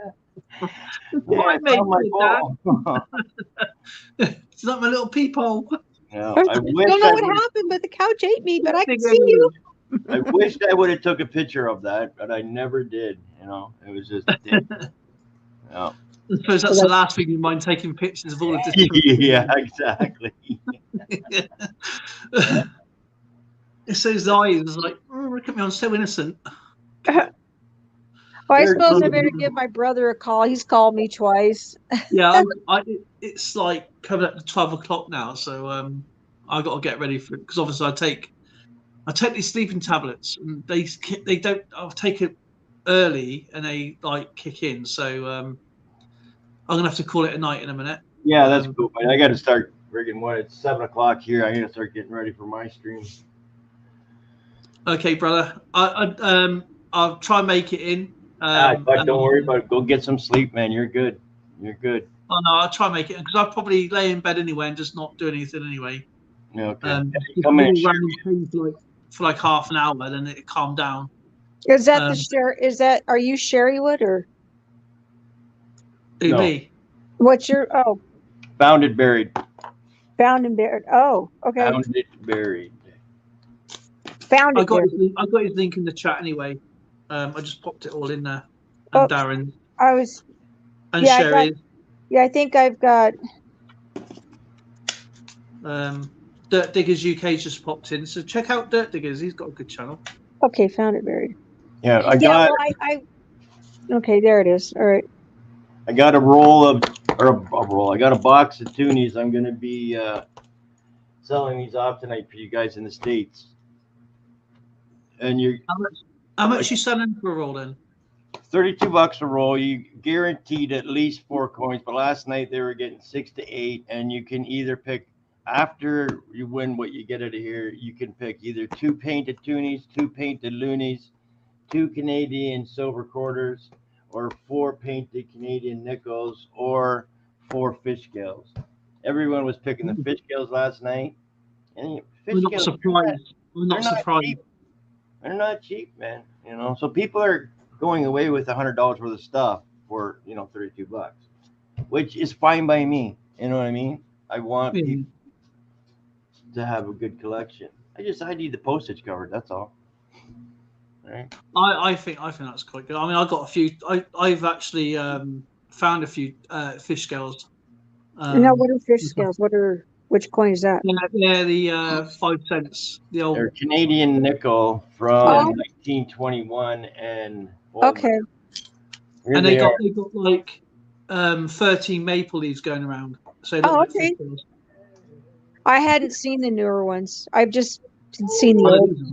Why, It's mate, not my you dad? fault. It's not my little peephole. No, I I don't wish know I what would. happened, but the couch ate me, but I can see you. I wished I would have took a picture of that, but I never did. You know, it was just. No. I suppose that's the last thing you mind, taking pictures of all of this. Yeah, exactly. It's those eyes, like, oh, look at me, I'm so innocent. Well, I There's suppose I no- better give my brother a call. He's called me twice. Yeah, it's like coming up to 12 o'clock now, so I got to get ready for it because obviously I take these sleeping tablets and they don't. I'll take it early and they like kick in, so I'm gonna have to call it a night in a minute. Yeah, that's cool. But I got to start friggin' what? It's 7 o'clock here. I got to start getting ready for my stream. Okay, brother. I'll try and make it in. But don't worry about it. Go get some sleep, man. You're good. You're good. Oh no, I'll try and make it because I'll probably lay in bed anyway and just not do anything anyway. Yeah, okay. Just Come in and do share. random things for like half an hour, then it calmed down. Is that the Um, share? Is that, are you Sherrywood or Who, No. me? what's your, oh, Found it buried. Found and Buried. Oh, okay. Found it buried. Found I it got there. I got his link in the chat anyway. I just popped it all in there. Oh. And Darren I was, and yeah, I Sherry. yeah, I think I've got, Dirt Diggers UK just popped in. So check out Dirt Diggers. He's got a good channel. okay, Found It Buried. Yeah, I Yeah, got well, okay, there it is. All right. I got a roll of or a roll. I got a box of toonies. I'm gonna be selling these off tonight for you guys in the States. And you're How much you selling for a roll then? $32 a roll. You guaranteed at least 4 coins, but last night they were getting 6 to 8, and you can either pick after you win what you get out of here. You can pick either 2 painted toonies, 2 painted loonies, 2 Canadian silver quarters, or 4 painted Canadian nickels, or 4 fish scales. Everyone was picking the fish scales last night, and fish I'm not scales. surprised. I'm not They're not surprised. cheap. They're not cheap, man. You know, so people are going away with $100 worth of stuff for $32, which is fine by me. You know what I mean? I want Yeah. people to have a good collection. I need the postage covered. That's all. Right? I think that's quite good. I mean, I got a few. I've actually found a few fish scales. Now, what are fish scales? Which coin is that? Yeah, the 5 cents. The old. They're Canadian nickel from Oh. 1921, and Okay. here And they they are. got like 13 maple leaves going around. So Oh, okay. I hadn't seen the newer ones. I've just seen the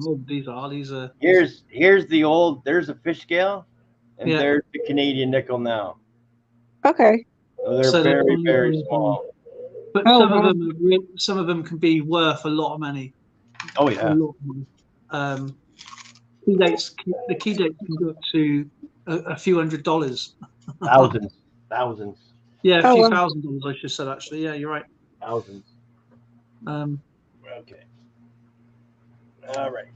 old. These are. Here's the old. There's a fish scale, and Yeah. there's the Canadian nickel now. Okay. So they're So they're very, only very really small. But Oh, some of them can be worth a lot of money. Oh A yeah. lot of money. The key dates can go up to a few $100s. Thousands, Yeah, a Oh, few wow. $1,000s. I should have said actually. Yeah, you're right. thousands. Okay. All right,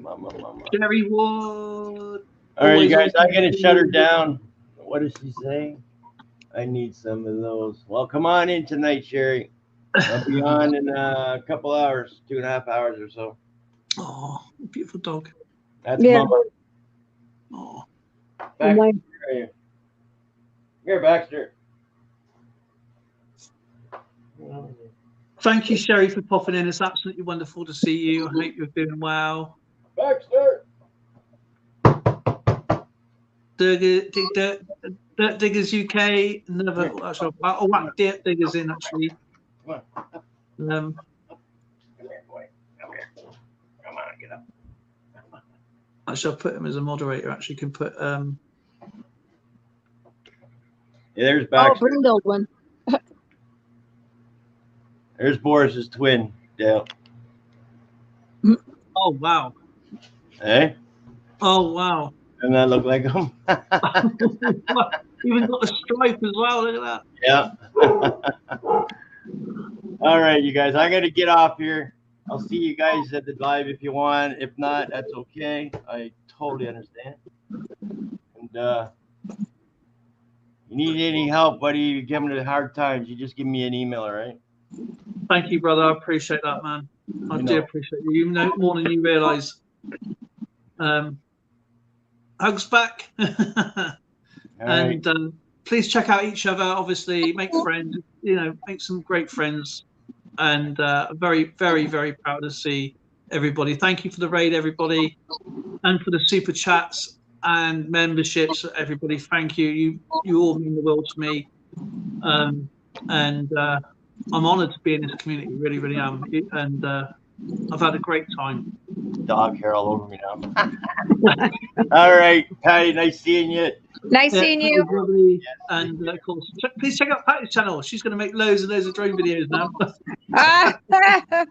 mama. Jerry Wood. All right, you Always guys. I'm open. gonna shut her down. What does she say? I need some of those. Well, come on in tonight, Sherry. I'll be on in a couple hours, 2.5 hours or so. Oh, beautiful dog. That's Yeah. Mama. Oh, Baxter, My- where are you? Here, Baxter. thank you, Sherry, for popping in. It's absolutely wonderful to see you. I hope you're doing well. Baxter. Dirt Diggers UK. Another. Actually, I'll whack Dirt Diggers in actually. Come Um, Come here, boy. Come here. Come on, get up. actually, I'll put him as a moderator. Actually, can put. Yeah, there's Oh, Baxter. brindled one. There's Boris's twin, Dale. Oh wow. Eh? Oh wow! Doesn't that look like him? Even got the stripe as well. Look at that. Yeah. All right, you guys. I got to get off here. I'll see you guys at the live if you want. If not, that's okay. I totally understand. And you need any help, buddy? You're giving it hard times. You just give me an email, all right? Thank you, brother. I appreciate that, man. I You do know. appreciate you. You know more than you realise. Hugs back. All right. And please check out each other. Obviously, make friends. You know, make some great friends. And very, very, very proud to see everybody. Thank you for the raid, everybody, and for the super chats and memberships, everybody. Thank you. You all mean the world to me. And I'm honoured to be in this community. Really, really am. And I've had a great time. Dog hair all over me now. All right, Patty. Nice seeing you. Nice seeing you. Lovely. And of course, please check out Patty's channel. She's going to make loads and loads of drone videos now. Ah, I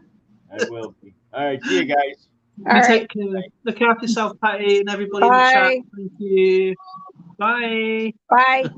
will be. All right. See you guys. all right. Take care. Look after yourself, Patty, and everybody in the Bye. chat. Thank you. Bye. Bye.